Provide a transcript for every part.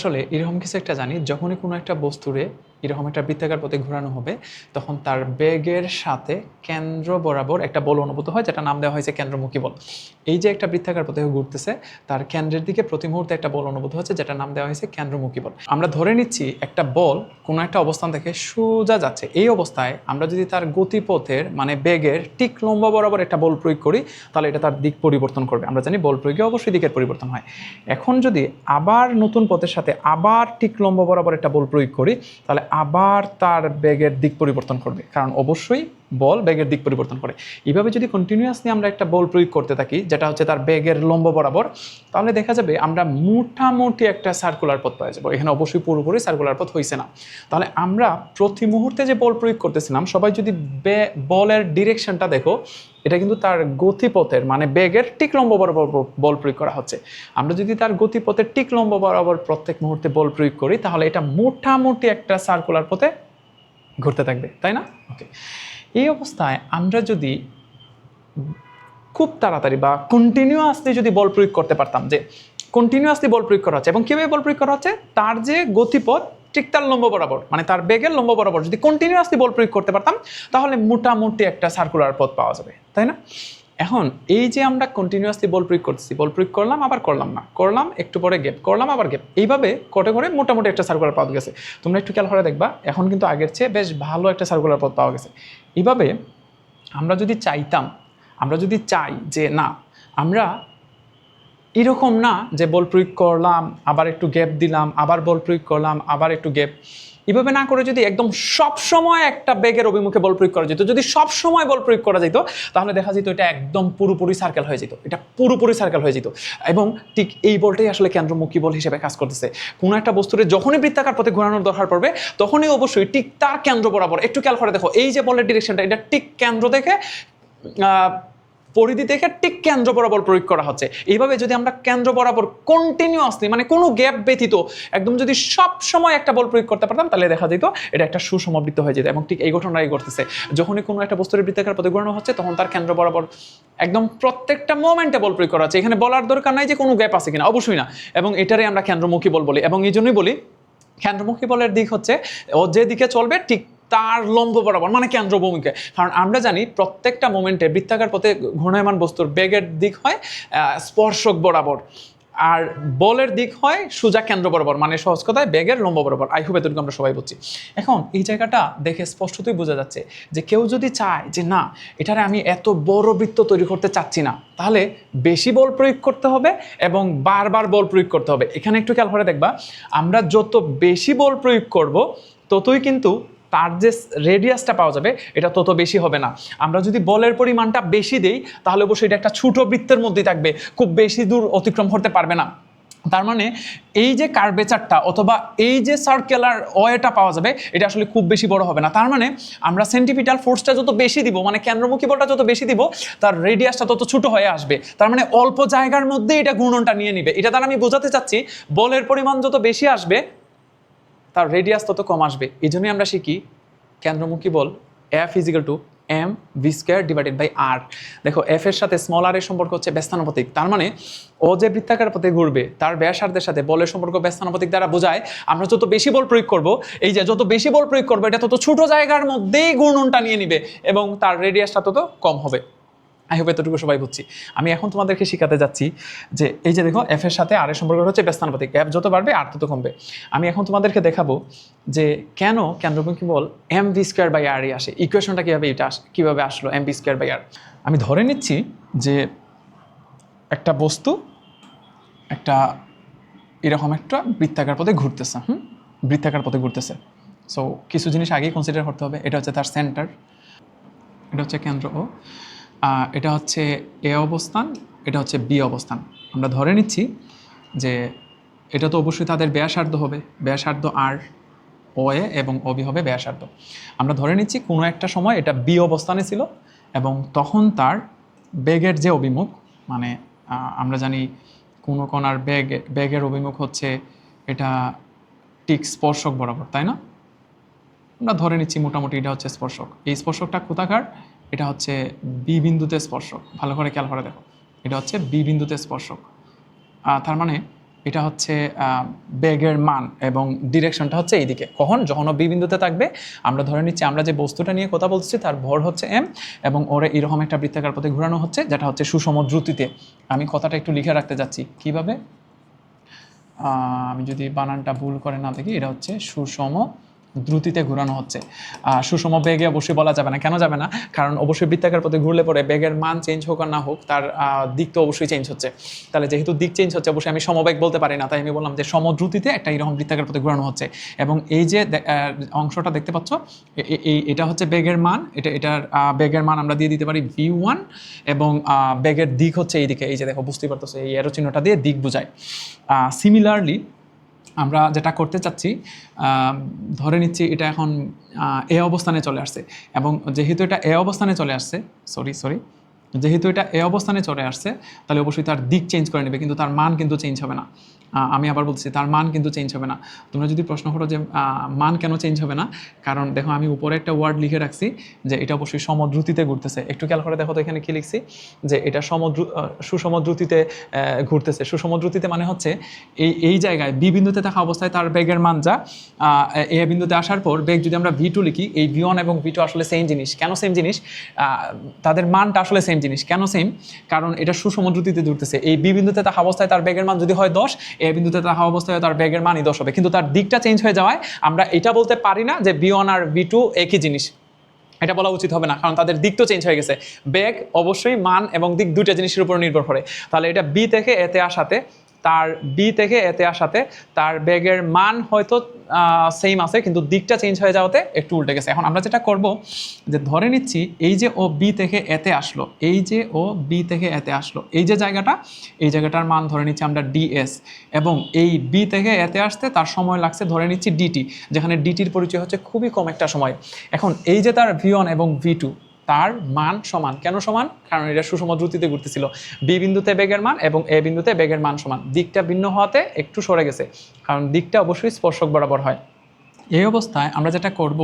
আসলে এরকম কিছু একটা জানি, যখনই কোনো একটা বস্তুরে এরকম একটা বৃত্তাকার পথে ঘোরানো হবে, তখন তার বেগের সাথে কেন্দ্র বরাবর একটা বল অনুভূত হয়, যেটা নাম দেওয়া হয়েছে কেন্দ্রমুখী বল। এই যে একটা বৃত্তাকার পথে ঘুরতেছে, তার কেন্দ্রের দিকে প্রতি মুহূর্তে একটা বল অনুভূত হচ্ছে, যেটা নাম দেওয়া হয়েছে কেন্দ্রমুখী বল। আমরা ধরে নিচ্ছি একটা বল কোনো একটা অবস্থান থেকে সোজা যাচ্ছে। এই অবস্থায় আমরা যদি তার গতিপথের মানে বেগের ঠিক লম্বা বরাবর একটা বল প্রয়োগ করি, তাহলে এটা তার দিক পরিবর্তন করবে। আমরা জানি বল প্রয়োগে অবশ্যই দিকের পরিবর্তন হয়। এখন যদি আবার নতুন পথের সাথে আবার ঠিক লম্বা বরাবর একটা বল প্রয়োগ করি, তাহলে আবার তার বেগের দিক পরিবর্তন করবে, কারণ অবশ্যই বল বেগের দিক পরিবর্তন করে। এইভাবে যদি কন্টিনিউয়াসলি আমরা একটা বল প্রয়োগ করতে থাকি, যেটা হচ্ছে তার বেগের লম্ব বরাবর, তাহলে দেখা যাবে আমরা মোটামুটি একটা সার্কুলার পথ পাওয়া যাবো। এখানে অবশ্যই পুরোপুরি সার্কুলার পথ হয়েছে না। তাহলে আমরা প্রতি মুহূর্তে যে বল প্রয়োগ করতেছিলাম, সবাই যদি বলের ডিরেকশনটা দেখো, এটা কিন্তু তার গতিপথের মানে বেগের ঠিক লম্ব বরাবর বল প্রয়োগ করা হচ্ছে। আমরা যদি তার গতিপথের ঠিক লম্ব বরাবর প্রত্যেক মুহূর্তে বল প্রয়োগ করি, তাহলে এটা মোটামুটি একটা সার্কুলার পথে ঘুরতে থাকবে, তাই না? ওকে, এই অবস্থায় আমরা যদি খুব তাড়াতাড়ি বা কন্টিনিউয়াসলি যদি বল প্রয়োগ করতে পারতাম, যে কন্টিনিউয়াসলি বল প্রয়োগ করা হচ্ছে এবং কীভাবে বল প্রয়োগ করা হচ্ছে, তার যে গতিপথ ঠিক তার লম্ব বরাবর মানে তার বেগের লম্ব বরাবর যদি কন্টিনিউয়াসলি বল প্রয়োগ করতে পারতাম, তাহলে মোটামুটি একটা সার্কুলার পথ পাওয়া যাবে, তাই না? এখন এই যে আমরা কন্টিনিউয়াসলি বল প্রয়োগ করতেছি, বল প্রয়োগ করলাম আবার করলাম না, করলাম একটু পরে গ্যাপ, করলাম আবার গ্যাপ, এইভাবে করে করে মোটামুটি একটা সার্কুলার পথ গেছে। তোমরা একটু খেয়াল করে দেখবা, এখন কিন্তু আগের চেয়ে বেশ ভালো একটা সার্কুলার পথ পাওয়া গেছে। এইভাবে আমরা যদি চাই যে না, আমরা এরকম না যে বল প্রয়োগ করলাম আবার একটু গ্যাপ দিলাম, আবার বল প্রয়োগ করলাম আবার একটু গ্যাপ, এভাবে না করে যদি একদম সব সময় একটা বেগের অভিমুখে বল প্রয়োগ করা যেত, যদি সব সময় বল প্রয়োগ করা যেত, তাহলে দেখা যেত এটা একদম পুরোপুরি সার্কেল হয়ে যেত, এটা পুরোপুরি সার্কেল হয়ে যেত। এবং ঠিক এই বলটাই আসলে কেন্দ্রমুখী বল হিসেবে কাজ করতেছে। কোনো একটা বস্তুরে যখনই বৃত্তাকার পথে ঘোরানোর দরকার পড়বে, তখনই অবশ্যই ঠিক তার কেন্দ্র বরাবর, একটু খেয়াল করে দেখো, এই যে বলের ডিরেকশনটা, এটা ঠিক কেন্দ্র দেখে পরিধি থেকে ঠিক কেন্দ্র বরাবর প্রয়োগ করা হচ্ছে। এইভাবে যদি আমরা কেন্দ্র বরাবর কন্টিনিউয়াসলি মানে কোনো গ্যাপ ব্যতীত একদম যদি সব সময় একটা বল প্রয়োগ করতে পারতাম, তাহলে দেখা যেত এটা একটা সুষমবৃত্ত হয়ে যেত। এবং ঠিক এই ঘটনাটাই ঘটতেছে, যখনই কোনো একটা বস্তুর বৃত্তাকার পথে ঘোরানো হচ্ছে, তখন তার কেন্দ্র বরাবর একদম প্রত্যেকটা মোমেন্টে বল প্রয়োগ করা হচ্ছে। এখানে বলার দরকার নাই যে কোনো গ্যাপ আছে কিনা, অবশ্যই না। এবং এটারই আমরা কেন্দ্রমুখী বল বলি। এবং এই জন্যই বলি কেন্দ্রমুখী বলের দিক হচ্ছে ও যে দিকে চলবে ঠিক তার লম্ব বরাবর মানে কেন্দ্রভূমিকে। কারণ আমরা জানি প্রত্যেকটা মোমেন্টে বৃত্তাকার পথে ঘূর্ণায়মান বস্তুর বেগের দিক হয় স্পর্শক বরাবর, আর বলের দিক হয় সোজা কেন্দ্র বরাবর, মানে সহজ কথায় বেগের লম্ব বরাবর। আই হোপ এতটুকু আমরা সবাই বুঝছি। এখন এই জায়গাটা দেখে স্পষ্টতই বোঝা যাচ্ছে যে কেউ যদি চায় যে না, এটারে আমি এত বড় বৃত্ত তৈরি করতে চাচ্ছি না, তাহলে বেশি বল প্রয়োগ করতে হবে এবং বারবার বল প্রয়োগ করতে হবে। এখানে একটু খেয়াল করে দেখবা, আমরা যত বেশি বল প্রয়োগ করব, ততই কিন্তু তার যে রেডিয়াসটা পাওয়া যাবে এটা তত বেশি হবে না। আমরা যদি বলের পরিমাণটা বেশি দেই, তাহলে অবশ্যই এটা একটা ছোট বৃত্তের মধ্যেই থাকবে, খুব বেশি দূর অতিক্রম করতে পারবে না। তার মানে এই যে কার্ভেচারটা অথবা এই যে সার্কুলার ওয়েটা পাওয়া যাবে, এটা আসলে খুব বেশি বড় হবে না। তার মানে আমরা সেন্টিপিটাল ফোর্সটা যত বেশি দিব, মানে কেন্দ্রমুখী বলটা যত বেশি দিব, তার রেডিয়াসটা তত ছোট হয়ে আসবে। তার মানে অল্প জায়গার মধ্যে এটা ঘূর্ণনটা নিয়ে নিবে। এটা দ্বারা আমি বোঝাতে চাচ্ছি, বলের পরিমাণ যত বেশি আসবে, তার রেডিয়াস তত কম আসবে। এই জন্যই আমরা শিখি কেন্দ্রমুখী বল F = mv²/r। দেখো, F এর সাথে স্মল r এর সম্পর্ক হচ্ছে ব্যস্তানুপাতিক। তার মানে ও যে বৃত্তাকার পথে ঘুরবে, তার ব্যাসার্ধের সাথে বলের সম্পর্ক ব্যস্তানুপাতিক দ্বারা বোঝায় আমরা যত বেশি বল প্রয়োগ করব, এই যে যত বেশি বল প্রয়োগ করবো, এটা তত ছোট জায়গার মধ্যেই ঘূর্ণনটা নিয়ে নিবে এবং তার রেডিয়াসটা তত কম হবে। আই হোপ এতটুকু সবাই বুঝছি। আমি এখন তোমাদেরকে শেখাতে যাচ্ছি যে এই যে দেখো, এফ এর সাথে আর এর সম্পর্ক হচ্ছে ব্যস্তানুপাতিক। এফ যত বাড়বে আর তত কমবে। আমি এখন তোমাদেরকে দেখাবো যে কেন কেন্দ্রমুখী বল mv²/r আসে। ইকুয়েশনটা কীভাবে আসলো mv²/r। আমি ধরে নিচ্ছি যে একটা বস্তু একটা এরকম একটা বৃত্তাকার পথে ঘুরতেছে, বৃত্তাকার পথে ঘুরতেছে। সো কিছু জিনিস আগেই কনসিডার করতে হবে। এটা হচ্ছে তার সেন্টার, এটা হচ্ছে কেন্দ্র ও, এটা হচ্ছে এ অবস্থান, এটা হচ্ছে বি অবস্থান। আমরা ধরে নিচ্ছি যে এটা তো অবশ্যই তাদের ব্যাসার্ধ হবে, ব্যাসার্ধ আর ও এ এবং ও বি হবে ব্যাসার্ধ। আমরা ধরে নিচ্ছি কোনো একটা সময় এটা বি অবস্থানে ছিল এবং তখন তার বেগের যে অভিমুখ, মানে আমরা জানি কোনো কণার বেগের অভিমুখ হচ্ছে এটা ঠিক স্পর্শক বরাবর, তাই না? আমরা ধরে নিচ্ছি মোটামুটি এটা হচ্ছে স্পর্শক। এই স্পর্শকটা কোথাকার? এটা হচ্ছে বি বিন্দুতে স্পর্শক। ভালো করে খেয়াল করে দেখো, এটা হচ্ছে বি বিন্দুতে স্পর্শক। তার মানে এটা হচ্ছে বেগের মান এবং ডিরেকশনটা হচ্ছে এইদিকে। কখন? যখন ও বি বিন্দুতে থাকবে, আমরা ধরে নিচ্ছি আমরা যে বস্তুটা নিয়ে কথা বলছি তার ভর হচ্ছে এম এবং ওরে এরকম একটা বৃত্তাকার পথে ঘোরানো হচ্ছে, যেটা হচ্ছে সুষম দ্রুতিতে। আমি কথাটা একটু লিখে রাখতে যাচ্ছি কিভাবে, আমি যদি বানানটা ভুল করে না দেখি, এটা হচ্ছে সুষম দ্রুতিতে ঘোরানো হচ্ছে। সুষম বেগে অবশ্যই বলা যাবে না। কেন যাবে না? কারণ অবশ্যই বৃত্তাকার পথে ঘুরলে পরে বেগের মান চেঞ্জ হোক আর না হোক, তার দিক তো অবশ্যই চেঞ্জ হচ্ছে। তাহলে যেহেতু দিক চেঞ্জ হচ্ছে, অবশ্যই আমি সমবেগ বলতে পারি না, তাই আমি বললাম যে সমদ্রুতিতে একটা এরকম বৃত্তাকার পথে ঘোরানো হচ্ছে। এবং এই যে অংশটা দেখতে পাচ্ছ, এটা হচ্ছে বেগের মান, এটার বেগের মান আমরা দিয়ে দিতে পারি v1 এবং বেগের দিক হচ্ছে এইদিকে। এই যে দেখো, বুঝতেই পারতেছো, এই এরো চিহ্নটা দিয়ে দিক বোঝায়। সিমিলারলি আমরা যেটা করতে চাচ্ছি, ধরে নিচ্ছি এটা এখন এ অবস্থানে চলে আসছে, এবং যেহেতু এটা এ অবস্থানে চলে আসছে, যেহেতু এটা এ অবস্থানে চলে আসছে, তাহলে অবশ্যই তার দিক চেঞ্জ করে নেবে, কিন্তু তার মান কিন্তু চেঞ্জ হবে না। আমি আবার বলছি, তার মান কিন্তু চেঞ্জ হবে না। তোমরা যদি প্রশ্ন করো যে মান কেন চেঞ্জ হবে না, কারণ দেখো আমি উপরে একটা ওয়ার্ড লিখে রাখছি যে এটা অবশ্যই সমদ্রুতিতে ঘুরতেছে। একটু খেয়াল করে দেখো তো এখানে কি লিখছি, যে এটা সুসমদ্রুতিতে ঘুরতেছে। সুসমদ্রুতিতে মানে হচ্ছে এই জায়গায় বি বিন্দুতে থাকা অবস্থায় তার বেগের মান যা, এ বিন্দুতে আসার পর বেগ যদি আমরা v2 লিখি, এই v1 এবং v2 আসলে সেম জিনিস। কেন সেম জিনিস? তাদের মানটা আসলে সেম জিনিস। কেন সেম? কারণ এটা সুসমদ্রুতিতে ঘুরতেছে। এই বি বিন্দুতে থাকা অবস্থায় তার বেগের মান যদি হয় 10, এ বিন্দুতে থাকা অবস্থায় তার বেগের মানই 10 হবে, কিন্তু তার দিকটা চেঞ্জ হয়ে যাওয়ায় আমরা এটা বলতে পারি না যে v1 আর v2 একই জিনিস। এটা বলা উচিত হবে না, কারণ তাদের দিক তো চেঞ্জ হয়ে গেছে। বেগ অবশ্যই মান এবং দিক দুইটা জিনিসের উপর নির্ভর করে। তাহলে এটা বি থেকে এতে আসাতে, তার বেগের মান হয়তো সেম আছে, কিন্তু দিকটা চেঞ্জ হয়ে যাওয়াতে একটু উল্টে গেছে। এখন আমরা যেটা করব, যে ধরে নিচ্ছি এই যে ও বি থেকে এতে আসলো, এই যে জায়গাটার মান ধরে নিচ্ছি আমরা ds, এবং এই বি থেকে এতে আসতে তার সময় লাগছে ধরে নিচ্ছি dt, যেখানে ডিটির পরিচয় হচ্ছে খুবই কম একটা সময়। এখন এই যে তার v1 এবং v2, তার মান সমান। কেন সমান? কারণ এটা সুষম দ্রুতিতে ঘুরতেছিল। বি বিন্দুতে বেগের মান এবং এ বিন্দুতে বেগের মান সমান। দিকটা ভিন্ন হওয়াতে একটু সরে গেছে, কারণ দিকটা অবশ্যই স্পর্শক বরাবর হয়। এই অবস্থায় আমরা যেটা করব,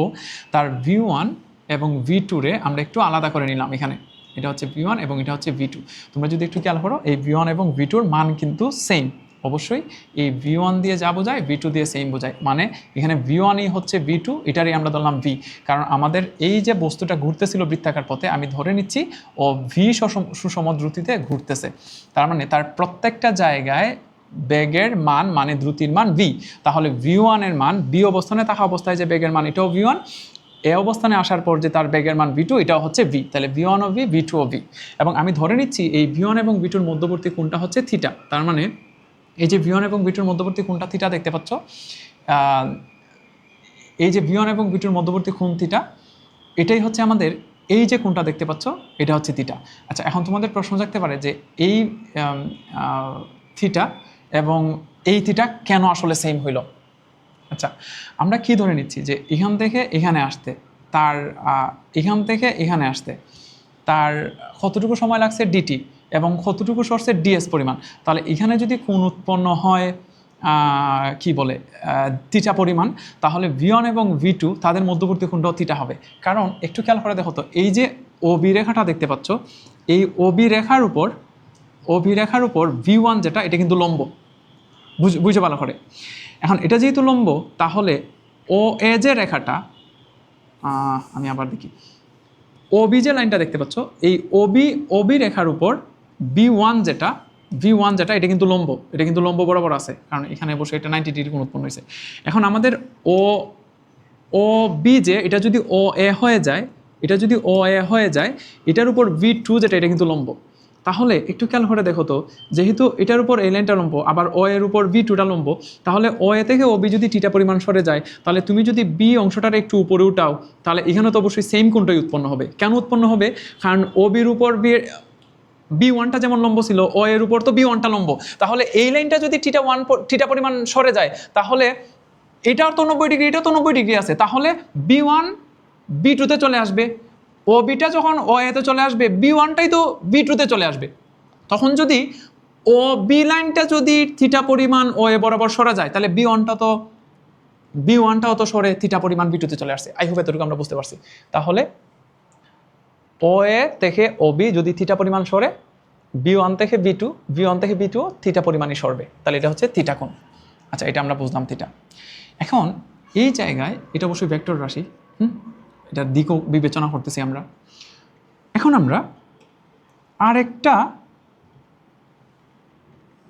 তার v1 এবং v2 রে আমরা একটু আলাদা করে নিলাম। এখানে এটা হচ্ছে v1 এবং এটা হচ্ছে v2। তোমরা যদি একটু খেয়াল করো, এই v1 এবং v2 এর মান কিন্তু সেম। অবশ্যই এই v1 দিয়ে যা বোঝায় v2 দিয়ে সেম বোঝায়, মানে এখানে v1ই হচ্ছে v2, এটারই আমরা ধরলাম v। কারণ আমাদের এই যে বস্তুটা ঘুরতেছিল বৃত্তাকার পথে, আমি ধরে নিচ্ছি ও v সুষম দ্রুতিতে ঘুরতেছে। তার মানে তার প্রত্যেকটা জায়গায় বেগের মান মানে দ্রুতির মান v। তাহলে v1 এর মান বি অবস্থানে থাকা অবস্থায় যে বেগের মান, এটাও v1। এ অবস্থানে আসার পর যে তার বেগের মান v2, এটাও হচ্ছে v। তাহলে v1 ও v, v2 ও v। এবং আমি ধরে নিচ্ছি এই v1 এবং v2 এর মধ্যবর্তী কোণটা হচ্ছে থিটা। তার মানে এই যে v1 এবং v2 এর মধ্যবর্তী কোণটা থিটা দেখতে পাচ্ছ, এই যে v1 এবং v2 এর মধ্যবর্তী কোণ থিটা, এটাই হচ্ছে আমাদের এই যে কোণটা দেখতে পাচ্ছ, এটা হচ্ছে থিটা। আচ্ছা, এখন তোমাদের প্রশ্ন থাকতে পারে যে এই থিটা এবং এই থিটা কেন আসলে সেম হইল? আচ্ছা, আমরা কি ধরে নিচ্ছি যে এখান থেকে এখানে আসতে তার, এখান থেকে এখানে আসতে তার কতটুকু সময় লাগছে ডিটি, এবং কতটুকু সরছে ডিএস পরিমাণ। তাহলে এখানে যদি কোণ উৎপন্ন হয় কি বলে থিটা পরিমাণ, তাহলে v1 এবং v2 তাদের মধ্যবর্তী কোণটাও থিটা হবে। কারণ একটু খেয়াল করে দেখো তো, এই যে ওবি রেখাটা দেখতে পাচ্ছ, এই ওবি রেখার উপর v1 যেটা, এটা কিন্তু লম্ব। বুঝে ভালো করে। এখন এটা যেহেতু লম্ব, তাহলে ও এ যে রেখাটা, আমি আবার দেখি, ওবি যে লাইনটা দেখতে পাচ্ছ, এই ওবি রেখার উপর v1 যেটা, এটা কিন্তু লম্ব বরাবর আছে, কারণ এখানে বসে এটা 90 ডিগ্রি কোণ উৎপন্ন হয়েছে। এখন আমাদের ও বি যে, এটা যদি ও এ হয়ে যায়, এটার উপর v2 যেটা, এটা কিন্তু লম্ব। তাহলে একটু খেয়াল করে দেখো তো, যেহেতু এটার উপর এই লাইনটা লম্ব, আবার ও এর উপর v2টা লম্ব, তাহলে ও এ থেকে ওবি যদি থিটা পরিমাণ সরে যায়, তাহলে তুমি যদি বি অংশটার একটু উপরে উঠাও, তাহলে এখানে তো অবশ্যই সেম কোণটাই উৎপন্ন হবে। কেন উৎপন্ন হবে? কারণ ওবির উপর বি1টা যেমন লম্ব ছিল, ও এর উপর তো বি1টা লম্ব। তাহলে এই লাইনটা যদি থিটা পরিমাণ সরে যায়, তাহলে এটার তো 90 ডিগ্রি, এটা তো 90 ডিগ্রি আছে, তাহলে বি1 বি2তে চলে আসবে। ও বিটা যখন ও এতে চলে আসবে, বি1টাই তো বি2তে চলে আসবে। তখন যদি ও বি লাইনটা যদি থিটা পরিমাণ ও এ বরাবর সরা যায়, তাহলে বি1টাও তো সরে থিটা পরিমাণ বি2তে চলে আসছে। আই হোপ এতটুকু আমরা বুঝতে পারছি। তাহলে ও এ থেকে ও বি যদি থিটা পরিমাণ সরে, B1 থেকে B2, B1 থেকে B2 থিটা পরিমাণই সরবে, তাহলে এটা হচ্ছে থিটা কোণ। আচ্ছা, এটা আমরা বুঝলাম থিটা। এখন এই জায়গায় এটা অবশ্যই ভেক্টর রাশি, এটার দিকও বিবেচনা করতেছি আমরা। এখন আমরা আরেকটা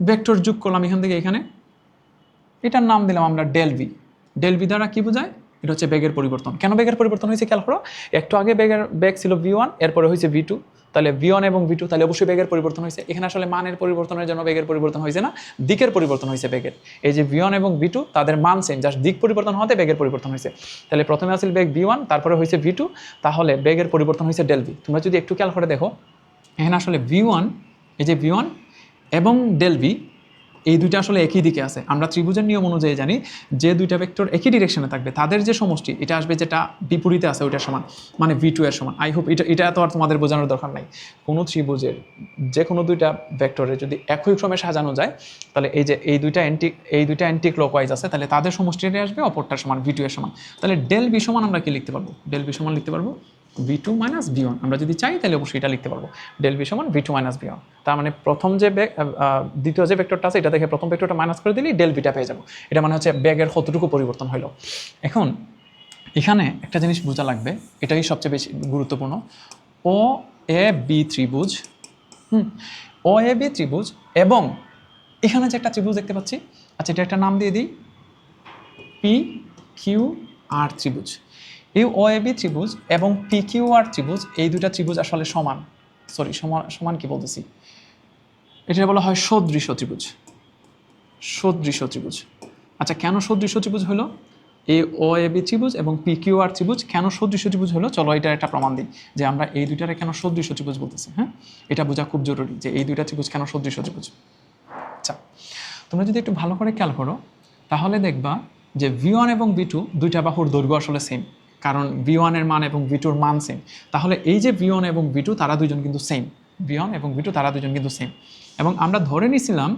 ভেক্টর যোগ করলাম এখান থেকে এখানে, এটার নাম দিলাম আমরা ডেল ভি। ডেল ভি দ্বারা কি বোঝায়? এটা হচ্ছে বেগের পরিবর্তন। কেন বেগের পরিবর্তন হয়েছে খেয়াল করো, একটু আগে বেগ ছিল V1, এরপরে হয়েছে V2, তাহলে V1 এবং V2, তাহলে অবশ্যই বেগের পরিবর্তন হয়েছে। এখানে আসলে মানের পরিবর্তনের জন্য বেগের পরিবর্তন হয়েছে না, দিকের পরিবর্তন হয়েছে বেগের। এই যে V1 এবং V2 তাদের মান সেম, জাস্ট দিক পরিবর্তন হওয়াতে বেগের পরিবর্তন হয়েছে। তাহলে প্রথমে আসলে বেগ V1, তারপরে হয়েছে V2, তাহলে বেগের পরিবর্তন হয়েছে ডেল ভি। তোমরা যদি একটু খেয়াল করে দেখো, এখানে আসলে V1, এই যে V1 এবং ডেল ভি, এই দুইটা আসলে একই দিকে আছে। আমরা ত্রিভুজের নিয়ম অনুযায়ী জানি যে দুইটা ভেক্টর একই ডিরেকশনে থাকবে, তাদের যে সমষ্টি এটা আসবে যেটা বিপরীতে আছে ওইটার সমান, মানে V2 এর সমান। আই হোপ এটা তো আর তোমাদের বোঝানোর দরকার নাই। কোনো ত্রিভুজের যে কোনো দুইটা ভেক্টরে যদি একই ক্রমে সাজানো যায়, তাহলে এই যে এই দুইটা অ্যান্টি ক্লকওয়াইজ আছে, তাহলে তাদের সমষ্টিটা আসবে অপরটার সমান, V2 এর সমান। তাহলে ডেল ভি সমান আমরা কি লিখতে পারবো? ডেল ভি সমান লিখতে পারবো V2 মাইনাস V1। আমরা যদি চাই তাহলে অবশ্যই এটা লিখতে পারবো, ডেল ভি সমান V2 মাইনাস V1। তার মানে প্রথম যে দ্বিতীয় যে ভেক্টরটা আছে এটা থেকে প্রথম ভেক্টরটা মাইনাস করে দিলেই ডেল ভিটা পেয়ে যাবো। এটা মানে হচ্ছে বেগের কতটুকু পরিবর্তন হলো। এখন এখানে একটা জিনিস বোঝা লাগবে, এটাই সবচেয়ে বেশি গুরুত্বপূর্ণ। ও এ বি ত্রিভুজ, ও এ বি ত্রিভুজ, এবং এখানে যে একটা ত্রিভুজ দেখতে পাচ্ছি, আচ্ছা এটা একটা নাম দিয়ে দিই, পি কিউ আর ত্রিভুজ। এই ওএবি ত্রিভুজ এবং পিকিউআর ত্রিভুজ, এই দুটা ত্রিভুজ আসলে সমান, সমান কি বলতেছি, এটা বলা হয় সদৃশ ত্রিভুজ। সদৃশ ত্রিভুজ। আচ্ছা, কেন সদৃশ ত্রিভুজ হলো? এই ওএবি ত্রিভুজ এবং পিকিউআর ত্রিভুজ কেন সদৃশ ত্রিভুজ হলো, চলো এটার একটা প্রমাণ দিই যে আমরা এই দুইটারে কেন সদৃশ ত্রিভুজ বলতেছি। হ্যাঁ, এটা বোঝা খুব জরুরি যে এই দুইটা ত্রিভুজ কেন সদৃশ ত্রিভুজ। আচ্ছা, তোমরা যদি একটু ভালো করে খেয়াল করো তাহলে দেখবা যে V1 এবং V2 দুইটা বাহুর দৈর্ঘ্য আসলে সেম, কারণ V1 এর মান এবং V2 এর মান সেম। তাহলে এই যে V1 এবং V2 তারা দুজন কিন্তু সেম, V1 এবং V2 তারা দুজন কিন্তু সেম। এবং আমরা ধরে নিয়েছিলাম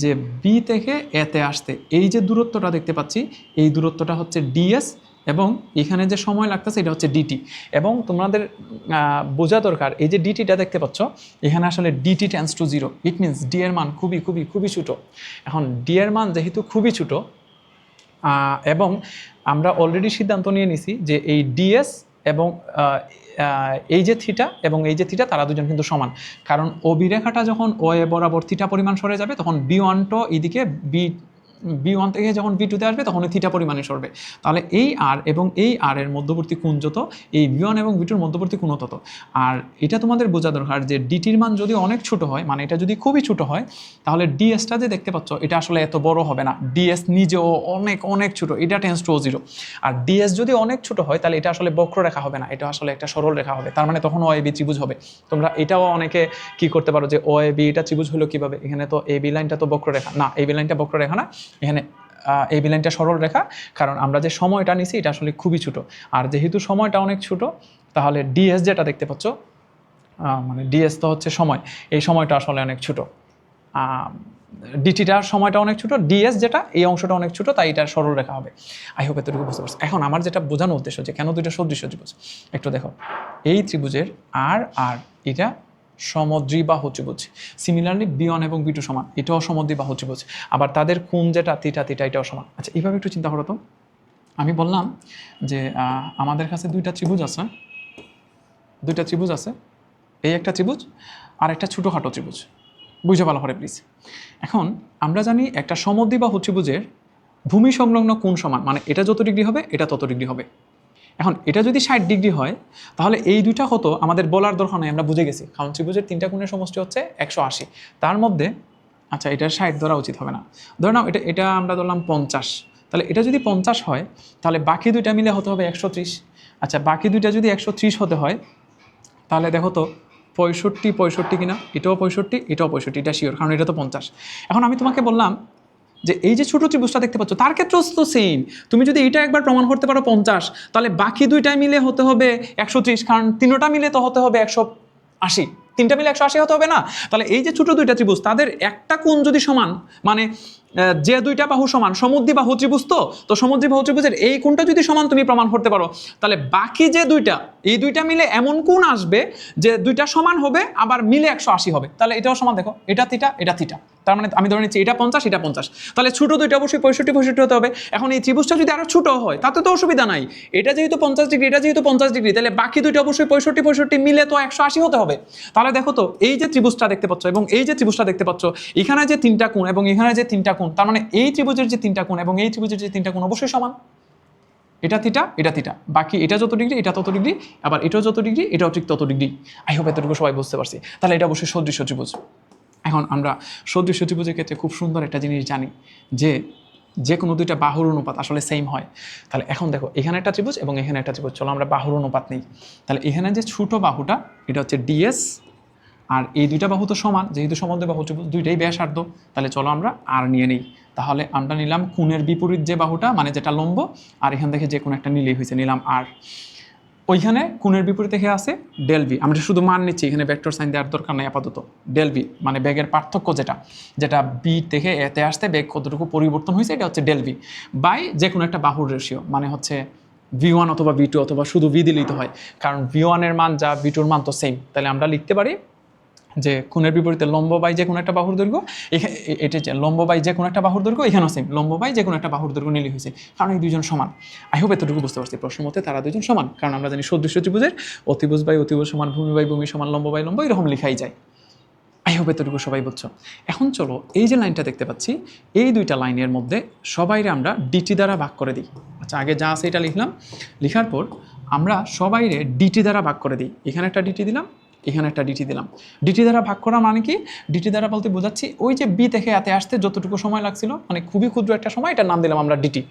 যে বি থেকে এতে আসতে এই যে দূরত্বটা দেখতে পাচ্ছি, এই দূরত্বটা হচ্ছে DS, এবং এখানে যে সময় লাগতেছে এটা হচ্ছে DT। এবং তোমাদের বোঝা দরকার, এই যে DTটা দেখতে পাচ্ছ এখানে আসলে DT tends to 0, it means D এর মান খুবই খুবই খুবই ছোটো। এখন D এর মান যেহেতু খুবই ছোটো, এবং আমরা অলরেডি সিদ্ধান্ত নিয়ে নিছি যে এই DS এবং এই যে থিটা এবং এই যে থিটা তারা দুজন কিন্তু সমান, কারণ OB রেখাটা যখন ও এ বরাবর থিটা পরিমাণ সরে যাবে তখন B1টা এদিকে B1 থেকে যখন B2তে আসবে তখন থিটা পরিমাণে সরবে। তাহলে এই আর এবং এই আর এর মধ্যবর্তী কোণ যত, এই B1 এবং B2-র মধ্যবর্তী কোণ তত। আর এটা তোমাদের বোঝা দরকার যে DTর মান যদি অনেক ছোট হয়, মানে এটা যদি খুবই ছোট হয়, তাহলে DSটা যে দেখতে পাচ্ছ এটা আসলে এত বড় হবে না। DS নিজেও অনেক অনেক ছোট, এটা টেন্স টু 0। আর DS যদি অনেক ছোট হয় তাহলে এটা আসলে বক্ররেখা হবে না, এটা আসলে একটা সরল রেখা হবে। তার মানে তখন OAB ত্রিভুজ হবে। তোমরা এটাও অনেকে কি করতে পারো যে OAB এটা ত্রিভুজ হলো কিভাবে, এখানে তো AB লাইনটা তো বক্ররেখা না, AB লাইনটা বক্ররেখা না, এখানে AB লাইনটা সরল রেখা, কারণ আমরা যে সময়টা নিছি এটা আসলে খুবই ছোট। আর যেহেতু সময়টা অনেক ছোট, তাহলে DS যেটা দেখতে পাচ্ছ, মানে DS তো হচ্ছে সময়, এই সময়টা আসলে অনেক ছোট। DTটার সময়টা অনেক ছোট, DS যেটা এই অংশটা অনেক ছোট, তাই এটা সরল রেখা হবে। আই হোপ এতটুকু বুঝতে পারছো। এখন আমার যেটা বোঝানোর উদ্দেশ্য যে কেন দুইটা সদৃশ ত্রিভুজ, একটু দেখো, এই ত্রিভুজের আর এটা সমদ্বিবাহু ত্রিভুজ। সিমিলারলি B1 এবং B2 সমান, এটাও সমদ্বিবাহু ত্রিভুজ। আবার তাদের কোণ যেটা থিটা এটাও সমান। আচ্ছা, এইভাবে একটু চিন্তা করো তো। আমি বললাম যে আমাদের কাছে দুইটা ত্রিভুজ আছে, এই একটা ত্রিভুজ আর একটা ছোটোখাটো ত্রিভুজ, বুঝে ভালো করে প্লিজ। এখন আমরা জানি একটা সমদ্বিবাহু ত্রিভুজের ভূমি সংলগ্ন কোণ সমান, মানে এটা যত ডিগ্রি হবে এটা তত ডিগ্রি হবে। এখন এটা যদি 60 ডিগ্রি হয় তাহলে এই দুইটা কত আমাদের বলার দরকার নেই, আমরা বুঝে গেছি, কারণ ত্রিভুজের তিনটা কোণের সমষ্টি হচ্ছে 180। তার মধ্যে আচ্ছা এটা 60 ধরা উচিত হবে না, ধরে নাও এটা আমরা ধরলাম 50। তাহলে এটা যদি 50 হয় তাহলে বাকি দুইটা মিলে হতে হবে 130। আচ্ছা, বাকি দুইটা যদি 130 হতে হয় তাহলে দেখো তো 65 কিনা, এটাও 65 এটাও 65, এটা শিওর, কারণ এটা তো 50। এখন আমি তোমাকে বললাম যে এই যে ছোটো ত্রিভুজটা দেখতে পাচ্ছ তার ক্ষেত্রেও তো সেম, তুমি যদি এটা একবার প্রমাণ করতে পারো 50, তাহলে বাকি দুইটাই মিলে হতে হবে 130, কারণ তিনোটা মিলে তো হতে হবে 180। তিনটা মিলে 180 হতে হবে না? তাহলে এই যে ছোট দুইটা ত্রিভুজ তাদের একটা কোণ যদি সমান, মানে যে দুইটা বাহু সমান, সমদ্বিবাহু ত্রিভুজ, তো সমদ্বিবাহু ত্রিভুজের এই কোণটা যদি সমান তুমি প্রমাণ করতে পারো, তাহলে বাকি যে দুইটা, এই দুইটা মিলে এমন কোণ আসবে যে দুইটা সমান হবে আবার মিলে 180 হবে। তাহলে এটাও সমান, দেখো এটা থিটা এটা থিটা, তার মানে আমি ধরে নিচ্ছি এটা 50 এটা 50। তাহলে ছোট দুইটা অবশ্যই 65 65 হতে হবে। এখন এই ত্রিভুজটা যদি আরো ছোট হয় তাতে তো অসুবিধা নাই, এটা যেহেতু 50 ডিগ্রি এটা যেহেতু 50 ডিগ্রি, তাহলে বাকি দুইটা অবশ্যই 65 65 মিলে তো 180 হতে হবে। তাহলে দেখো তো এই যে ত্রিভুজটা দেখতে পাচ্ছ এবং এই যে ত্রিভুজটা দেখতে পাচ্ছ, এখানে যে তিনটা কোণ এবং এখানে যে তিনটা কোণ, তার মানে এই ত্রিভুজের যে তিনটা কোণ এবং এই ত্রিভুজের যে তিনটা কোণ অবশ্যই সমান। এটা থিটা এটা থিটা, বাকি এটা যত ডিগ্রি এটা তত ডিগ্রি, আবার এটাও যত ডিগ্রি এটাও ঠিক তত ডিগ্রি। আই হোপ এতটুকু সবাই বুঝতে পারছি। তাহলে এটা অবশ্যই সদৃশ্য ত্রিভুজ। এখন আমরা সদৃশ্য ত্রিভুজের ক্ষেত্রে খুব সুন্দর একটা জিনিস জানি যে যে কোনো দুইটা বাহুর অনুপাত আসলে সেম হয়। তাহলে এখন দেখো এখানে একটা ত্রিভুজ এবং এখানে একটা ত্রিভুজ, চলো আমরা বাহুর অনুপাত নিই। তাহলে এখানে যে ছোট বাহুটা এটা হচ্ছে ডিএস, আর এই দুইটা বাহু তো সমান, যেহেতু সমদ্বিবাহু ত্রিভুজ দুইটাই ব্যাসার্ধ, তাহলে চলো আমরা আর নিয়ে নিই। তাহলে আমরা নিলাম কোণের বিপরীত যে বাহুটা, মানে যেটা লম্ব, আর এখান থেকে যে কোনো একটা নিলেই হয়েছে, নিলাম আর। ওইখানে কোণের বিপরীত থেকে আছে ডেল ভি, আমরা শুধু মান নিচ্ছি, এখানে ভেক্টর সাইন দেওয়ার দরকার নেই আপাতত। ডেল ভি মানে বেগের পার্থক্য, যেটা বি থেকে এতে আসতে বেগ কতটুকু পরিবর্তন হয়েছে, এটা হচ্ছে ডেল ভি বাই যে কোনো একটা বাহুর রেশিও, মানে হচ্ছে V1 অথবা V2 অথবা শুধু ভি দিলেই তো হয়, কারণ V1 এর মান যা V2 এর মান তো সেম। তাহলে আমরা লিখতে পারি যে কোণের বিপরীতে লম্ব বাই যে কোনো একটা বাহুর দৈর্ঘ্য, এটা যে লম্ব বাই যে কোনো একটা বাহুর দৈর্ঘ্য, এখানেও সেম লম্ব বাই যে কোনো একটা বাহুর দৈর্ঘ্য নিলে হয়েছে, কারণ এই দুজন সমান। আই হোপ এতটুকু বুঝতে পারছি। প্রশ্ন মতে তারা দুজন সমান, কারণ আমরা জানি সদৃশ্য ত্রিভুজের অতিভুজ বাই অতিভুজ সমান, ভূমি বাই ভূমি সমান, লম্ব বাই লম্ব, এরকম লেখাই যায়। আই হোপ এতটুকু সবাই বুঝছো। এখন চলো এই যে লাইনটা দেখতে পাচ্ছি, এই দুইটা লাইনের মধ্যে সবাইরে আমরা ডিটি দ্বারা ভাগ করে দিই। আচ্ছা, আগে যা আছে এটা লিখলাম, লিখার পর আমরা সবাইরে ডিটি দ্বারা ভাগ করে দিই। এখানে একটা ডিটি দিলাম, এখানে একটা ডিটি দিলাম। ডিটি দ্বারা ভাগ করা মানে কি? ডিটি দ্বারা বলতে বোঝাচ্ছি ওই যে বি থেকে এতে আসতে যতটুকু সময় লাগছিল, মানে খুবই ক্ষুদ্র একটা সময়, এটার নাম দিলাম আমরা ডিটি।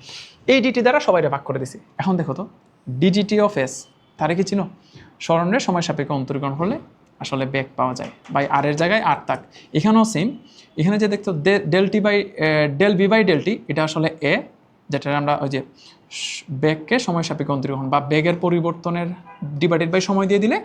এই ডিটি দ্বারা সবাইরে ভাগ করে দিছি। এখন দেখো তো ডিডিটি অফ এস, তারে কি চিনো? স্মরণের সময় সাপেক্ষে অন্তরীকরণ হলে আসলে বেগ পাওয়া যায়, বাই আর এর জায়গায় আর থাক। এখানেও সেম, এখানে যে দেখতো del t by del B by del t, এটা আসলে এ, যেটা আমরা ওই যে বেগকে সময় সাপেক্ষে অন্তরীকরণ বা বেগের পরিবর্তনের ডিভাইডেড বাই সময় দিয়ে দিলে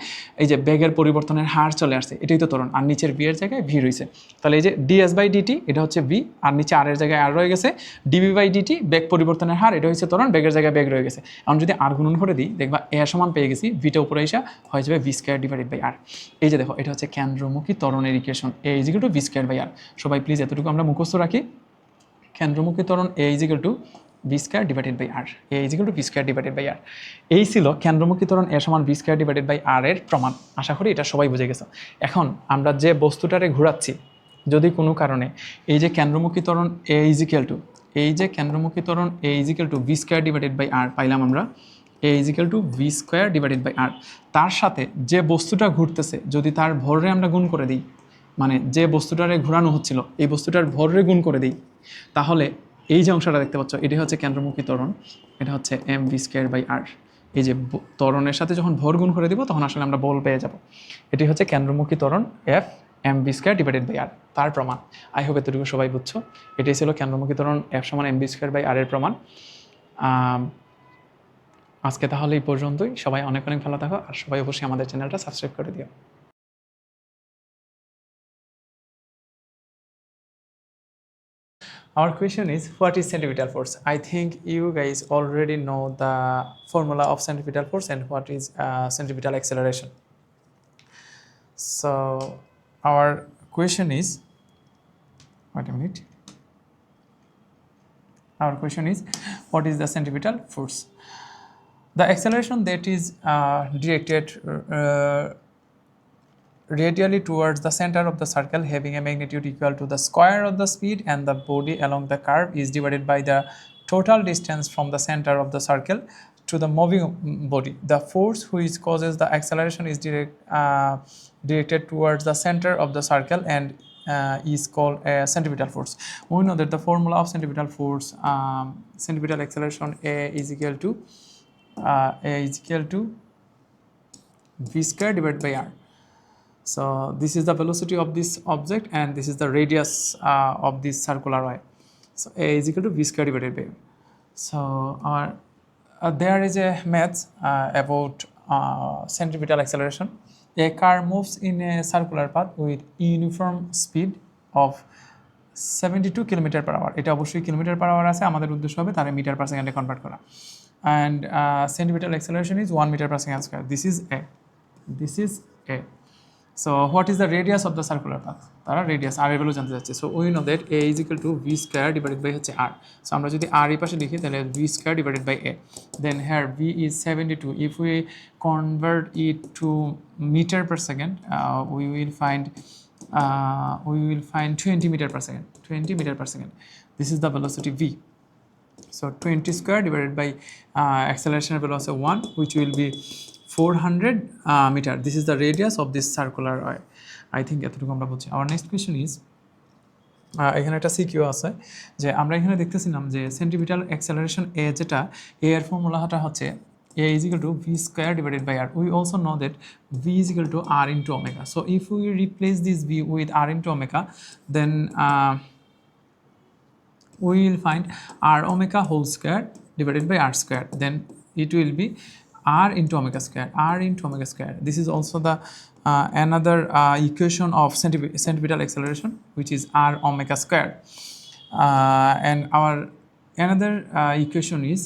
এই যে বেগের পরিবর্তনের হার চলে আসছে, এটাই তো ত্বরণ। আর নিচের ভি এর জায়গায় ভি রয়েছে, তাহলে এই যে ডিএস বাই ডিটি এটা হচ্ছে ভি, আর নিচে আর এর জায়গায় আর রয়ে গেছে, ডিবি বাই ডিটি বেগ পরিবর্তনের হার, এটা হচ্ছে ত্বরণ, বেগের জায়গায় বেগ রয়ে গেছে। এখন যদি আর গুণন করে দিই, দেখবা এ সমান পেয়ে গেছি, ভিটা উপরে এসে হয়ে যাবে ভি স্কোয়ার ডিভাইডেড বাই আর। এই যে দেখো এটা হচ্ছে কেন্দ্রমুখী ত্বরণের equation, a is equal to v square by r. সবাই প্লিজ এতটুকু আমরা মুখস্থ রাখি, কেন্দ্রমুখী ত্বরণ a is equal to v square divided by r, a is equal to v square divided by আর। এই ছিল কেন্দ্রমুখী ত্বরণ এ সমান v square divided by r এর প্রমাণ। আশা করি এটা সবাই বুঝে গেছে। এখন আমরা যে বস্তুটারে ঘোরাচ্ছি, যদি কোনো কারণে এই যে কেন্দ্রমুখী ত্বরণ এ ইজ ইকুয়াল টু, এই যে কেন্দ্রমুখী ত্বরণ a is equal to v square divided by r পাইলাম আমরা, a is equal to v square divided by r, তার সাথে যে বস্তুটা ঘুরতেছে যদি তার ভররে আমরা গুণ করে দিই, মানে যে বস্তুটারে ঘোরানো হচ্ছিল এই বস্তুটার ভররে গুণ করে দিই, তাহলে এই যে অংশটা দেখতে পাচ্ছ এটি হচ্ছে কেন্দ্রমুখী ত্বরণ, এটা হচ্ছে এম ভি স্কোয়ার বাই আর। এই যে ত্বরণের সাথে যখন ভর গুণ করে দিব তখন আসলে আমরা বল পেয়ে যাব। এটি হচ্ছে কেন্দ্রমুখী ত্বরণ f m V square divided by r, তার প্রমাণ। আই হোপ এতটুকু সবাই বুঝছো। এটাই ছিল কেন্দ্রমুখী ত্বরণ এফ সমান M V square by r এর প্রমাণ। আজকে তাহলে এই পর্যন্তই। সবাই অনেক অনেক ভালো থাকো, আর সবাই অবশ্যই আমাদের চ্যানেলটা সাবস্ক্রাইব করে দিও। Our question is, what is centripetal force? I think you guys already know the formula of centripetal force and what is centripetal acceleration. So our question is, wait a minute. Our question is, what is the centripetal force? The acceleration that is directed radially towards the center of the circle, having a magnitude equal to the square of the speed and the body along the curve, is divided by the total distance from the center of the circle to the moving body. The force which causes the acceleration is directed towards the center of the circle and is called a centripetal force. We know that the formula of centripetal force, centripetal acceleration, A is equal to v square divided by r. So this is the velocity of this object and this is the radius of this circular wire. So A is equal to v square divided by r. So there is a math about centripetal acceleration. A car moves in a circular path with uniform speed of 72 kilometre per hour. এটা অবশ্যই kilometre per hour আছে, আমাদের উদ্দেশ্য হবে তাহলে metre per সেকেন্ডে convert করা। And centimetre acceleration is 1 metre per second square. This is a. So what is the radius of the circular path? তারা রেডিয়াস আর এর ভ্যালু জানতে চাচ্ছে। So we know that a is equal to v square divided by হচ্ছে r. So আমরা যদি আর এই পাশে লিখি তাহলে v square divided by a, then here v is 72। If we convert it to metre per second we will find 20 meter per second. 20 meter per second. This is the velocity v. So 20 square divided by acceleration velocity 1, which will be 400 meter. This is the radius of this circular. I think এতটুকু আমরা বুঝছি। Our next question is এখানে একটা CQ আছে যে আমরা এখানে দেখতেছিলাম যে সেন্টিমিটার অ্যাক্সেলারেশন এ যেটা এ এর ফর্মুলাটা হচ্ছে a is equal to v square divided by r. We also know that v is equal to r into omega. So if we replace this v with r into omega, then we will find r omega whole square divided by r square. Then it will be r into omega square, r into omega square. This is also the another equation of centripetal acceleration, which is r omega square. And our another equation is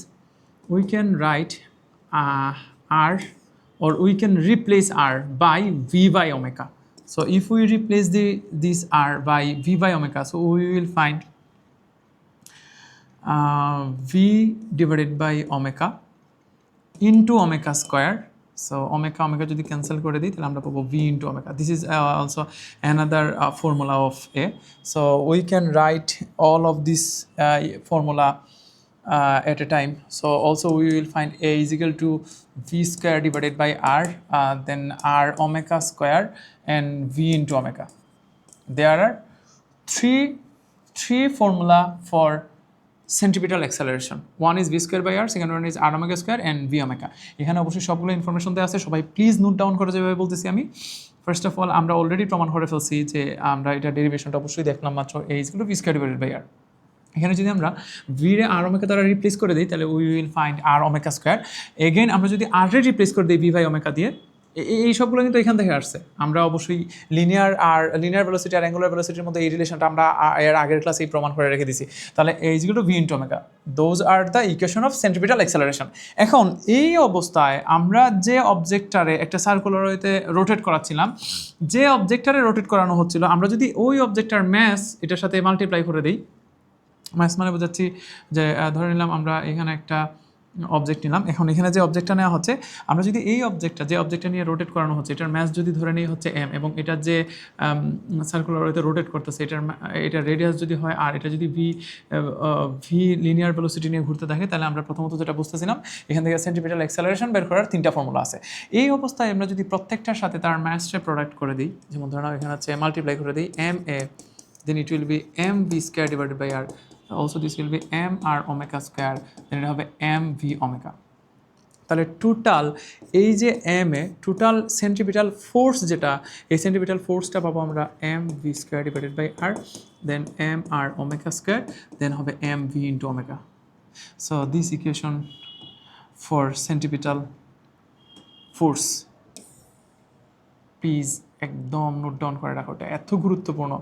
we can write r, or we can replace r by v by omega. So if we replace this r by v by omega, so we will find v divided by omega into omega square. So omega যদি cancel করে দিই তাহলে আমরা পাবো v into omega. This is also another formula of a. So we can write all of this formula at a time. So also we will find a is equal to v square divided by r, then r omega square and v into omega. There are three formula for centripetal acceleration. One is v square by r, second one is r omega square and v omega. এখানে অবশ্যই সবগুলো information দেওয়া আছে, সবাই please note down করে যেভাবে বলতেছি আমি। ফার্স্ট অফ অল আমরা অলরেডি প্রমাণ করে ফেলছি যে আমরা এটা ডেরিভেশনটা অবশ্যই দেখলাম মাত্র a is equal to v square divided by r. এখানে যদি আমরা ভি রে আর ওমেগা দ্বারা রিপ্লেস করে দিই তাহলে we will find r omega square. Again আমরা যদি আর রে রিপ্লেস করে দিই ভি বাই ওমেগা দিয়ে, এই সবগুলো কিন্তু এখান থেকে আসছে। আমরা অবশ্যই লিনিয়ার ভেলোসিটি আর অ্যাঙ্গুলার ভেলোসিটির মধ্যে এই রিলেশনটা আমরা এর আগের ক্লাসেই প্রমাণ করে রেখে দিছি। তাহলে a is equal to v into omega, those are the equation of centripetal acceleration. এখন এই অবস্থায় আমরা যে অবজেক্টটারে একটা সার্কুলারতে রোটেট করাচ্ছিলাম, যে অবজেক্টটারে রোটেট করানো হচ্ছিল, আমরা যদি ওই অবজেক্টটার ম্যাস এটার সাথে মাল্টিপ্লাই করে দিই, ম্যাথ মানে বোঝাচ্ছি যে ধরে নিলাম আমরা এখানে একটা অবজেক্ট নিলাম, এখন এখানে যে অবজেক্টটা নেওয়া হচ্ছে, আমরা যদি এই যে অবজেক্টটা নিয়ে রোটেট করানো হচ্ছে এটার ম্যাস যদি ধরে নিই হচ্ছে এম, এবং এটার যে সার্কুলার ওয়েতে রোটেট করতেছে এটার রেডিয়াস যদি হয় আর এটা যদি ভি লিনিয়ার ভেলোসিটি নিয়ে ঘুরতে থাকে, তাহলে আমরা প্রথমত যেটা বুঝতেছিলাম এখান থেকে সেন্টিপিটাল অ্যাক্সেলারেশন বের করার 3টা ফর্মুলা আছে। এই অবস্থায় আমরা যদি প্রত্যেকটার সাথে তার ম্যাসটা প্রোডাক্ট করে দিই, যেমন ধরে নাও এখানে হচ্ছে মাল্টিপ্লাই করে দিই m a, then it will be mv square divided by r. Also this will be mr omega square, then এটা হবে mv omega. তাহলে টোটাল এই যে M A total centripetal force যেটা, এই সেন্ট্রিপিটাল ফোর্সটা পাবো আমরা mv square divided by r, then mr omega square, then হবে mv into omega. So this equation for centripetal force, please একদম নোট ডাউন করে রাখো, এটা এত গুরুত্বপূর্ণ।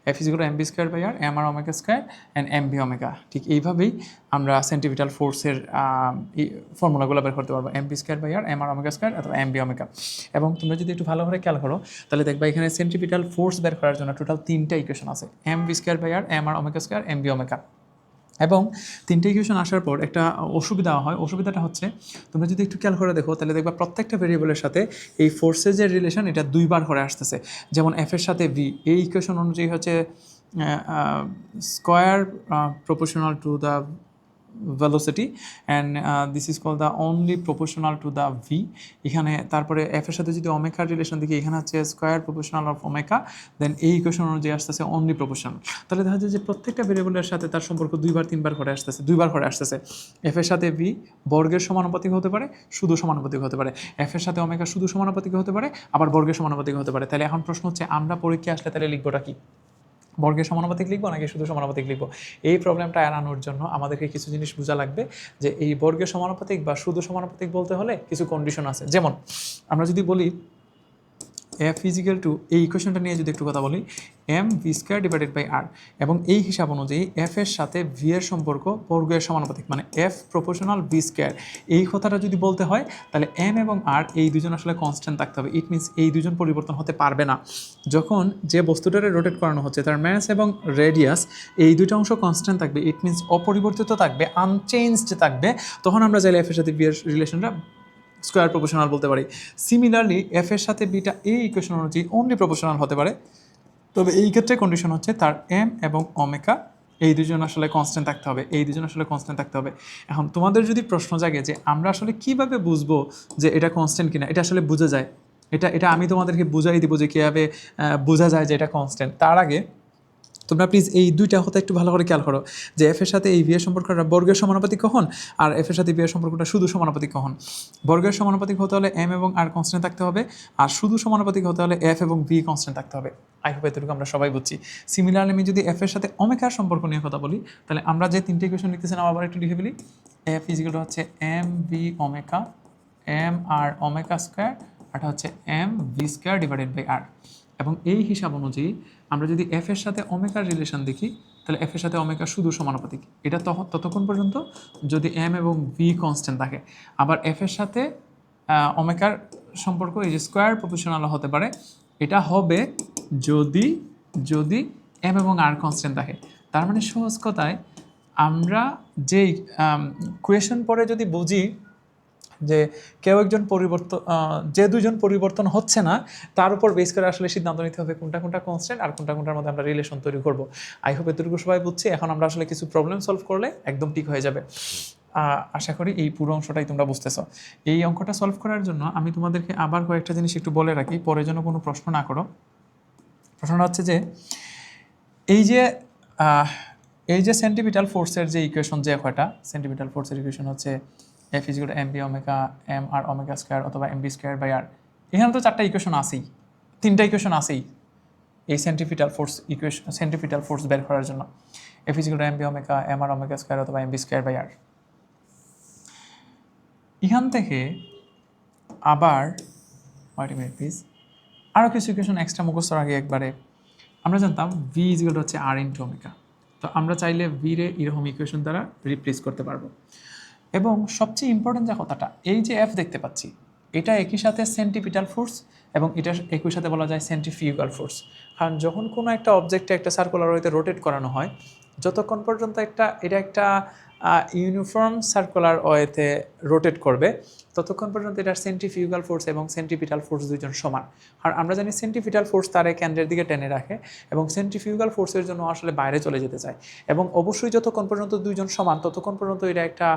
F is equal to m v square by R M R omega square and m v omega. ঠিক এইভাবেই আমরা সেন্টিপিটাল ফোর্সের ফর্মুলাগুলো বের করতে পারবো, m v square by R M R omega square অথবা এমভি ওমেগা। এবং তোমরা যদি একটু ভালো করে খেয়াল করো তাহলে দেখবা এখানে সেন্টিপিটাল ফোর্স বের করার জন্য টোটাল 3টা ইকুয়েশন আছে, m v square by R M R omega square m v omega. এবং 3টে ইকুয়েশন আসার পর একটা অসুবিধা হয়, অসুবিধাটা হচ্ছে তোমরা যদি একটু খেয়াল করে দেখো তাহলে দেখবা প্রত্যেকটা ভেরিয়েবলের সাথে এই ফোর্সের যে রিলেশন এটা 2বার করে আসতেছে। যেমন এফ এর সাথে ভি, এই ইকুয়েশন অনুযায়ী হচ্ছে square proportional to the velocity and this is called the only proportional to the v. এখানে তারপরে f এর সাথে যদি ওমেগা রিলেশন দেখি এখানে হচ্ছে স্কয়ার প্রপোর্শনাল অফ ওমেগা, দেন এই ইকুয়েশন অনুযায়ী আসতেছে অনলি প্রপোর্শনাল। তাহলে দেখা যায় যে প্রত্যেকটা ভেরিয়েবলের সাথে তার সম্পর্ক 2বার করে আসতেছে। f এর সাথে v বর্গের সমানুপাতিক হতে পারে, শুধু সমানুপাতিক হতে পারে, f এর সাথে ওমেগা শুধু সমানুপাতিক হতে পারে, আবার বর্গের সমানুপাতিক হতে পারে। তাহলে এখন প্রশ্ন হচ্ছে আমরা পরীক্ষায় আসলে তাহলে লিখবোটা কি, বর্গের সমানুপাতিক লিখবো নাকি শুধু সমানুপাতিক লিখবো? এই প্রবলেমটা এড়ানোর জন্য আমাদেরকে কিছু জিনিস বোঝা লাগবে যে এই বর্গের সমানুপাতিক বা শুধু সমানুপাতিক বলতে হলে কিছু কন্ডিশন আছে। যেমন আমরা যদি বলি এফ ইজিক্যাল টু এই ইকুয়েশনটা নিয়ে যদি একটু কথা বলি m V square divided by r, এবং এই হিসাব অনুযায়ী এফ এর সাথে ভি এর সম্পর্ক বর্গের সমানুপাতিক, মানে এফ প্রপোর্শনাল ভি স্কোয়ার। এই কথাটা যদি বলতে হয় তাহলে এম এবং আর এই দুজন আসলে কনস্ট্যান্ট থাকতে হবে। ইট মিনস এই দুজন পরিবর্তন হতে পারবে না। যখন যে বস্তুটারে রোটেট করানো হচ্ছে তার ম্যাস এবং রেডিয়াস এই দুইটা অংশ কনস্ট্যান্ট থাকবে, ইট মিনস অপরিবর্তিত থাকবে, আনচেঞ্জড থাকবে, তখন আমরা চাইলে এফ এর সাথে ভি এর রিলেশনটা স্কোয়ার প্রপোর্শনাল বলতে পারি। সিমিলারলি এফ এর সাথে বিটা এই ইকুয়েশন অনুযায়ী অনলি প্রপোর্শনাল হতে পারে, তবে এই ক্ষেত্রে কন্ডিশন হচ্ছে তার এম এবং ওমেগা এই দুজন আসলে কনস্ট্যান্ট থাকতে হবে, এই দুজন আসলে কনস্ট্যান্ট থাকতে হবে। এখন তোমাদের যদি প্রশ্ন জাগে যে আমরা আসলে কিভাবে বুঝবো যে এটা কনস্ট্যান্ট কিনা, এটা আসলে বোঝা যায়, এটা আমি তোমাদেরকে বুঝাই দিব যে কীভাবে বোঝা যায় যে এটা কনস্ট্যান্ট। তার আগে তোমরা প্লিজ এই দুইটা হতে একটু ভালো করে খেয়াল করো যে এফ এর সাথে এই ভি এর সম্পর্কটা বর্গের সমানুপাতিক কখন, আর এফ এর সাথে ভি এর সম্পর্কটা শুধু সমানুপাতিক কখন। বর্গের সমানুপাতিক হতে হলে এম এবং আর কনস্ট্যান্ট থাকতে হবে, আর শুধু সমানুপাতিক হতে হলে এফ এবং ভি কনস্ট্যান্ট থাকতে হবে। আই হোপ এতটুকু আমরা সবাই বুঝছি। সিমিলারলি আমি যদি এফ এর সাথে ওমেগার সম্পর্ক নিয়ে কথা বলি তাহলে আমরা যে তিনটে ইকুয়েশন লিখতেছিলাম আবার একটু লিখে ফেলি। এফ ইজিক্যাল হচ্ছে M V omega, M R omega square, আর হচ্ছে M V square divided by r. এবং এই হিসাব অনুযায়ী আমরা যদি এফ এর সাথে ওমেগার রিলেশন দেখি তাহলে এফ এর সাথে ওমেগা শুধু সমানুপাতিক, এটা ততক্ষণ পর্যন্ত যদি এম এবং ভি কনস্ট্যান্ট থাকে। আবার এফ এর সাথে ওমেগার সম্পর্ক এই যে স্কোয়ার প্রপোর্শনাল হতে পারে, এটা হবে যদি যদি এম এবং আর কনস্ট্যান্ট থাকে। তার মানে সহজ কথায় আমরা যেই কোয়েশন পরে যদি বুঝি যে কেউ একজন যে দুজন পরিবর্তন হচ্ছে না তার উপর বেস করে আসলে সিদ্ধান্ত নিতে হবে কোনটা কোনটা কনস্ট্যান্ট আর কোনটার মধ্যে আমরা রিলেশন তৈরি করব। আই হোপ এতটুকু সবাই বুঝছি। এখন আমরা আসলে কিছু প্রবলেম সলভ করলে একদম ঠিক হয়ে যাবে। আশা করি এই পুরো অংশটাই তোমরা বুঝতেছো। এই অঙ্কটা সলভ করার জন্য আমি তোমাদেরকে আবার কয়েকটা জিনিস একটু বলে রাখি, পরে যেন কোনো প্রশ্ন না করো। প্রশ্নটা হচ্ছে যে এই যে সেন্টিপিটাল ফোর্সের যে ইকুয়েশন, যে কয়টা সেন্টিপিটাল ফোর্সের ইকুয়েশন হচ্ছে f is equal to M B omega, M R omega square অথবা m B square by r. এখানে তো চারটা ইকুয়েশন আছেই, তিনটা ইকুয়েশন আছেই এই সেন্টিপিটাল ফোর্স বের করার জন্য। F is equal to M B omega, M R omega square অথবা m B square by r. এখান থেকে আবার ওয়েট এ মিনিট প্লিজ, আরও কিছু ইকুয়েশন এক্সট্রা মুখস্থর আগে একবারে আমরা জানতাম ভি ইজিক্যাল টু হচ্ছে আর ইন্টু ওমেগা, তো আমরা চাইলে ভি রে এরকম ইকুয়েশন দ্বারা রিপ্লেস করতে পারবো। এবং সবচেয়ে ইম্পর্টেন্ট যে কথাটা, এই যে এফ দেখতে পাচ্ছি এটা একই সাথে সেন্টিপিটাল ফোর্স এবং এটা একই সাথে বলা যায় সেন্ট্রিফিউগাল ফোর্স। কারণ যখন কোনো একটা অবজেক্টে একটা সার্কুলার ওয়েতে রোটেট করানো হয়, যতক্ষণ পর্যন্ত এটা একটা ইউনিফর্ম সার্কুলার ওয়েতে রোটেট করবে ততক্ষণ পর্যন্ত এটার সেন্ট্রিফিউগাল ফোর্স এবং সেন্ট্রিপিটাল ফোর্স দুজন সমান। আর আমরা জানি সেন্ট্রিপিটাল ফোর্স তারে কেন্দ্রের দিকে টেনে রাখে এবং সেন্ট্রিফিউগাল ফোর্সের জন্য আসলে বাইরে চলে যেতে চায়। এবং অবশ্যই যতক্ষণ পর্যন্ত দুইজন সমান ততক্ষণ পর্যন্ত এটা একটা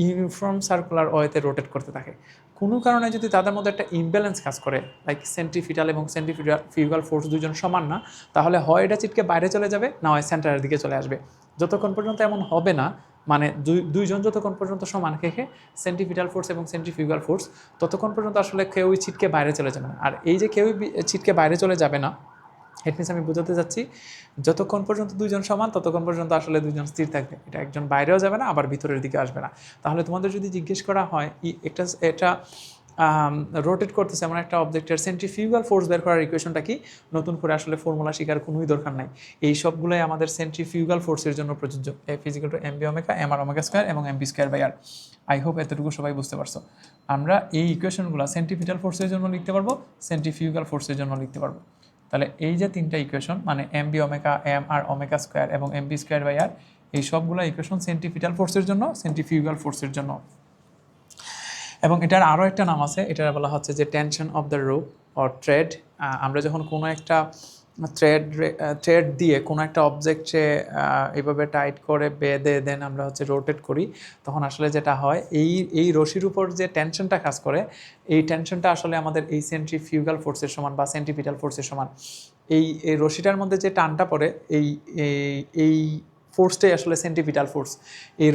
ইউনিফর্ম সার্কুলার ওয়েতে রোটেট করতে থাকে। কোনো কারণে যদি তাদের মধ্যে একটা ইমব্যালেন্স কাজ করে, লাইক সেন্ট্রিপিটাল এবং সেন্ট্রিফিউগাল ফোর্স দুজন সমান না, তাহলে হয় এটা চিটকে বাইরে চলে যাবে, না হয় সেন্টারের দিকে চলে আসবে। যতক্ষণ পর্যন্ত এমন হবে না, মানে দুইজন যতক্ষণ পর্যন্ত সমান খেয়ে সেন্ট্রিপিটাল ফোর্স এবং সেন্ট্রিফিউগাল ফোর্স, ততক্ষণ পর্যন্ত আসলে কেউই ছিটকে বাইরে চলে যাবে না। আর এই যে কেউই ছিটকে বাইরে চলে যাবে না, এট মিনস আমি বোঝাতে যাচ্ছি যতক্ষণ পর্যন্ত দুইজন সমান ততক্ষণ পর্যন্ত আসলে দুইজন স্থির থাকবে, এটা একজন বাইরেও যাবে না আবার ভিতরের দিকে আসবে না। তাহলে তোমাদের যদি জিজ্ঞেস করা হয় এটা রোটেট করতেছে এমন একটা অবজেক্টের সেন্ট্রিফিউগাল ফোর্স বের করার ইকুয়েশনটা কি, নতুন করে আসলে ফর্মুলা শেখার কোনোই দরকার নাই। এই সবগুলোই আমাদের সেন্ট্রিফিউগাল ফোর্সের জন্য প্রযোজ্য। F is equal to M B omega, M R omega square এবং M B square by R. I hope এতটুকু সবাই বুঝতে পারছো। আমরা এই ইকুয়েশনগুলো সেন্ট্রিপিটাল ফোর্সের জন্য লিখতে পারবো, সেন্ট্রিফিউগাল ফোর্সের জন্য লিখতে পারবো। তাহলে এই যে তিনটা ইকুয়েশন, মানে M B omega, M R omega square এবং এম বি স্কোয়ার বাই আর, এই সবগুলো ইকুয়েশন সেন্ট্রিপিটাল ফোর্সের জন্য, সেন্ট্রিফিউগাল ফোর্সের জন্য। এবং এটার আরও একটা নাম আছে, এটা বলা হচ্ছে যে tension of the rope or thread. আমরা যখন কোনো একটা থ্রেড দিয়ে কোনো একটা অবজেক্টে এইভাবে টাইট করে বেঁধে দেন আমরা হচ্ছে রোটেট করি, তখন আসলে যেটা হয় এই রশির উপর যে টেনশনটা কাজ করে, এই টেনশনটা আসলে আমাদের এই সেন্ট্রিফিউগাল ফোর্সের সমান বা সেন্ট্রিপিটাল ফোর্সের সমান। এই রশিটার মধ্যে যে টানটা পড়ে এই ফোর্সটাই আসলে সেন্ট্রিপিটাল ফোর্স। এই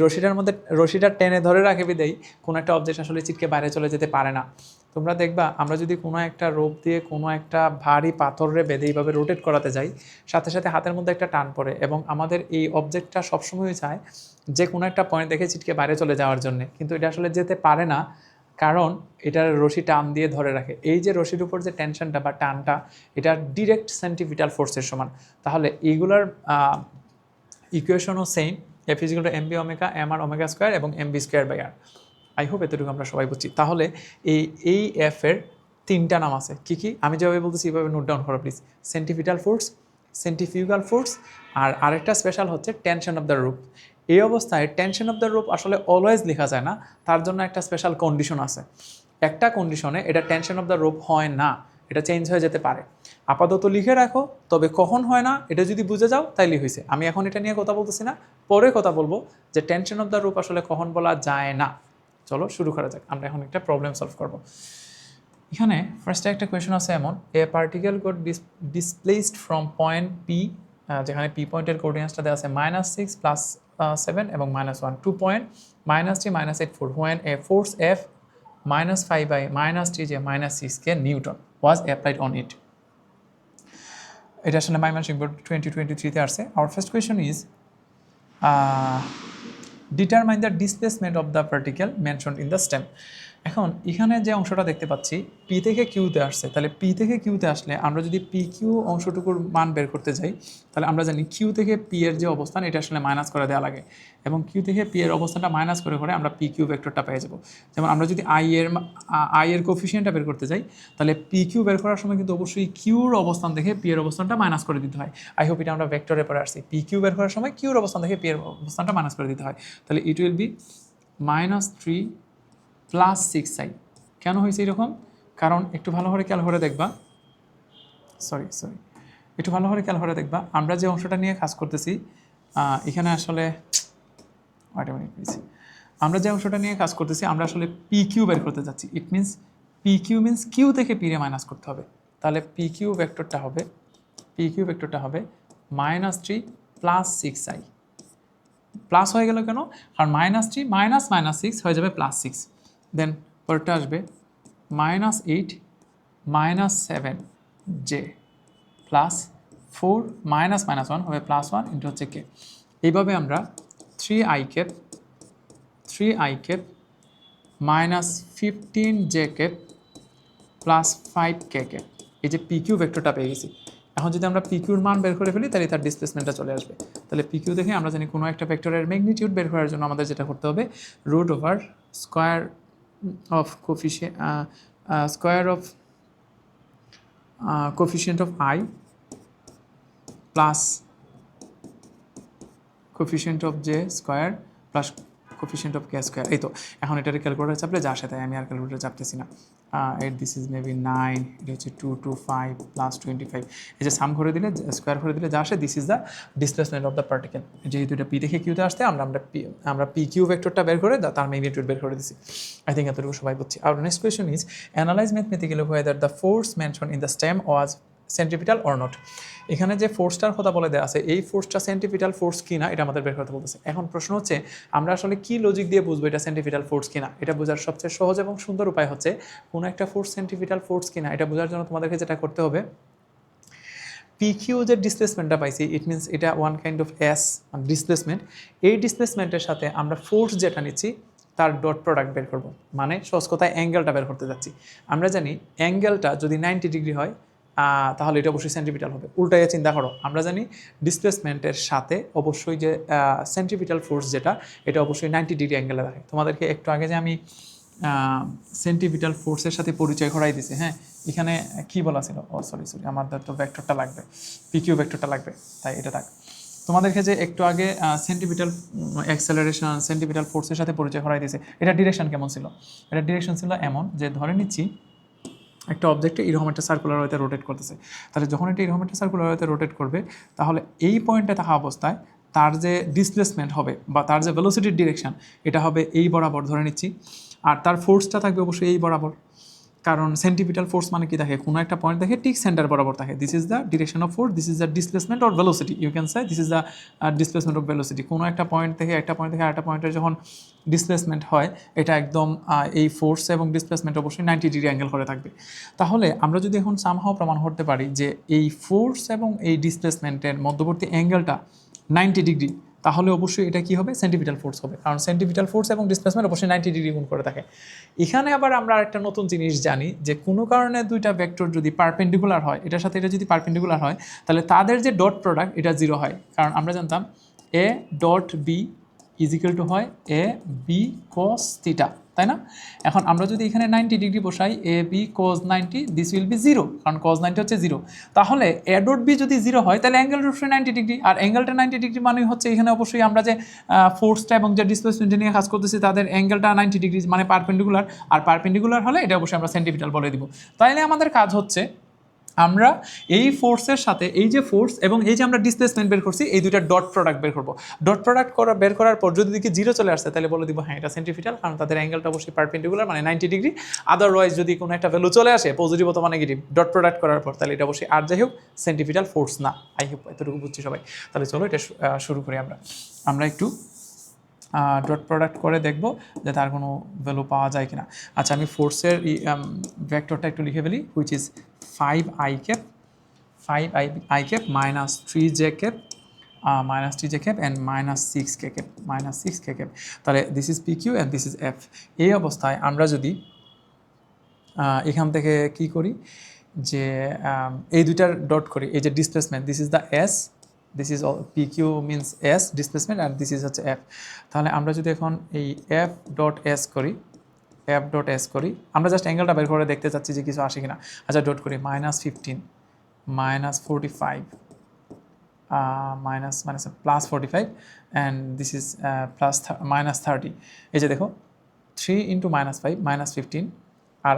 রশিটা টেনে ধরে রাখে বিদায়ী কোনো একটা অবজেক্ট আসলে চিটকে বাইরে চলে যেতে পারে না। তোমরা দেখবা আমরা যদি কোনো একটা রোপ দিয়ে কোনো একটা ভারী পাথরে বেঁধে এইভাবে রোটেট করাতে যাই, সাথে সাথে হাতের মধ্যে একটা টান পড়ে এবং আমাদের এই অবজেক্টটা সবসময় চায় যে কোনো একটা পয়েন্ট দেখে চিটকে বাইরে চলে যাওয়ার জন্য, কিন্তু এটা আসলে যেতে পারে না। কারণ এটার রশি টান দিয়ে ধরে রাখে। এই যে রশির উপর যে টেনশনটা বা টানটা, এটা ডিরেক্ট সেন্টিপিটাল ফোর্সের সমান। তাহলে এইগুলার ইকুয়েশনও same, F is equal to M B omega M R omega square এবং M B square by R. I hope এতটুকু আমরা সবাই বুঝছি। তাহলে এই এফ এর তিনটা নাম আছে, কি কি আমি যেভাবে বলতেছি এইভাবে নোট ডাউন করো প্লিজ। সেন্টিপিটাল ফোর্স, সেন্ট্রিফিউগাল ফোর্স, আর আরেকটা স্পেশাল হচ্ছে টেনশন অফ দ্য রুপ। এই অবস্থায় টেনশন অফ দ্য রুপ আসলে অলওয়েজ লেখা যায় না, তার জন্য একটা স্পেশাল কন্ডিশন আছে। একটা কন্ডিশনে এটা টেনশন অফ দ্য রুপ হয় না, এটা চেঞ্জ হয়ে যেতে পারে। আপাতত লিখে রাখো, তবে কখন হয় না এটা যদি বুঝে যাও তাইলে হয়েছে। আমি এখন এটা নিয়ে কথা বলতেছি না, পরে কথা বলবো যে টেনশন অফ দ্য রুপ আসলে কখন বলা যায় না। চলো শুরু করা যাক, আমরা এখন একটা প্রবলেম সলভ করবো। এখানে ফার্স্টে একটা কোয়েশন আছে এমন, a particle got displaced from point P, যেখানে পি পয়েন্টের কোঅর্ডিনেটসটা দেওয়া আছে -6 +7 এবং -1 to point -3 -8 4, when a force F -5 by -3 যে -6 কে Newton was applied on it. এটা আসলে মাইমানসিংহ বোর্ড 2023-তে আসছে। Our first question is determine the displacement of the particle mentioned in the stem. এখন এখানে যে অংশটা দেখতে পাচ্ছি পি থেকে কিউতে আসছে, তাহলে পি থেকে কিউতে আসলে আমরা যদি পি কিউ অংশটুকুর মান বের করতে যাই, তাহলে আমরা জানি কিউ থেকে পি এর যে অবস্থান এটা আসলে মাইনাস করে দেওয়া লাগে, এবং কিউ থেকে পি এর অবস্থানটা মাইনাস করে করে আমরা পি কিউ ভেক্টরটা পেয়ে যাবো। যেমন আমরা যদি আই এর কোফিসিয়েন্টটা বের করতে যাই, তাহলে পি কিউ বের করার সময় কিন্তু অবশ্যই কিউর অবস্থান থেকে পি এর অবস্থানটা মাইনাস করে দিতে হয়। আই হোপ এটা আমরা ভেক্টরে পরে আসছি। পি কিউ বের করার সময় কিউর অবস্থান থেকে পি এর অবস্থানটা মাইনাস করে দিতে হয়। তাহলে ইট উইল বি -3 + 6i। কেন হয়েছে এরকম? কারণ একটু ভালো করে খেয়াল করে দেখবা, একটু ভালো করে খেয়াল করে দেখবা, আমরা যে অংশটা নিয়ে কাজ করতেছি এখানে আসলে আমরা যে অংশটা নিয়ে কাজ করতেছি আমরা আসলে পি কিউ বের করতে যাচ্ছি। It means P Q means Q থেকে পি রে মাইনাস করতে হবে। তাহলে পি কিউ ভেক্টরটা হবে -3 + 6i। প্লাস হয়ে গেল কেন? কারণ -3 - -6 হয়ে যাবে +6, দেন পরেরটা আসবে -8 - 7j +4 -1 হবে +1 ইন্টু হচ্ছে কে। এইভাবে আমরা 3i cap -15j cap +5k cap, এই যে পি কিউ ভেক্টরটা পেয়ে গেছি। এখন যদি আমরা পি কিউর মান বের করে ফেলি তাহলে তার ডিসপ্লেসমেন্টটা চলে আসবে। তাহলে পি কিউ দেখে আমরা জানি কোনো একটা ভেক্টরের ম্যাগনিটিউড বের করার জন্য আমাদের যেটা করতে হবে, √square of coefficient of I plus coefficient of J square plus coefficient of K square. এই তো এখন এটার ক্যালকুলেটার চাপলে যা আসে তাই, আমি আর ক্যালকুলেটার চাপতেছি না। দিস ইজ মেবি 9, এটা হচ্ছে 2 to 5 + 25। এই যে সাম করে দিলে স্কোয়ার করে দিলে যা আসে, this is the displacement of the particle. যেহেতু এটা পি থেকে কিউতে আসতে আমরা পি কিউ ভেক্টরটা বের করে তার ম্যাগনিটিউড বের করে দিছি। আই থিঙ্ক এতটুকু সবাই বুঝছি। আর next question is analyze mathematically whether the force mention in the stem was centripetal or not. এখানে যে ফোর্সটার কথা বলে দেওয়া আছে, এই ফোর্সটা সেন্ট্রিপিটাল ফোর্স কিনা এটা আমাদের বের করতে বলতেছে। এখন প্রশ্ন হচ্ছে আমরা আসলে কি লজিক দিয়ে বুঝবো এটা সেন্ট্রিপিটাল ফোর্স কিনা? এটা বোঝার সবচেয়ে সহজ এবং সুন্দর উপায় হচ্ছে কোনো একটা ফোর্স সেন্ট্রিপিটাল ফোর্স কিনা এটা বোঝার জন্য তোমাদেরকে যেটা করতে হবে, পি কিউ যে ডিসপ্লেসমেন্টটা পাইছি, ইট মিনস এটা one kind of S displacement. এই ডিসপ্লেসমেন্টের সাথে আমরা ফোর্স যেটা নিচ্ছি তার ডট প্রোডাক্ট বের করবো, মানে সহজ কথায় অ্যাঙ্গেলটা বের করতে যাচ্ছি। আমরা জানি অ্যাঙ্গেলটা যদি 90 ডিগ্রি হয় তাহলে এটা অবশ্যই সেন্ট্রিপিটাল হবে। উল্টাইয়া চিন্তা করো, আমরা জানি ডিসপ্লেসমেন্টের সাথে অবশ্যই যে সেন্ট্রিপিটাল ফোর্স যেটা, এটা অবশ্যই 90 ডিগ্রি অ্যাঙ্গেলে থাকে। তোমাদেরকে একটু আগে যে আমি সেন্ট্রিপিটাল ফোর্সের সাথে পরিচয় করাই দিছি, হ্যাঁ, এখানে কি বলা ছিল? সরি আমাদের তো ভেক্টরটা লাগবে, পিকিউ ভেক্টরটা লাগবে, তাই এটা থাক। তোমাদেরকে যে একটু আগে সেন্ট্রিপিটাল অ্যাক্সেলারেশন সেন্ট্রিপিটাল ফোর্সের সাথে পরিচয় করাই দিয়েছে, এটা ডিরেকশন কেমন ছিল? এটা ডিরেকশন ছিল এমন যে, ধরে নিচ্ছি একটা অবজেক্টে এরকম একটা সার্কুলার ওয়েতে রোটেট করতেছে। তাহলে যখন এটা এরকম একটা সার্কুলার ওয়েতে রোটেট করবে, তাহলে এই পয়েন্টে থাকা অবস্থায় তার যে ডিসপ্লেসমেন্ট হবে বা তার যে ভেলোসিটির ডিরেকশন, এটা হবে এই বরাবর ধরে নিচ্ছি, আর তার ফোর্সটা থাকবে অবশ্যই এই বরাবর। কারণ সেন্ট্রিপিটাল ফোর্স মানে কি থাকে? কোনো একটা পয়েন্ট থাকে ঠিক সেন্টার বরাবর থাকে। This is the direction of force, this is the displacement or velocity, you can say this is the displacement of velocity. কোনো একটা পয়েন্ট থেকে আরেকটা পয়েন্টের যখন ডিসপ্লেসমেন্ট হয়, এটা একদম এই ফোর্স এবং ডিসপ্লেসমেন্ট অবশ্যই 90 ডিগ্রি অ্যাঙ্গেল করে থাকবে। তাহলে আমরা যদি এখন সামহাও প্রমাণ করতে পারি যে এই ফোর্স এবং এই ডিসপ্লেসমেন্টের মধ্যবর্তী অ্যাঙ্গেলটা 90 ডিগ্রি, তাহলে অবশ্যই এটা কি হবে, সেন্টিপিটাল ফোর্স হবে, কারণ সেন্টিপিটাল ফোর্স এবং ডিসপ্লেসমেন্ট অবশ্যই 90 ডিগ্রি গুণ করে থাকে। এখানে আবার আমরা একটা নতুন জিনিস জানি যে কোনো কারণে দুইটা ভেক্টর যদি পারপেন্ডিকুলার হয়, এটার সাথে এটা যদি পারপেন্ডিকুলার হয়, তাহলে তাদের যে ডট প্রোডাক্ট এটা জিরো হয়, কারণ আমরা জানতাম A dot B is equal to হয় এ বি কস থিটা, তাই না? এখন আমরা যদি এখানে 90 ডিগ্রি বসাই A B cos 90, this will be zero, কারণ কজ 90 হচ্ছে জিরো। তাহলে এ ডট বি যদি জিরো হয় তাহলে অ্যাঙ্গেলটা অবশ্যই 90 ডিগ্রি, আর অ্যাঙ্গেলটা 90 ডিগ্রি মানে হচ্ছে এখানে অবশ্যই আমরা যে ফোর্সটা এবং যে ডিসপ্লেসমেন্ট নিয়ে কাজ করতেছি তাদের অ্যাঙ্গেলটা 90 ডিগ্রি মানে পারপেন্ডিকুলার, আর পারপেন্ডিকুলার হলে এটা অবশ্যই আমরা সেন্টিপিটাল বলে দিব। তাইলে আমাদের কাজ হচ্ছে আমরা এই ফোর্সের সাথে এই যে ফোর্স এবং এই যে আমরা ডিসপ্লেসমেন্ট বের করছি এই দুইটা ডট প্রোডাক্ট বের করবো। ডট প্রোডাক্ট বের করার পর যদি দেখি জিরো চলে আসছে তাহলে বলে দিব হ্যাঁ এটা সেন্টিপিটাল, কারণ তাদের অ্যাঙ্গেলটা অবশ্যই পারপেন্ডিকুলার মানে 90 ডিগ্রি। আদারওয়াইজ যদি কোনো একটা ভ্যালু চলে আসে পজিটিভ অথবা নেগেটিভ ডট প্রোডাক্ট করার পর, তাহলে এটা অবশ্যই আর যাই হোক সেন্টিপিটাল ফোর্স না। আই হোপ এতটুকু বুঝছি সবাই। তাহলে চলো এটা শুরু করি। আমরা একটু ডট প্রোডাক্ট করে দেখব যে তার কোনো ভ্যালু পাওয়া যায় কিনা। আচ্ছা, আমি ফোর্সের ভেক্টরটা একটু লিখে ফেলি, which is 5i cap minus 3j cap and minus 6k cap, তাহলে this is pq and this is f। এই অবস্থায় আমরা যদি এখান থেকে কি করি যে এই দুইটার ডট করি, এই যে displacement this is the s, this is pq means s displacement আর দিস ইজ হচ্ছে f। তাহলে আমরা যদি এখন এই f ডট s করি, আমরা জাস্ট অ্যাঙ্গেলটা বের করে দেখতে চাচ্ছি যে কিছু আসে কিনা। আচ্ছা, ডট করি -15 -45 minus plus 45 and this is plus -30। এই যে দেখো 3 × -5 -15, আর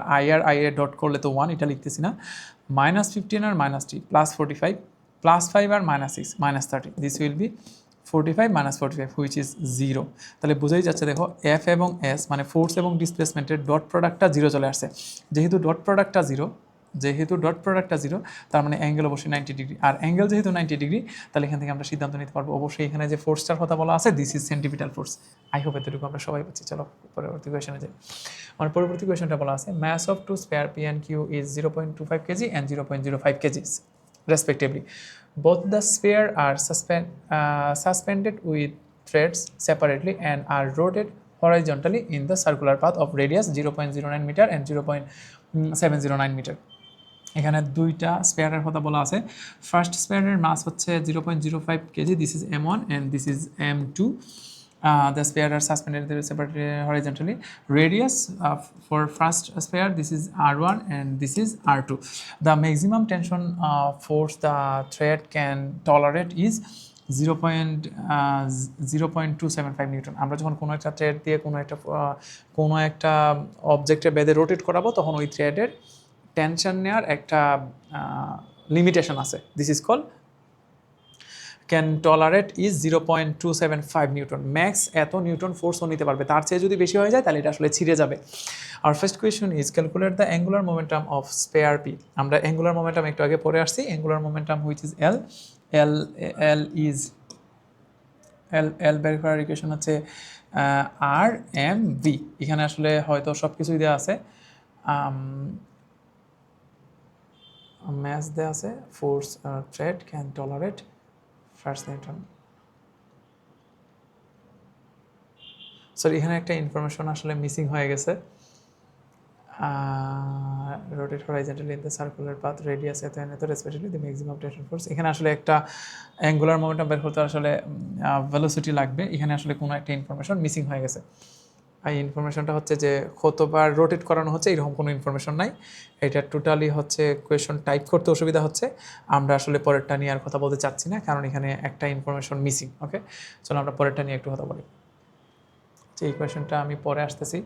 আই এর ডট করলে তো 1, এটা লিখতেছি না। -15 আর -3 +45 +5 আর -6 -30, this will B 45 - 45 which is 0। তাহলে বোঝাই যাচ্ছে দেখো এফ এবং এস মানে ফোর্স এবং ডিসপ্লেসমেন্টের ডট প্রোডাক্টটা 0 চলে আসছে। যেহেতু ডট প্রোডাক্টটা জিরো তার মানে অ্যাঙ্গেল অবশ্যই 90 ডিগ্রি, আর অ্যাঙ্গেল যেহেতু 90 ডিগ্রি তাহলে এখান থেকে আমরা সিদ্ধান্ত নিতে পারবো অবশ্যই এখানে যে ফোর্সটার কথা বলা আছে this is centripetal force. I hope এতটুকু আমরা সবাই পাচ্ছি। চলো পরবর্তী কোয়েশনে যাই। আমার পরবর্তী কোয়েশনটা বলা আছে mass of two sphere P and Q is 0.25 kg and 0.05 kg respectively. Both the sphere are suspended with threads separately and are rotated horizontally in the circular path of radius 0.09 meter and 0.709 meter. এখানে দুইটা স্পেয়ারের কথা বলা আছে। First স্পেয়ারের মাস হচ্ছে 0.05 kg, this is m1 and this is m2. The sphere are suspended separately horizontally. Radius for first sphere, this is R1 and this is R2. The maximum tension force the thread can tolerate is 0.275 Newton. আমরা যখন কোনো একটা thread দিয়ে কোনো একটা অবজেক্টে বেঁধে rotate করাবো তখন ওই থ্রেডের টেনশন নেওয়ার একটা লিমিটেশন আছে, this is call can tolerate is 0.275 Newton. Max এত নিউটন ফোর্সও নিতে পারবে, তার চেয়ে যদি বেশি হয়ে যায় তাহলে এটা আসলে ছিঁড়ে যাবে। আর first question is calculate the angular momentum of sphere P. আমরা অ্যাঙ্গুলার মোমেন্টাম একটু আগে পড়ে আসছি, angular momentum which is L বের করার ইকুয়েশন হচ্ছে আর এম ভি। এখানে আসলে হয়তো সব কিছুই দেওয়া আছে, ম্যাস দেওয়া আছে, force thread can tolerate first newton. Sorry, এখানে একটা ইনফরমেশন আসলে মিসিং হয়ে গেছে। Rotate horizontally in the circular path radius এত respectively the maximum tension force. এখানে আসলে একটা অ্যাঙ্গুলার মোমেন্টাম বের করতে আসলে ভেলোসিটি লাগবে, এখানে আসলে কোনো একটা ইনফরমেশন মিসিং হয়ে গেছে। এই ইনফরমেশনটা হচ্ছে যে কতবার রোটেট করানো হচ্ছে এরকম কোনো ইনফরমেশন নাই। এটা টোটালি হচ্ছে কোয়েশন টাইপ করতে অসুবিধা হচ্ছে, আমরা আসলে পরেরটা নিয়ে আর কথা বলতে চাচ্ছি না কারণ এখানে একটা ইনফরমেশন মিসিং। ওকে, চলো আমরা পরেরটা নিয়ে একটু কথা বলি। এই কোয়েশনটা আমি পরে আসতেছি।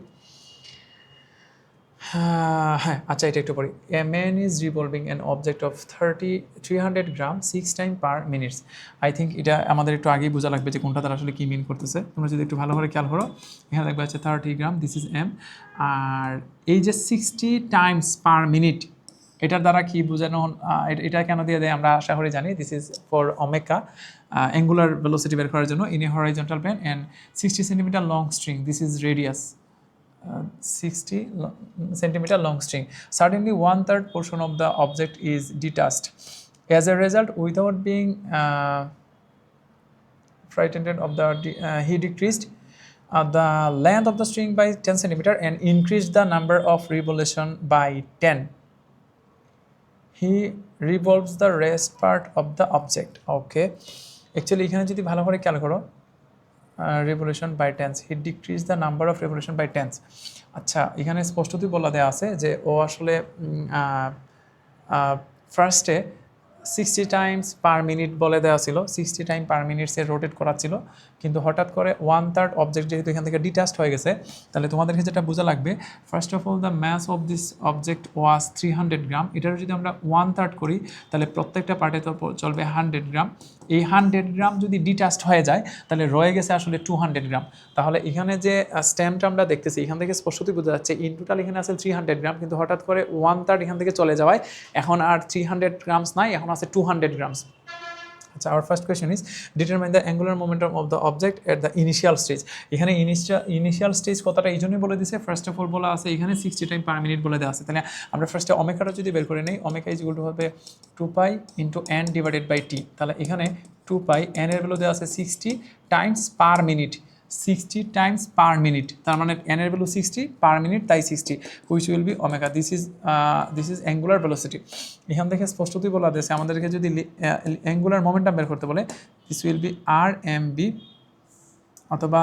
হ্যাঁ, আচ্ছা, এটা একটু পড়ি। A man is revolving an object of 300 gram 6 time per minutes. I think এটা আমাদের একটু আগেই বোঝা লাগবে যে কোনটা তারা আসলে কী মিন করতেছে। তোমরা যদি একটু ভালো করে খেয়াল করো, এখানে দেখবে হচ্ছে 30 গ্রাম, দিস ইজ এম, আর এই যে 60 টাইমস পার মিনিট এটার দ্বারা কি বোঝানো, এটা কেন দিয়ে দেয় আমরা আশা করি জানি। This is for omega angular velocity বের করার জন্য in a horizontal plain and 60 centimetre long string, this is radius 60 centimeter long string. Certainly 1/3 portion of the object is detached. As a result, without being frightened of the he decreased the length of the string by 10 centimeter and increased the number of revolution by 10. He revolves the rest part of the object. Okay, actually এখানে যদি ভালো করে খেয়াল করো revolution by tens, he decreased the number of revolution by tens. আচ্ছা, এখানে স্পষ্টতই বলা দেওয়া আছে যে ও আসলে ফার্স্টে 60 টাইমস পার মিনিট বলে দেওয়া ছিল, 60 টাইম পার মিনিটসে রোটেট করা ছিল, কিন্তু হঠাৎ করে 1/3 অবজেক্ট যেহেতু এখান থেকে ডিটাচড হয়ে গেছে, তাহলে তোমাদেরকে যেটা বোঝা লাগবে, first of all the mass of this object was 300 gram. এটার যদি আমরা 1/3 করি তাহলে প্রত্যেকটা পার্টে তো চলবে 100 গ্রাম। এই 100 গ্রাম যদি ডিটাচড হয়ে যায় তাহলে রয়ে গেছে আসলে 200 গ্রাম। তাহলে এখানে যে স্ট্যাম্পটা আমরা দেখতেছি এখান থেকে স্পষ্টতই বোঝা যাচ্ছে ইন টোটাল এখানে আছে 300 গ্রাম, কিন্তু হঠাৎ করে 1/3 এখান থেকে চলে যাওয়ায় এখন আর 300 গ্রামস নাই, এখন আছে 200 গ্রামস। আচ্ছা, our first question is determine the angular momentum of the object at the initial stage. এখানে ইনিশিয়াল স্টেজ কথাটা এই জন্যই বলে দিছে, ফার্স্ট অফ অল বলা আছে এখানে 60 টাইম পার মিনিট বলে দেওয়া আছে। তাহলে আমরা ফার্স্টে ওমেগাটা যদি বের করে নেই, ওমেগা ইজ ইকুয়াল টু হবে 2π into n divided by T. তাহলে এখানে 2π n এর ভ্যালু দেওয়া আছে 60 Times per minute, 60 Times per minute, তার মানে n এর ভ্যালু 60 পার মিনিট, তাই 60 which will B omega. This is angular velocity. এখান থেকে স্পষ্টতই বলা দিয়েছে আমাদেরকে যদি অ্যাঙ্গুলার মোমেন্টাম বের করতে বলে, this will be r m b অথবা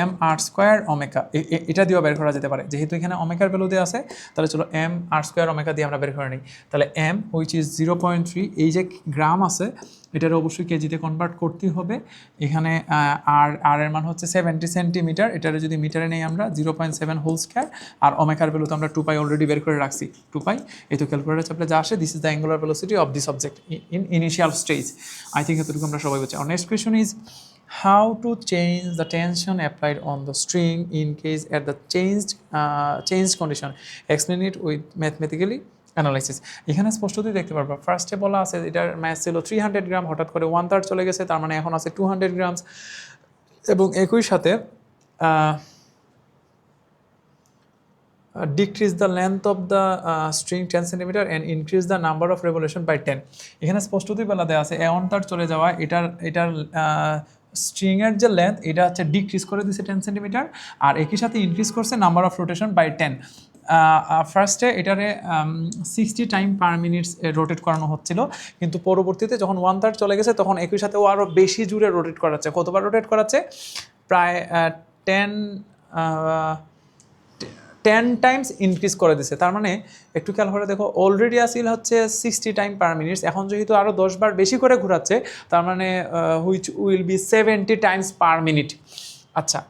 এম আর স্কোয়ার ওমেগা, এটা দিয়েও বের করা যেতে পারে। যেহেতু এখানে ওমেগার ভ্যালু দেওয়া আছে তাহলে চলো এম আর স্কোয়ার ওমেগা দিয়ে আমরা বের করে নিই। তাহলে এম হুইচ ইজ 0.3, এই যে গ্রাম আছে এটার অবশ্যই কেজিতে কনভার্ট করতেই হবে। এখানে আর এর মান হচ্ছে 70 সেন্টিমিটার, এটার যদি মিটারে নেই আমরা 0.7 হোল স্কোয়ার, আর ওমেগার ভ্যালু তো আমরা 2π অলরেডি বের করে রাখছি, 2π এই তো ক্যালকুলেটার চাপলে যা আসে। This is the angular velocity of this object in initial stage. I think এতটুকু আমরা সবাই বলছি। Next question is how to change the tension applied on the string in case at the changed condition, explain it with mathematically analysis. এখানে স্পষ্টতই দেখতে পারবা ফার্স্টে বলা আছে এটার ম্যাস ছিল 300 গ্রাম, হঠাৎ করে 1/3 চলে গেছে, তার মানে এখন আছে 200 গ্রামস, এবং একই সাথে decrease the length of the string 10 centimeter and increase the number of revolution by 10. এখানে স্পষ্টতই বলা দেওয়া আছে 1/3 চলে যাওয়া, এটার স্ট্রিংয়ের যে লেন্থ এটা হচ্ছে ডিক্রিজ করে দিচ্ছে 10 সেন্টিমিটার, আর একই সাথে ইনক্রিজ করছে নাম্বার অফ রোটেশন বাই 10। ফার্স্টে এটারে 60 টাইম পার মিনিটস রোটেট করানো হচ্ছিল, কিন্তু পরবর্তীতে যখন 1/3 চলে গেছে তখন একই সাথে ও আরও বেশি জুড়ে রোটেট করাচ্ছে। কতবার রোটেট করাচ্ছে? প্রায় 10 টাইমস ইনক্রিজ করে দিছে। তার মানে একটু খেয়াল করে দেখো, অলরেডি আসিল হচ্ছে 60 টাইম পার মিনিটস, এখন যেহেতু আরও 10 বার বেশি করে ঘোরাচ্ছে, তার মানে which will B 70 Times per minute. আচ্ছা,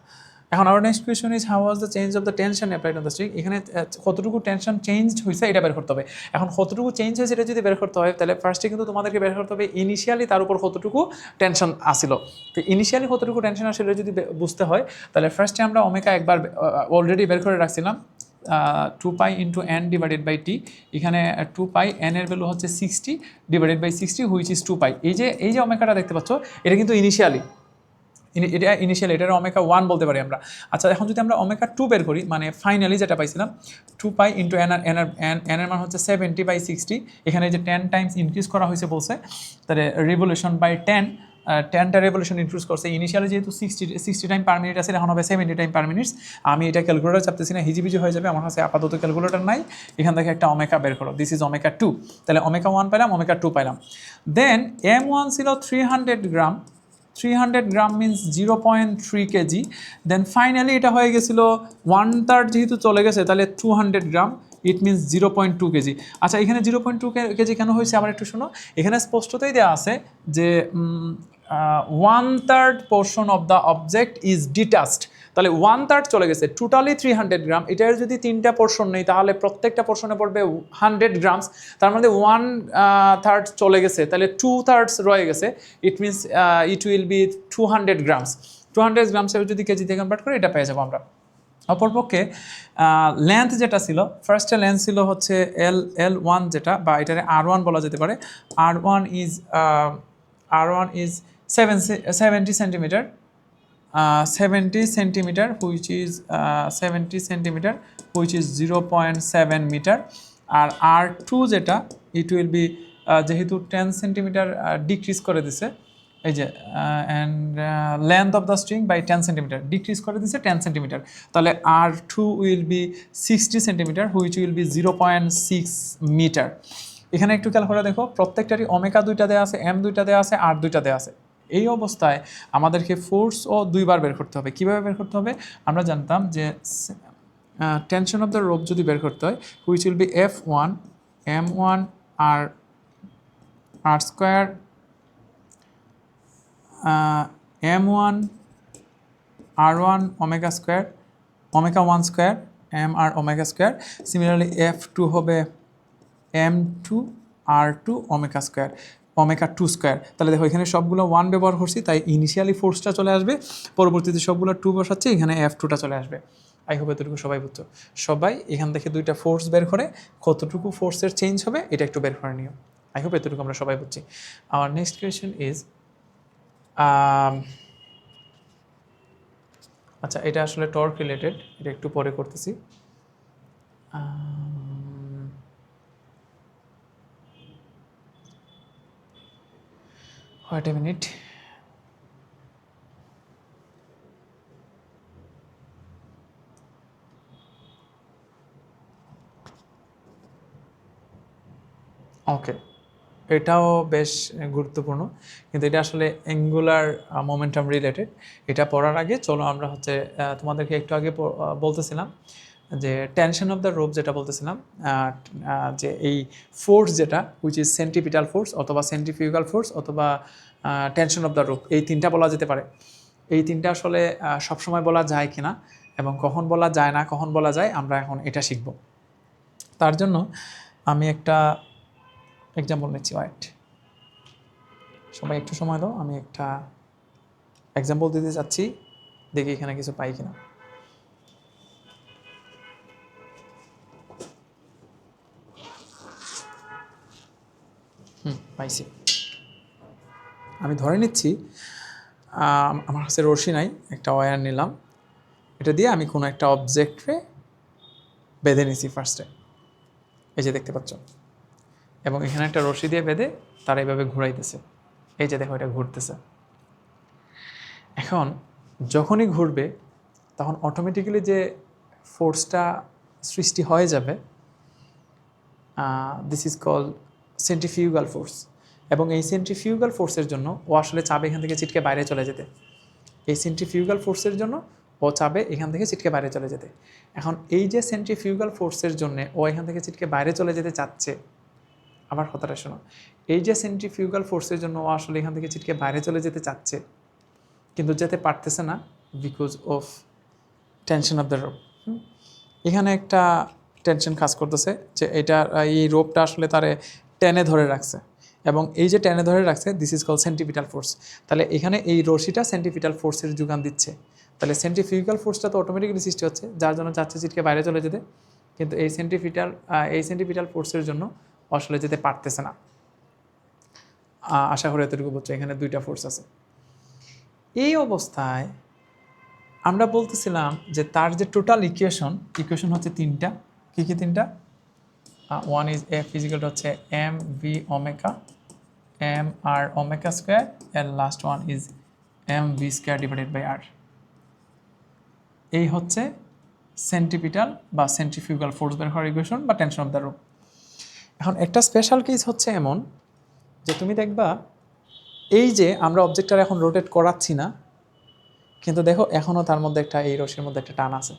এখন আমার next question is how was the change of the tension applied on the string. এখানে কতটুকু টেনশন চেঞ্জ হয়েছে এটা বের করতে হবে। এখন কতটুকু চেঞ্জ হয়েছে এটা যদি বের করতে হয় তাহলে ফার্স্টে কিন্তু তোমাদেরকে বের করতে হবে ইনিশিয়ালি তার উপর কতটুকু টেনশন আসিল। তো ইনিশিয়ালি কতটুকু টেনশন আসলে যদি বুঝতে হয় তাহলে ফার্স্টে আমরা ওমেগা একবার অলরেডি বের করে রাখছিলাম, 2π ইন্টু n ডিভাইডেড বাই টি। এখানে 2π n এর ভ্যালু হচ্ছে 60 ডিভাইডেড বাই 60 হুইচ ইজ 2π। এই যে ওমেগাটা দেখতে পাচ্ছ এটা কিন্তু ইনিশিয়ালি, এটার ওমেগা 1 বলতে পারি আমরা। আচ্ছা, এখন যদি আমরা ওমেগা 2 বের করি, মানে ফাইনালি যেটা পাইছিলাম 2π ইন্টু n এর মান হচ্ছে 70/60। এখানে যে 10 টাইমস ইনক্রিজ করা হয়েছে বলছে, তাহলে রেভলিউশন বাই 10টা রেভলিউশন ইনক্রিজ করছে। ইনিশিয়ালি যেহেতু 60 টাইম পার মিনিট আছে, এখন হবে 70 টাইম পার মিনিটস। আমি এটা ক্যালকুলেটার চাপতেছি না, হিজিবিজি হয়ে যাবে, আমার কাছে আপাতত ক্যালকুলেটার নাই। এখান থেকে একটা ওমেগা বের করো, দিস ইজ ওমেগা 2। তাহলে ওমেগা 1 পেলাম, ওমেগা 2 পেলাম। দেন M1 ছিল 300 গ্রাম, 300 গ্রাম মিনস 0.3 কেজি। দেন ফাইনালি এটা হয়ে গেছিলো 1/3 যেহেতু চলে গেছে, তাহলে 200 গ্রাম, ইট মিনস 0.2 কেজি। আচ্ছা, এখানে 0.2 কেজি কেন হয়েছে আবার একটু শোনো। এখানে স্পষ্টতই দেওয়া আছে যে 1/3 portion of the object is detached. তাহলে 1/3 চলে গেছে, টোটালি 300 গ্রাম। এটার যদি 3টা পোর্শন নেই তাহলে প্রত্যেকটা পোর্শনে পড়বে 100 গ্রামস। তার মধ্যে 1/3 চলে গেছে, তাহলে 2/3 রয়ে গেছে, it means it will be 200 grams. 200 গ্রামসের যদি কেজিতে কনভার্ট করে এটা পেয়ে যাবো আমরা। অপরপক্ষে লেন্থ যেটা ছিল, ফার্স্টে লেন্থ ছিল হচ্ছে L1 যেটা, বা এটারে R1 বলা যেতে পারে। R1 is 70 centimetre, 70 centimetre which is 70 centimetre which is 0.7 metre. আর R2 যেটা, ইট উইল বি যেহেতু 10 সেন্টিমিটার ডিক্রিজ করে দিছে, এই যে and length of the string by 10 centimetre decrease করে দিচ্ছে 10 সেন্টিমিটার, তাহলে R2 will be 60 centimetre which will be 0.6 metre. এখানে একটু খেয়াল করে দেখো, প্রত্যেকটারই ওমেগা দুইটা দেওয়া আছে, এম দুইটা দেওয়া আছে, আর দুইটা দেওয়া আছে। এই অবস্থায় আমাদেরকে ফোর্সও দুইবার বের করতে হবে। কীভাবে বের করতে হবে? আমরা জানতাম যে টেনশন অফ দ্য রোপ যদি বের করতে হয়, which will be F1 M1 r square M1 R1 omega square omega 1 square M r omega square. Similarly F2 হবে M2 R2 omega square omega 2 square. তাহলে দেখো এখানে সবগুলো 1 ব্যবহার করছি, তাই ইনিশিয়ালি ফোর্সটা চলে আসবে, পরবর্তীতে সবগুলো 2 বসাচ্ছে, এখানে F2টা চলে আসবে। আই হোপ এতটুকু সবাই বুঝছো। সবাই এখান থেকে দুইটা ফোর্স বের করে কতটুকু ফোর্সের চেঞ্জ হবে এটা একটু বের করে নিও। আই হোপ এতটুকু আমরা সবাই বুঝছি। আওয়ার নেক্সট কোয়েশ্চেন ইজ, আচ্ছা এটা আসলে টর্ক রিলেটেড, এটা একটু পরে করতেছি। Wait a minute. ওকে, এটাও বেশ গুরুত্বপূর্ণ, কিন্তু এটা আসলে অ্যাঙ্গুলার মোমেন্টাম রিলেটেড। এটা পড়ার আগে চলো আমরা হচ্ছে তোমাদেরকে একটু আগে বলতেছিলাম যে টেনশন অফ দ্য রোপ, যেটা বলতেছিলাম যে এই ফোর্স যেটা হুইচ ইজ সেন্ট্রিপিটাল ফোর্স অথবা সেন্ট্রিফিউগাল ফোর্স অথবা টেনশন অফ দ্য রোপ, এই তিনটা বলা যেতে পারে। এই তিনটা আসলে সবসময় বলা যায় কিনা এবং কখন বলা যায় না, কখন বলা যায়, আমরা এখন এটা শিখব। তার জন্য আমি একটা এক্সাম্পল নিচ্ছি। ওয়াইট, সবাই একটু সময় দাও, আমি একটা এক্সাম্পল দিতে চাচ্ছি, দেখি এখানে কিছু পাই কিনা। পাইছি। আমি ধরে নিচ্ছি আমার কাছে রশি নাই, একটা ওয়্যার নিলাম, এটা দিয়ে আমি কোনো একটা অবজেক্টে বেঁধে নিছি ফার্স্টে, এই যে দেখতে পাচ্ছ, এবং এখানে একটা রশি দিয়ে বেঁধে তারা এইভাবে ঘুরাইতেছে, এই যে দেখো এটা ঘুরতেছে। এখন যখনই ঘুরবে তখন অটোমেটিক্যালি যে ফোর্সটা সৃষ্টি হয়ে যাবে, this is call centrifugal force. এবং এই সেন্ট্রিফিউগাল ফোর্সের জন্য ও আসলে চাবে এখান থেকে ছিটকে বাইরে চলে যেতে। এই সেন্ট্রিফিউগাল ফোর্সের জন্য ও চাবে এখান থেকে ছিটকে বাইরে চলে যেতে। এখন এই যে সেন্ট্রিফিউগাল ফোর্সের জন্য ও এখান থেকে ছিটকে বাইরে চলে যেতে চাচ্ছে, আবার কথাটা শোনো, এই যে সেন্ট্রিফিউগাল ফোর্সের জন্য ও আসলে এখান থেকে ছিটকে বাইরে চলে যেতে চাচ্ছে কিন্তু যেতে পারতেছে না, because of tension of the rope. এখানে একটা টেনশন কাজ করতেছে যে এটা এই রোপটা আসলে তারে টেনে ধরে রাখছে, এবং এই যে টেনে ধরে রাখছে this is call centripetal force. তাহলে এখানে এই রশিটা সেন্ট্রিপিটাল ফোর্সের যোগান দিচ্ছে, তাহলে সেন্ট্রিফিউগাল ফোর্সটা তো অটোমেটিক্যালি সৃষ্টি হচ্ছে, যার জন্য চাচ্ছে ছিটকে বাইরে চলে যেতে, কিন্তু এই সেন্ট্রিপিটাল ফোর্সের জন্য আসলে যেতে পারতেছে না। আশা করি এতটুকু বুঝছো, এখানে দুইটা ফোর্স আছে। এই অবস্থায় আমরা বলতেছিলাম যে তার যে টোটাল ইকুয়েশন হচ্ছে তিনটা। কী কী তিনটা? ওয়ান ইজ এফ ফিজিক্যাল হচ্ছে M V omega M R omega square, এর last one is M V square divided by আর। এই হচ্ছে সেন্ট্রিপিটাল বা সেন্ট্রিফিউগাল ফোর্স বের হওয়ার ইকুয়েশন বা টেনশন অফ দ্য রোপ। এখন একটা স্পেশাল কেস হচ্ছে এমন যে তুমি দেখবা এই যে আমরা অবজেক্টটা এখন রোটেট করাচ্ছি না, কিন্তু দেখো এখনও তার মধ্যে একটা, এই রশির মধ্যে একটা টান আছে।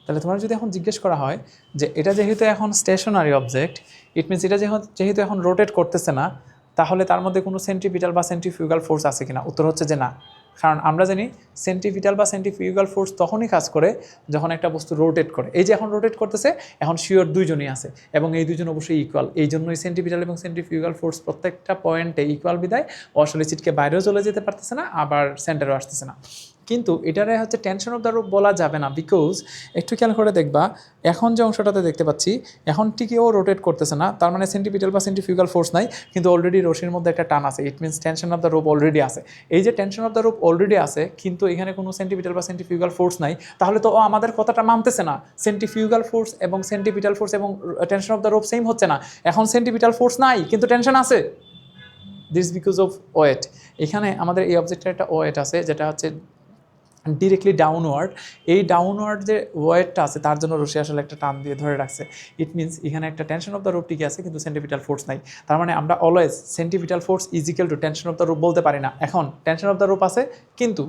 তাহলে তোমার যদি এখন জিজ্ঞেস করা হয় যে এটা যেহেতু এখন স্টেশনারি অবজেক্ট, ইট মিনস এটা যেহেতু এখন রোটেট করতেছে না, তাহলে তার মধ্যে কোনো সেন্ট্রিপিটাল বা সেন্ট্রিফিউগাল ফোর্স আছে কিনা? উত্তর হচ্ছে যে না, কারণ আমরা জানি সেন্ট্রিপিটাল বা সেন্ট্রিফিউগাল ফোর্স তখনই কাজ করে যখন একটা বস্তু রোটেট করে। এই যে এখন রোটেট করতেছে, এখন শিওর দুইজনই আছে এবং এই দুইজন অবশ্যই ইকুয়াল। এই জন্যই সেন্ট্রিপিটাল এবং সেন্ট্রিফিউগাল ফোর্স প্রত্যেকটা পয়েন্টে ইকুয়াল বিদায় আসলে ছিটকে বাইরেও চলে যেতে পারতেছে না, আবার সেন্টারেও আসতেছে না। কিন্তু এটারে হচ্ছে টেনশন অফ দ্য রোপ বলা যাবে না, বিকজ একটু খেয়াল করে দেখবা এখন যে অংশটাতে দেখতে পাচ্ছি এখন ঠিকই ও রোটেট করতেছে না, তার মানে সেন্ট্রিপিটাল বা সেন্ট্রিফিউগাল ফোর্স নাই, কিন্তু অলরেডি রশির মধ্যে একটা টান আছে। It means tension of the rope already আছে। এই যে tension of the rope already আছে কিন্তু এখানে কোনো সেন্ট্রিপিটাল বা সেন্ট্রিফিউগাল ফোর্স নাই, তাহলে তো ও আমাদের কথাটা মানতেছে না। সেন্ট্রিফিউগাল ফোর্স এবং সেন্ট্রিপিটাল ফোর্স এবং tension of the rope same হচ্ছে না। এখন সেন্ট্রিপিটাল ফোর্স নাই কিন্তু টেনশন আছে, দিস বিকজ অফ ওয়েট। এখানে আমাদের এই অবজেক্টের একটা ওয়েট আছে যেটা হচ্ছে ডিরেক্টলি ডাউনওয়ার্ড। এই ডাউনওয়ার্ড যে ওয়েটটা আছে তার জন্য রশি আসলে একটা টান দিয়ে ধরে রাখছে। ইট মিনস এখানে একটা টেনশন অফ দ্য রোপ টিকে আছে কিন্তু সেন্টিপিটাল ফোর্স নাই। তার মানে আমরা always centripetal force is equal to tension of the rope বলতে পারি না। এখন টেনশন অফ দ্য রোপ আছে কিন্তু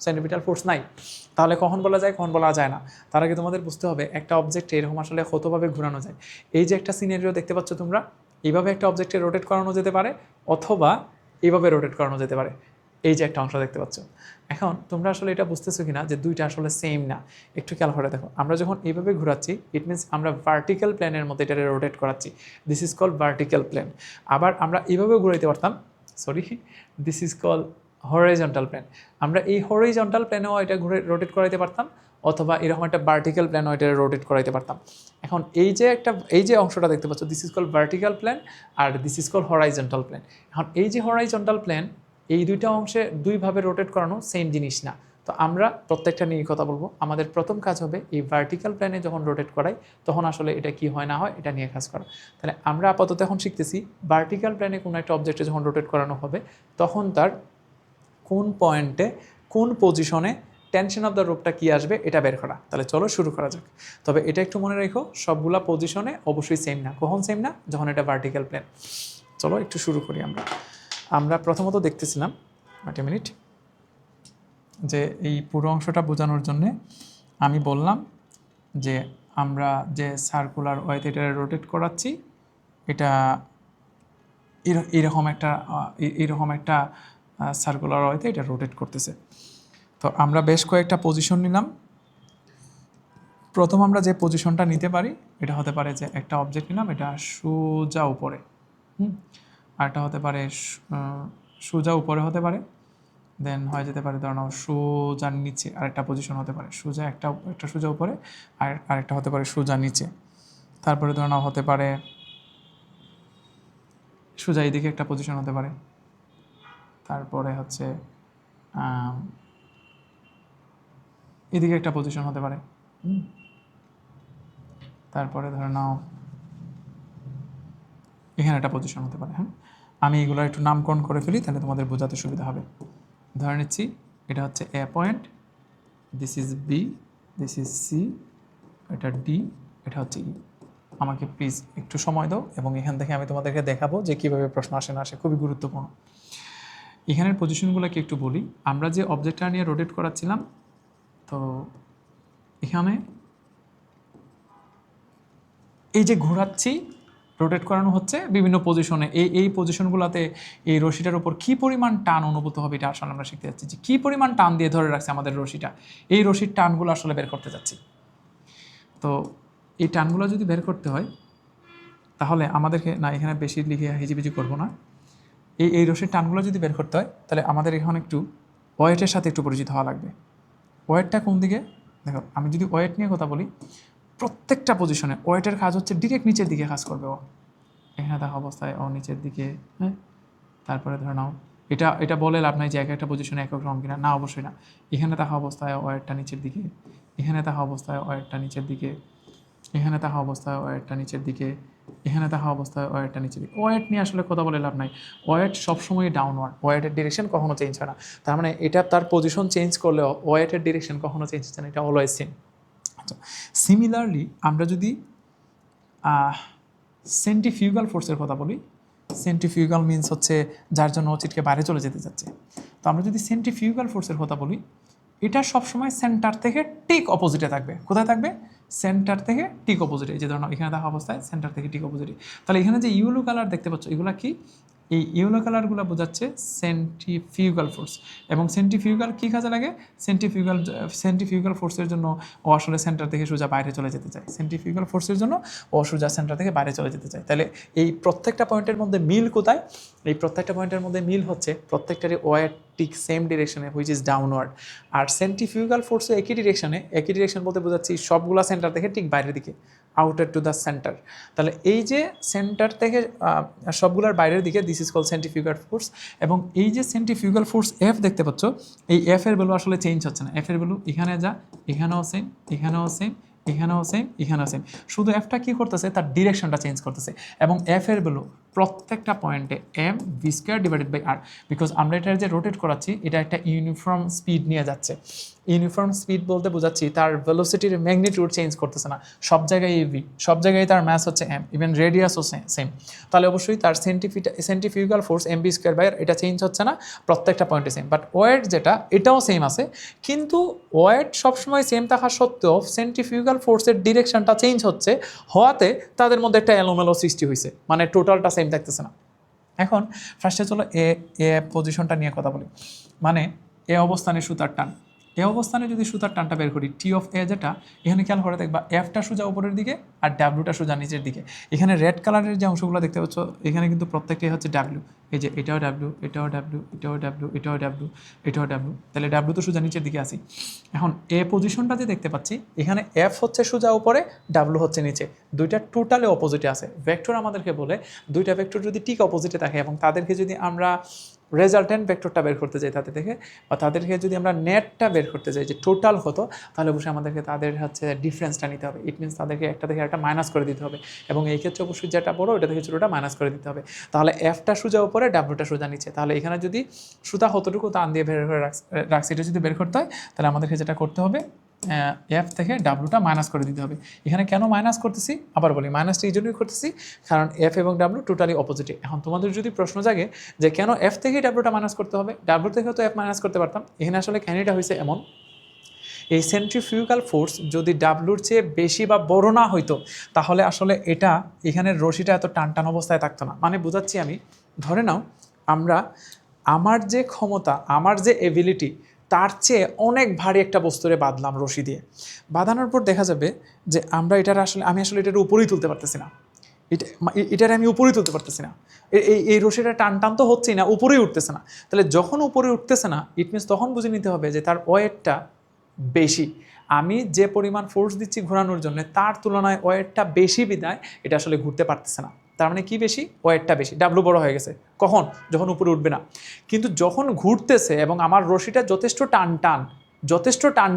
সেন্টিপিটাল ফোর্স নাই, তাহলে কখন বলা যায় কখন বলা যায় না। তার আগে তোমাদের বুঝতে হবে একটা অবজেক্ট এরকম আসলে কতভাবে ঘোরানো যায়। এই যে একটা সিনারিও দেখতে পাচ্ছ তোমরা, এইভাবে একটা অবজেক্টে রোটেট করানো যেতে পারে অথবা এইভাবে রোটেট করানো যেতে পারে। এই যে একটা অংশ দেখতে পাচ্ছ, এখন তোমরা আসলে এটা বুঝতেছো কিনা যে দুইটা আসলে সেম না। একটু খেয়াল করে দেখো, আমরা যখন এইভাবে ঘোরাচ্ছি ইট মিনস আমরা ভার্টিক্যাল প্ল্যানের মধ্যে এটা রোটেট করাচ্ছি, this is call vertical plan. আবার আমরা এইভাবেও ঘুরাইতে পারতাম, sorry, this is call horizontal plan. আমরা এই হরাইজন্টাল প্ল্যানেও এটা ঘুরে রোটেট করাইতে পারতাম অথবা এরকম একটা ভার্টিক্যাল প্ল্যানও এটা রোটেট করাইতে পারতাম। এখন এই যে অংশটা দেখতে পাচ্ছ this is call vertical plane আর this is call horizontal plane. এখন এই যে হরাইজন্টাল প্ল্যান, এই দুইটা অংশে দুইভাবে রোটেট করানো সেম জিনিস না। তো আমরা প্রত্যেকটা নিয়ে কথা বলবো। আমাদের প্রথম কাজ হবে এই ভার্টিক্যাল প্ল্যানে যখন রোটেট করাই তখন আসলে এটা কি হয় না হয় এটা নিয়ে কাজ করা। তাহলে আমরা আপাতত এখন শিখতেছি ভার্টিক্যাল প্ল্যানে কোনো একটা অবজেক্টে যখন রোটেট করানো হবে তখন তার কোন পয়েন্টে কোন পজিশনে টেনশন অফ দ্য রোপটা কী আসবে এটা বের করা। তাহলে চলো শুরু করা যাক। তবে এটা একটু মনে রেখো, সবগুলা পজিশনে অবশ্যই সেম না। কখন সেম না? যখন এটা ভার্টিক্যাল প্ল্যান। চলো একটু শুরু করি। আমরা প্রথমত দেখতেছিলাম একটা মিনিট যে এই পুরো অংশটা বোঝানোর জন্যে আমি বললাম যে আমরা যে সার্কুলার ওয়েতে এটা রোটেট করাচ্ছি এটা এরকম একটা সার্কুলার ওয়েতে এটা রোটেট করতেছে। তো আমরা বেশ কয়েকটা পজিশন নিলাম। প্রথম আমরা যে পজিশনটা নিতে পারি এটা হতে পারে যে একটা অবজেক্ট নিলাম এটা সোজা উপরে, আর একটা হতে পারে সোজা উপরে হতে পারে, দেন হয়ে যেতে পারে ধরো সোজা নিচে আরেকটা পজিশন হতে পারে, সোজা একটা সোজা উপরে আর আরেকটা হতে পারে সোজা নিচে। তারপরে ধরো হতে পারে সোজা এইদিকে একটা পজিশন হতে পারে, তারপরে হচ্ছে এদিকে একটা পজিশন হতে পারে, তারপরে ধরে নাও এখানে একটা পজিশন হতে পারে। হ্যাঁ, আমি এগুলো একটু নামকরণ করে ফেলি তাহলে তোমাদের বোঝাতে সুবিধা হবে। ধরে নিচ্ছি এটা হচ্ছে A point, this is B, this is C, এটা ডি, এটা হচ্ছে ই। আমাকে প্লিজ একটু সময় দাও এবং এখান থেকে আমি তোমাদেরকে দেখাবো যে কীভাবে প্রশ্ন আসে না আসে, খুবই গুরুত্বপূর্ণ। এখানের পজিশনগুলোকে একটু বলি। আমরা যে অবজেক্টটা নিয়ে রোটেট করাচ্ছিলাম, তো এখানে এই যে ঘোরাচ্ছি রোটেট করানো হচ্ছে বিভিন্ন পজিশনে, এই পজিশনগুলোতে এই রশিটার উপর কী পরিমাণ টান অনুভূত হবে এটা আসলে আমরা শিখতে যাচ্ছি যে কী পরিমাণ টান দিয়ে ধরে রাখছে আমাদের রশিটা, এই রশির টানগুলো আসলে বের করতে যাচ্ছি। তো এই টানগুলো যদি বের করতে হয় তাহলে আমাদেরকে না এখানে বেশি লিখে হিজিবিজি করবো না, এই রশির টানগুলো যদি বের করতে হয় তাহলে আমাদের এখন একটু ওয়েটের সাথে একটু পরিচিত হওয়া লাগবে। ওয়েটটা কোন দিকে? দেখো, আমি যদি ওয়েট নিয়ে কথা বলি, প্রত্যেকটা পজিশনে ওয়েটের কাজ হচ্ছে ডিরেক্ট নিচের দিকে কাজ করবে। ও এখানে দেখা অবস্থায় ও নিচের দিকে, হ্যাঁ। তারপরে ধরে নাও এটা বলে লাভ নাই যে একটা পজিশনে একক রকম কিনা, না অবশ্যই না। এখানে দেখা অবস্থায় ওয়েটটা নিচের দিকে, এখানে দেখা অবস্থায় ওয়েটটা নিচের দিকে, এখানে দেখা অবস্থায় ওয়েটটা নিচের দিকে, এখানে দেখা অবস্থায় ওয়েটটা নিচের দিকে। ওয়েট নিয়ে আসলে কথা বলে লাভ নাই, ওয়েট সবসময় ডাউনওয়ার্ড, ওয়েটের ডিরেকশন কখনো চেঞ্জ হয় না। তার মানে এটা তার পজিশন চেঞ্জ করলেও ওয়েটের ডিরেকশন কখনো চেঞ্জ হচ্ছে না, এটা অলওয়েজ সেম। আচ্ছা, সিমিলারলি আমরা যদি সেন্ট্রিফিউগাল ফোর্সের কথা বলি, সেন্ট্রিফিউগাল মিনস হচ্ছে যার জন্য ছিটকে বাইরে চলে যেতে যাচ্ছে। তো আমরা যদি সেন্ট্রিফিউগাল ফোর্সের কথা বলি, এটা সবসময় সেন্টার থেকে ঠিক অপোজিটে থাকবে। কোথায় থাকবে? সেন্টার থেকে ঠিক অপোজিটে। যে ধরুন এখানে দেখা অবস্থায় সেন্টার থেকে ঠিক অপোজিটে। তাহলে এখানে যে ইয়েলো কালার দেখতে পাচ্ছ এগুলো কি? এই ইয়েলো কালারগুলো বোঝাচ্ছে সেন্ট্রিফিউগাল ফোর্স। এবং সেন্ট্রিফিউগাল কী কাজে লাগে? সেন্ট্রিফিউগাল ফোর্সের জন্য ও আসলে সেন্টার থেকে সোজা বাইরে চলে যেতে চায়। সেন্ট্রিফিউগাল ফোর্সের জন্য ও সোজা সেন্টার থেকে বাইরে চলে যেতে চায়। তাহলে এই প্রত্যেকটা পয়েন্টের মধ্যে মিল কোথায়? এই প্রত্যেকটা পয়েন্টের মধ্যে মিল হচ্ছে প্রত্যেকটারই ওয়েট ঠিক সেম ডিরেকশনে, হুইচ ইজ ডাউনওয়ার্ড। আর সেন্ট্রিফিউগাল ফোর্সও একই ডিরেকশন বলতে বোঝাচ্ছি সবগুলা সেন্টার থেকে ঠিক বাইরের দিকে, আউটার টু দ্য সেন্টার। তাহলে এই যে সেন্টার থেকে সবগুলোর বাইরের দিকে, this is call centrifugal force. এবং এই যে সেন্ট্রিফিউগাল ফোর্স এফ দেখতে পাচ্ছ, এই এফ এর ভ্যালু আসলে চেঞ্জ হচ্ছে না। এফ এর ভ্যালু এখানে যা, এখানেও সেম, এখানেও সেম, এখানেও সেম, এখানেও সেম। শুধু এফটা কী করতেছে? তার ডিরেকশনটা চেঞ্জ করতেছে। এবং এফ এর ভ্যালু প্রত্যেকটা পয়েন্টে m V square divided by r, because আমরা এটা যে রোটেট করাচ্ছি এটা একটা ইউনিফর্ম স্পিড নিয়ে যাচ্ছে। ইউনিফর্ম স্পিড বলতে বোঝাচ্ছি তার ভেলোসিটির ম্যাগনিটিউড চেঞ্জ করতেছে না, সব জায়গায় ভি, সব জায়গায় তার ম্যাস হচ্ছে এম, ইভেন রেডিয়াসও সেম। তাহলে অবশ্যই তার centrifugal force M B square by R, এটা চেঞ্জ হচ্ছে না, প্রত্যেকটা পয়েন্টে সেম। বাট ওয়েট যেটা এটাও সেম আছে, কিন্তু ওয়েট সবসময় সেম থাকা সত্ত্বেও সেন্টিফিউগাল ফোর্সের ডিরেকশনটা চেঞ্জ হওয়াতে তাদের মধ্যে একটা এলোমেলো সৃষ্টি হয়েছে, মানে টোটালটা সেম থাকতেছে না। এখন ফার্স্টে চলো এ পজিশনটা নিয়ে কথা বলি। মানে এ অবস্থানে সুতার টান, এ অবস্থানে যদি সুতার টানটা বের করি, টি অফ এ যেটা, এখানে খেয়াল করে দেখবা এফটা সোজা উপরের দিকে আর ডাব্লুটা সোজা নিচের দিকে। এখানে রেড কালারের যে অংশগুলো দেখতে পাচ্ছ এখানে কিন্তু প্রত্যেকটাই হচ্ছে ডাব্লু, এই যে এটাও ডাব্লু, এটাও ডাব্লু, এটাও ডাব্লু, এটাও ডাব্লু, এটাও ডাব্লু, তাহলে ডাব্লু তো সোজা নিচের দিকে আসি। এখন এ পজিশনটা যে দেখতে পাচ্ছি এখানে এফ হচ্ছে সোজা উপরে, ডাব্লু হচ্ছে নিচে, দুইটা টোটালি অপোজিটে আছে। ভেক্টর আমাদেরকে বলে দুইটা ভেক্টর যদি ঠিক অপোজিটে থাকে এবং তাদেরকে যদি আমরা রেজাল্টেন্ট ভেক্টরটা বের করতে চাই তাদের থেকে, বা তাদেরকে যদি আমরা নেটটা বের করতে চাই যে টোটাল কত, তাহলে অবশ্যই আমাদেরকে তাদের হচ্ছে ডিফারেন্সটা নিতে হবে। ইট মিনস তাদেরকে একটা থেকে একটা মাইনাস করে দিতে হবে, এবং এই ক্ষেত্রে অবশ্যই যেটা বড় ওটা থেকে ছোটোটা মাইনাস করে দিতে হবে। তাহলে এফটা সোজা উপরে, ডাব্লুটা সোজা নিচে। তাহলে এখানে যদি সুতা কতটুকু টান দিয়ে বের করে রাখছি এটা যদি বের করতে হয়, তাহলে আমাদেরকে যেটা করতে হবে এফ থেকে ডাব্লুটা মাইনাস করে দিতে হবে। এখানে কেন মাইনাস করতেছি আবার বলি, মাইনাসটা এই জন্যই করতেছি কারণ এফ এবং ডাব্লু টোটালি অপোজিটে। এখন তোমাদের যদি প্রশ্ন জাগে যে কেন এফ থেকে ডাব্লুটা মাইনাস করতে হবে, ডাব্লু থেকেও তো এফ মাইনাস করতে পারতাম, এখানে আসলে ক্যানিটা হয়েছে এমন, এই সেন্ট্রিফিউগাল ফোর্স যদি ডাব্লুর চেয়ে বেশি বা বড় না হইতো তাহলে আসলে এটা এখানের রশিটা এত টান টান অবস্থায় থাকতো না। মানে বোঝাচ্ছি আমি, ধরে নাও আমার যে ক্ষমতা, আমার যে এবিলিটি, তার চেয়ে অনেক ভারী একটা বস্তুরে বাঁধলাম রশি দিয়ে, বাঁধানোর পর দেখা যাবে যে আমি আসলে এটার উপরেই তুলতে পারতেছি না, এটার আমি উপরেই তুলতে পারতেছি না, এই রশিটা টান টান তো হচ্ছেই না, উপরেই উঠতেছে না। তাহলে যখন উপরে উঠতেছে না ইট মিনস তখন বুঝে নিতে হবে যে তার ওয়েটটা বেশি। আমি যে পরিমাণ ফোর্স দিচ্ছি ঘোরানোর জন্য তার তুলনায় ওয়েটটা বেশি বিদায় এটা আসলে ঘুরতে পারতেছে না। তার মানে কি বেশি? ওয়েটটা বেশি, ডাব্লু বড় হয়ে গেছে। কখন? যখন উপরে উঠবে না। কিন্তু যখন ঘুরতেছে এবং আমার রশিটা যথেষ্ট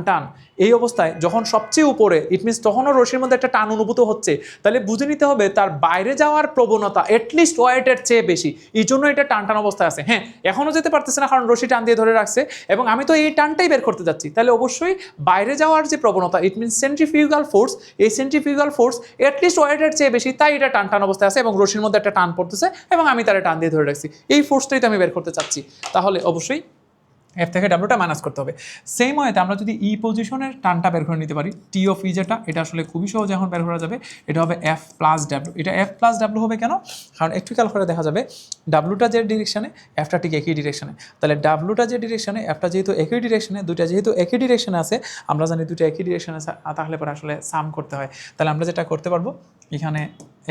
টান এই অবস্থায় যখন সবচেয়ে উপরে, ইট মিনস তখনও রশির মধ্যে একটা টান অনুভূত হচ্ছে, তাহলে বুঝে নিতে হবে তার বাইরে যাওয়ার প্রবণতা অ্যাটলিস্ট ওয়েটের চেয়ে বেশি, এই জন্য এটা টান অবস্থায় আছে। হ্যাঁ, এখনও যেতে পারতেছে না কারণ রশি টান দিয়ে ধরে রাখছে, এবং আমি তো এই টানটাই বের করতে যাচ্ছি, তাহলে অবশ্যই বাইরে যাওয়ার যে প্রবণতা, ইট মিনস সেন্ট্রিফিউগাল ফোর্স, এই সেন্ট্রিফিউগাল ফোর্স অ্যাটলিস্ট ওয়েটের চেয়ে বেশি, তাই এটা টান অবস্থায় আছে এবং রশির মধ্যে একটা টান পড়তেছে এবং আমি তারা টান দিয়ে ধরে রাখছি, এই ফোর্সটাই তো আমি বের করতে চাচ্ছি। তাহলে অবশ্যই এফ থেকে ডাব্লুটা মাইনাস করতে হবে। সেম ওয়েতে আমরা যদি ই পজিশনের টানটা বের করে নিতে পারি, টি অফ ই যেটা, এটা আসলে খুবই সহজে এখন বের করা যাবে। এটা হবে এফ প্লাস ডাব্লু। এটা এফ প্লাস ডাব্লু হবে কেন? কারণ একটু খেয়াল করে দেখা যাবে ডাব্লুটা যে ডিরেকশনে, এফটা ঠিক একই ডিরেকশনে। তাহলে ডাব্লুটা যে ডিরেকশনে, এফটা যেহেতু একই ডিরেকশনে, দুইটা যেহেতু একই ডিরেকশনে আছে, আমরা জানি দুইটা একই ডিরেকশনে তাহলে পরে আসলে সাম করতে হয়। তাহলে আমরা যেটা করতে পারবো, এখানে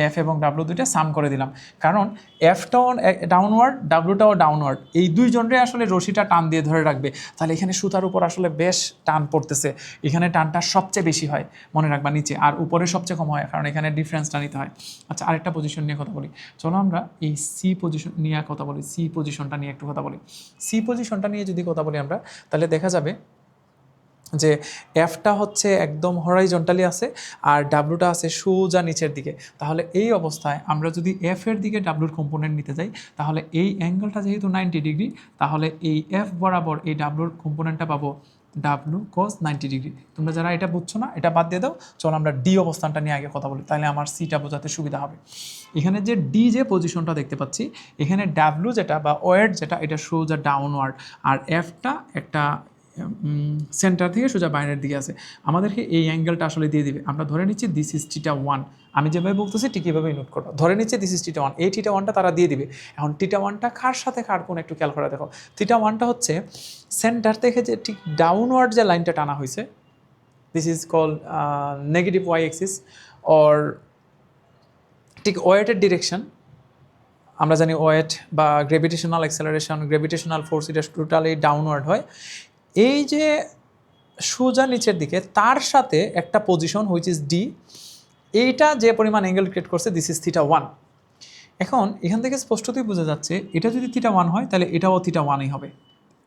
এফ এবং ডাব্লু দুইটা সাম করে দিলাম, কারণ এফটাও ডাউনওয়ার্ড, ডাব্লুটাও ডাউনওয়ার্ড, এই দুইজনরে আসলে রশিটা টান দিয়ে ধরে রাখবে। তাহলে এখানে সুতার উপর আসলে বেশ টান পড়তেছে, এখানে টানটা সবচেয়ে বেশি হয়, মনে রাখবা নিচে, আর উপরে সবচেয়ে কম হয়, কারণ এখানে ডিফারেন্সটা নিতে হয়। আচ্ছা, আরেকটা পজিশন নিয়ে কথা বলি, চলো আমরা এই সি পজিশন নিয়ে কথা বলি, সি পজিশনটা নিয়ে একটু কথা বলি। সি পজিশনটা নিয়ে যদি কথা বলি আমরা, তাহলে দেখা যাবে যে এফটা হচ্ছে একদম হরাইজন্টালি আছে আর ডাব্লুটা আছে সোজা নিচের দিকে। তাহলে এই অবস্থায় আমরা যদি এফ এর দিকে ডাব্লুর কম্পোনেন্ট নিতে যাই, তাহলে এই অ্যাঙ্গেলটা যেহেতু 90 ডিগ্রি, তাহলে এই এফ বরাবর এই ডাব্লুর কম্পোনেন্টটা পাবো ডাব্লু কস 90 ডিগ্রি। তোমরা যারা এটা বুঝছো না এটা বাদ দিয়ে দাও, চলো আমরা ডি অবস্থানটা নিয়ে আগে কথা বলি, তাহলে আমার সিটা বোঝাতে সুবিধা হবে। এখানে যে ডি যে পজিশনটা দেখতে পাচ্ছি, এখানে ডাব্লু যেটা বা ওয়েট যেটা, এটা সোজা ডাউনওয়ার্ড, আর এফটা একটা সেন্টার থেকে সোজা বাইরের দিকে আছে। আমাদেরকে এই অ্যাঙ্গেলটা আসলে দিয়ে দিবে। আমরা ধরে নিচ্ছি দিস ইজ টিটা 1, আমি যেভাবে বলতেছি ঠিক এভাবেই নোট করো। ধরে নিচ্ছি দিস ইজ টিটা 1, এই টিটা 1টা তারা দিয়ে দিবে। এখন টিটা 1টা কার সাথে কার কোন একটু খেয়াল করে দেখো। টিটা 1টা হচ্ছে সেন্টার থেকে যে ঠিক ডাউনওয়ার্ড যে লাইনটা টানা হয়েছে, this is call negative y axis, or ঠিক ওয়েটের ডিরেকশন। আমরা জানি ওয়েট বা গ্র্যাভিটেশনাল অ্যাক্সেলারেশন, গ্র্যাভিটেশনাল ফোর্স, এটা টোটালি ডাউনওয়ার্ড হয়। এই যে সোজা নিচের দিকে তার সাথে একটা পজিশন হুইচ ইজ ডি, এইটা যে পরিমাণ অ্যাঙ্গেল ক্রিয়েট করছে দিস ইজ থিটা 1। এখন এখান থেকে স্পষ্টতই বোঝা যাচ্ছে এটা যদি থিটা 1 হয় তাহলে এটাও থিটা 1ই হবে।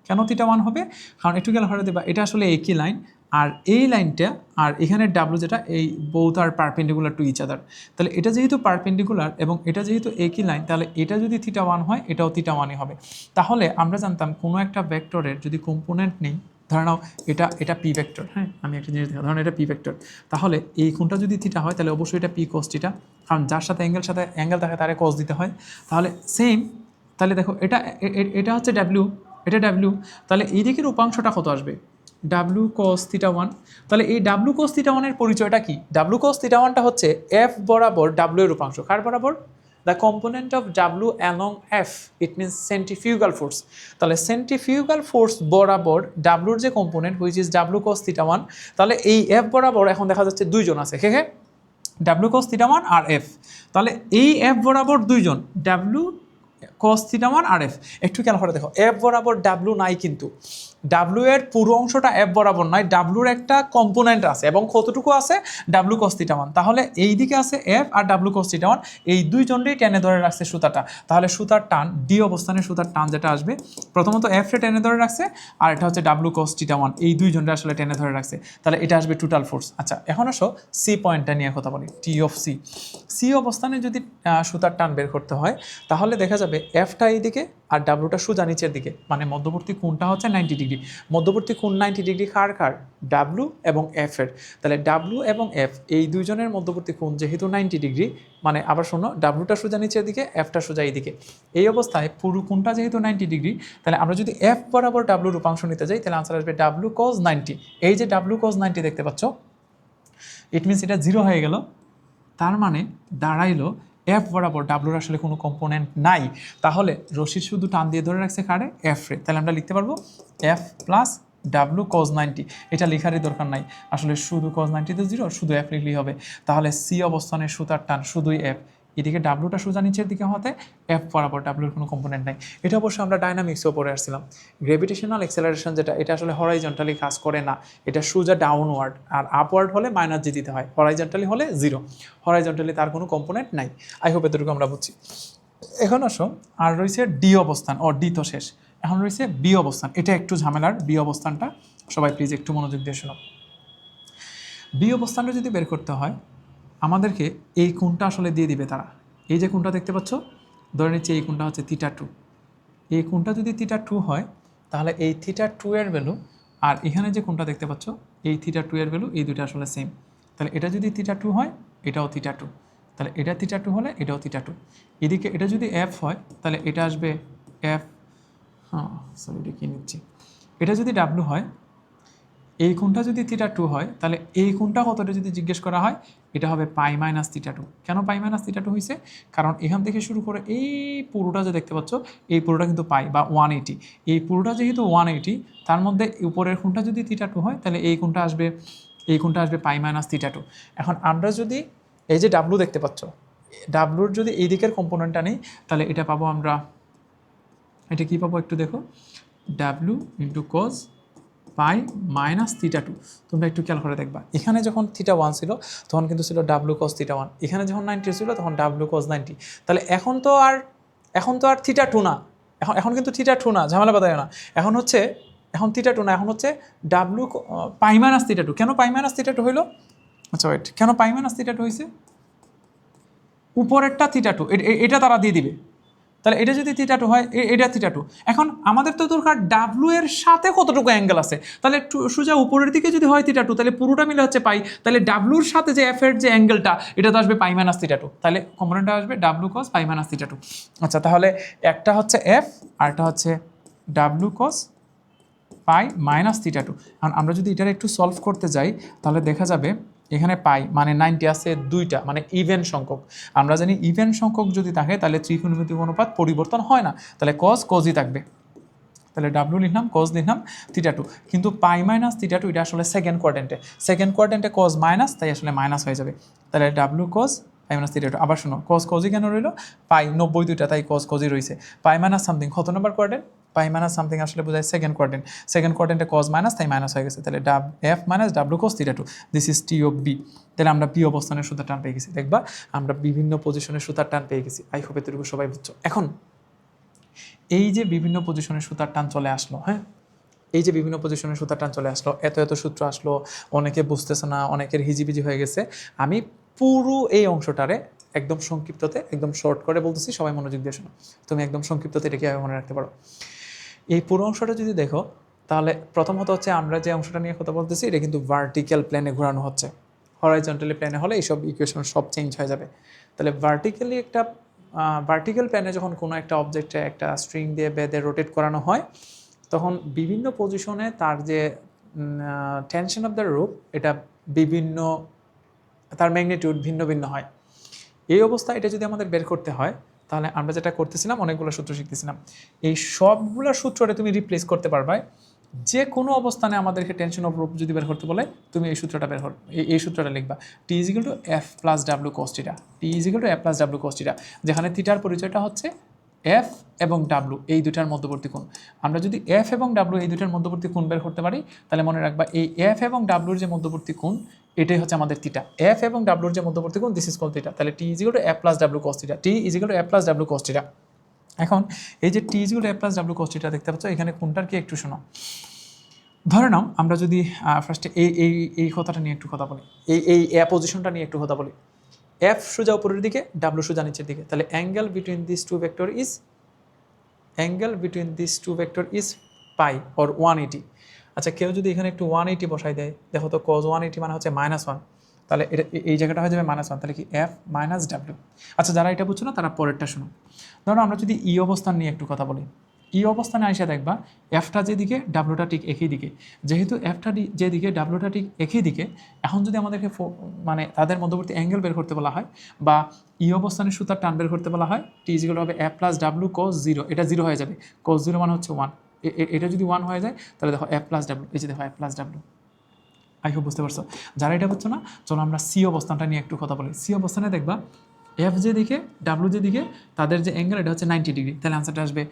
কেন থিটা 1 হবে? কারণ একটু খেয়াল করে দেবা, এটা আসলে একই লাইন, আর এই লাইনটা আর এখানে ডাব্লু যেটা এই both are perpendicular to each other, তাহলে এটা যেহেতু পারপেন্ডিকুলার এবং এটা যেহেতু একই লাইন, তাহলে এটা যদি থিটা 1 হয় এটাও থিটা 1ই হবে। তাহলে আমরা জানতাম কোনো একটা ভেক্টরের যদি কম্পোনেন্ট নেই, ধরে নাও এটা পি ভেক্টর, হ্যাঁ আমি একটা জিনিস দেখা, ধরুন এটা পি ভেক্টর, তাহলে এই কোণটা যদি থিটা হয় তাহলে অবশ্যই এটা পি কস থিটা, কারণ যার সাথে অ্যাঙ্গেল থাকে তারে কস দিতে হয়। তাহলে সেম, তাহলে দেখো এটা হচ্ছে ডাব্লিউ, এটা ডাব্লিউ, তাহলে এই দিকের উপাংশটা কত আসবে, ডাব্লিউ কস থিটা 1। তাহলে এই ডাব্লিউ কস থিটা 1 এর পরিচয়টা কি, ডাব্লিউ কস থিটা 1টা হচ্ছে এফ বরাবর ডাব্লিউ এর উপাংশ, কার বরাবর, the component of W along F, it means centrifugal force. তাহলে সেন্ট্রিফিউগাল ফোর্স বরাবর ডাব্লিউর যে component which is W cos theta 1, তাহলে এই এফ বরাবর এখন দেখা যাচ্ছে দুইজন আছে, কে ডাব্লিউ কস থিটা 1 আর এফ। তাহলে এই এফ বরাবর দুইজন ডাব্লিউ কস থিটা 1 আর এফ। একটু খেয়াল করে দেখো, এফ বরাবর ডাব্লিউ নাই, কিন্তু ডাব্লিউ এর পুরো অংশটা এফ বরাবর নাই, ডাব্লিউর একটা কম্পোনেন্ট আছে এবং কতটুকু আছে, ডাব্লিউ কস থিটা 1। তাহলে এই দিকে আছে F R W cos theta 1, এই দুইজনই টেনে ধরে রাখছে সুতাটা। তাহলে সুতার টান ডি অবস্থানে সুতার টান যেটা আসবে, প্রথমত এফ রে টেনে ধরে রাখছে আর এটা হচ্ছে ডাব্লিউ কস থিটা 1, এই দুইজনটা আসলে টেনে ধরে রাখছে, তাহলে এটা আসবে টোটাল ফোর্স। আচ্ছা এখন আসো সি পয়েন্টটা নিয়ে কথা বলি, টি অফ সি। সি অবস্থানে যদি সুতার টান বের করতে হয় তাহলে দেখা যাবে এফটা এইদিকে আর ডাব্লুটা সোজা নিচের দিকে, মানে মধ্যবর্তী কোণটা হচ্ছে 90 ডিগ্রি। মধ্যবর্তী কোণ 90 ডিগ্রি কার ডাব্লু এবং এফ এর। তাহলে ডাব্লু এবং এফ এই দুইজনের মধ্যবর্তী কোণ যেহেতু 90 ডিগ্রি, মানে আবার শোনো, ডাব্লুটা সোজা নিচের দিকে, এফটা সোজা এইদিকে, এই অবস্থায় পুরো কোণটা যেহেতু 90 ডিগ্রি, তাহলে আমরা যদি এফ বরাবর ডাব্লুর উপাংশ নিতে যাই তাহলে আনসার আসবে ডাব্লু কজ 90। এই যে ডাব্লু কজ 90 দেখতে পাচ্ছ, ইট মিনস এটা 0 হয়ে গেল, তার মানে দাঁড়াইলো এফ বরাবর ডাব্লুর আসলে কোনো কম্পোনেন্ট নাই। তাহলে রশিদ শুধু টান দিয়ে ধরে রাখছে কারে, এফ রে। তাহলে আমরা লিখতে পারবো এফ প্লাস ডাব্লু কজ 90, এটা লেখারই দরকার নাই, আসলে শুধু কজ 90 তো 0, শুধু এফ লিখলেই হবে। তাহলে সি অবস্থানে সুতার টান শুধুই এফ, এদিকে ডাব্লুটা সোজা নিচের দিকে হতে এফ বরাবর ডাব্লুর কোনো কম্পোনেন্ট নাই। এটা অবশ্যই আমরা ডাইনামিক্সেও পড়ে আসছিলাম, গ্র্যাভিটেশনাল অ্যাক্সেলারেশন যেটা, এটা আসলে হরাইজন্টালি কাজ করে না, এটা সোজা ডাউনওয়ার্ড, আর আপওয়ার্ড হলে মাইনাস জি দিতে হয়, হরাইজন্টালি হলে 0, হরাইজন্টালি তার কোনো কম্পোনেন্ট নাই। আই হোপ এতটুকু আমরা বুঝছি। এখন আসো আর রয়েছে ডি অবস্থান, ও ডি তো শেষ, এখন রয়েছে বি অবস্থান। এটা একটু ঝামেলার, বি অবস্থানটা সবাই প্লিজ একটু মনোযোগ দিয়ে শোনো। বি অবস্থানটা যদি বের করতে হয় আমাদেরকে এই কোণটা আসলে দিয়ে দিবে তারা, এই যে কোণটা দেখতে পাচ্ছ, ধরে নিচ্ছে এই কোণটা হচ্ছে থিটা 2, এই কোণটা যদি থিটা 2 হয় তাহলে এই থিটা 2 এর ভ্যালু আর এখানে যে কোণটা দেখতে পাচ্ছ এই থিটা 2 এর ভ্যালু, এই দুটো আসলে সেম। তাহলে এটা যদি থিটা 2 হয় এটাও থিটা 2, তাহলে এটা থিটা 2 হলে এটাও থিটা 2। এদিকে এটা যদি এফ হয় তাহলে এটা আসবে এফ, হ্যাঁ সরি এটা কি নিচ্ছি, এটা যদি ডাব্লু হয়, এই কোণটা যদি থিটা 2 হয় তাহলে এই কোণটা কতটা যদি জিজ্ঞেস করা হয় এটা হবে পাই মাইনাস থিটা 2। কেন পাই মাইনাস থিটা 2 হয়েছে, কারণ এখান থেকে শুরু করে এই পুরোটা যে দেখতে পাচ্ছ এই পুরোটা কিন্তু পাই বা 180, এই পুরোটা যেহেতু 180, তার মধ্যে উপরের কোণটা যদি থিটা 2 হয় তাহলে এই কোণটা আসবে পাই মাইনাস থিটা 2। এখন আমরা যদি এই যে ডাব্লু দেখতে পাচ্ছ, ডাব্লুর যদি এই দিকের কম্পোনেন্টটা নেই তাহলে এটা পাবো আমরা, এটা কি পাবো একটু দেখো, ডাব্লু ইন্টু কজ পাই মাইনাস থিটা 2। তোমরা একটু খেয়াল করে দেখবা, এখানে যখন থিটা 1 ছিল তখন কিন্তু ছিল ডাব্লু কস থিটা 1, এখানে যখন 90 ছিল তখন ডাব্লু কস 90। তাহলে এখন তো আর থিটা 2 না, এখন কিন্তু থিটা 2 না, ঝামেলা বাদায় না, এখন থিটা 2 না, এখন হচ্ছে ডাব্লু পাই মাইনাস থিটা 2। কেন পাই মাইনাস থিটা 2 হইলো, আচ্ছা ওয়েট, কেন পাই মাইনাস থিটা 2 হয়েছে, উপরেরটা থিটা 2, এটা তারা দিয়ে দিবে। তাহলে এটা যদি থিটা 2 হয় এটা থিটা 2। এখন আমাদের তো দরকার ডাব্লু এর সাথে কতটুকু অ্যাঙ্গেল আছে, তাহলে সোজা উপরের দিকে যদি হয় থিটা 2 তাহলে পুরোটা মিলে হচ্ছে পাই, তাহলে ডাব্লুর সাথে যে এফ এর যে অ্যাঙ্গেলটা এটা তো আসবে পাই মাইনাস থিটা 2, তাহলে কম্পোনেন্টটা আসবে ডাব্লু কস পাই মাইনাস থিটা 2। আচ্ছা তাহলে একটা হচ্ছে এফ আর একটা হচ্ছে ডাব্লু কস পাই মাইনাস থিটা 2। এখন আমরা যদি এটার একটু সলভ করতে যাই তাহলে দেখা যাবে এখানে পাই মানে 90 আছে দুইটা, মানে ইভেন সংখ্যক। আমরা জানি ইভেন সংখ্যক যদি থাকে তাহলে ত্রিকোণমিতিক অনুপাত পরিবর্তন হয় না, তাহলে কজই থাকবে। তাহলে ডাব্লু লিখলাম, কজ লিখলাম, থিটা 2, কিন্তু পাই মাইনাস থিটা 2 এটা আসলে সেকেন্ড কোয়াড্রেন্টে কজ মাইনাস, তাই আসলে মাইনাস হয়ে যাবে। তাহলে ডাব্লু কজ পাই মাইনাস থিটা 2। আবার শোনো, কজই কেন রইলো, পাই 90 দুইটা, তাই কজই রয়েছে। পাই মাইনাস সামথিং কত number quadrant, pi minus something আসলে বোঝায় সেকেন্ড কোয়াড্রেন্টে কজ মাইনাস, তাই মাইনাস হয়ে গেছে। তাহলে F minus W cos theta 2, this is T of B. তাহলে আমরা বি অবস্থানের সুতার টান পেয়ে গেছি। দেখবা আমরা বিভিন্ন পজিশনের সুতার টান পেয়ে গেছি। আই হোপ এতটুকু সবাই বুঝছো। এখন এই যে বিভিন্ন পজিশনের সুতার টান চলে আসলো, হ্যাঁ, এই যে বিভিন্ন পজিশনে সুতার টান চলে আসলো, এত এত সূত্র আসলো, অনেকে বুঝতেছে না, অনেকের হিজিবিজি হয়ে গেছে। আমি পুরো এই অংশটারে একদম সংক্ষিপ্ততে একদম শর্ট করে বলতেছি, সবাই মনোযোগ দিয়ে শোনো। তুমি একদম সংক্ষিপ্ততে এটা কীভাবে মনে রাখতে পারো। এই পুরো অংশটা যদি দেখো তাহলে প্রথমত হচ্ছে আমরা যে অংশটা নিয়ে কথা বলতেছি এটা কিন্তু ভার্টিক্যাল প্লেনে ঘোরানো হচ্ছে। হরাইজন্টালি প্লেনে হলে এইসব ইকুয়েশন সব চেঞ্জ হয়ে যাবে। তাহলে ভার্টিক্যাল প্লেনে যখন কোনো একটা অবজেক্টে একটা স্ট্রিং দিয়ে বেঁধে রোটেট করানো হয় তখন বিভিন্ন পজিশনে তার যে টেনশন অফ দ্য রুপ এটা বিভিন্ন, তার ম্যাগনিটিউড ভিন্ন ভিন্ন হয়। এই অবস্থা এটা যদি আমাদের বের করতে হয় তাহলে আমরা যেটা করতেছিলাম অনেকগুলো সূত্র শিখতেছিলাম, এই সবগুলো সূত্রটা তুমি রিপ্লেস করতে পারবে। যে কোনো অবস্থানে আমাদেরকে টেনশন অফ রুপ যদি বের করতে বলে তুমি এই সূত্রটা এই সূত্রটা লিখবা, T is equal to F plus W cos theta, T is equal to F plus W cos theta, যেখানে থিটার পরিচয়টা হচ্ছে এফ এবং ডাব্লু এই দুটার মধ্যবর্তী কোণ। আমরা যদি এফ এবং ডাব্লু এই দুটার মধ্যবর্তী কোণ বের করতে পারি তাহলে মনে রাখবা এই এফ এবং ডাব্লুর যে মধ্যবর্তী কোণ এটাই হচ্ছে আমাদের থিটা। এফ এবং ডাব্লুর যে মধ্যবর্তী কোণ দিস ইজ কল থিটা। তাহলে T is equal to F plus W cos theta, T is equal to F plus W cos theta. এখন এই যে T is equal to F plus W cos theta দেখতে পাচ্ছ, এখানে কোণটার কি একটু শোনো। ধরে নাও আমরা যদি ফার্স্টে এই কথাটা নিয়ে একটু কথা বলি, এই পজিশনটা নিয়ে একটু কথা বলি। এফ সোজা উপরের দিকে, ডাব্লু সোজা নিচের দিকে, তাহলে angle between this two vector is pi or 180। আচ্ছা, কেউ যদি এখানে একটু 180 বসাই দেয়, দেখো তো cos 180 মানে হচ্ছে -1, তাহলে এটা এই জায়গাটা হয়ে যাবে -1, তাহলে কি এফ মাইনাস ডাব্লিউ। আচ্ছা, যারা এটা বুঝছো না তারা পরেরটা শুনো। ধরো আমরা যদি ই অবস্থান নিয়ে একটু কথা বলি, ই অবস্থানে আইসা দেখবা এফটা যেদিকে ডাব্লুটা ঠিক একই দিকে, যেহেতু এফটা যেদিকে ডাব্লুটা ঠিক একই দিকে, এখন যদি আমাদেরকে মানে তাদের মধ্যবর্তী অ্যাঙ্গেল বের করতে বলা হয় বা ই অবস্থানে সুতার টান বের করতে বলা হয়, টি ইজিক্যাল হবে এফ প্লাস ডাব্লু cos 0, এটা 0 হয়ে যাবে, cos 0 মানে হচ্ছে 1, এটা যদি 1 হয়ে যায় তাহলে দেখো এফ প্লাস ডাব্লু, এই যে দেখো F plus W. I hope বুঝতে পারছো। যারা এটা বুঝছো না চলো আমরা সি অবস্থানটা নিয়ে একটু কথা বলি। সি অবস্থানে দেখবা এফ যেদিকে ডাব্লু যেদিকে তাদের যে অ্যাঙ্গেল এটা হচ্ছে 90 ডিগ্রি, তাহলে আনসারটা আসবে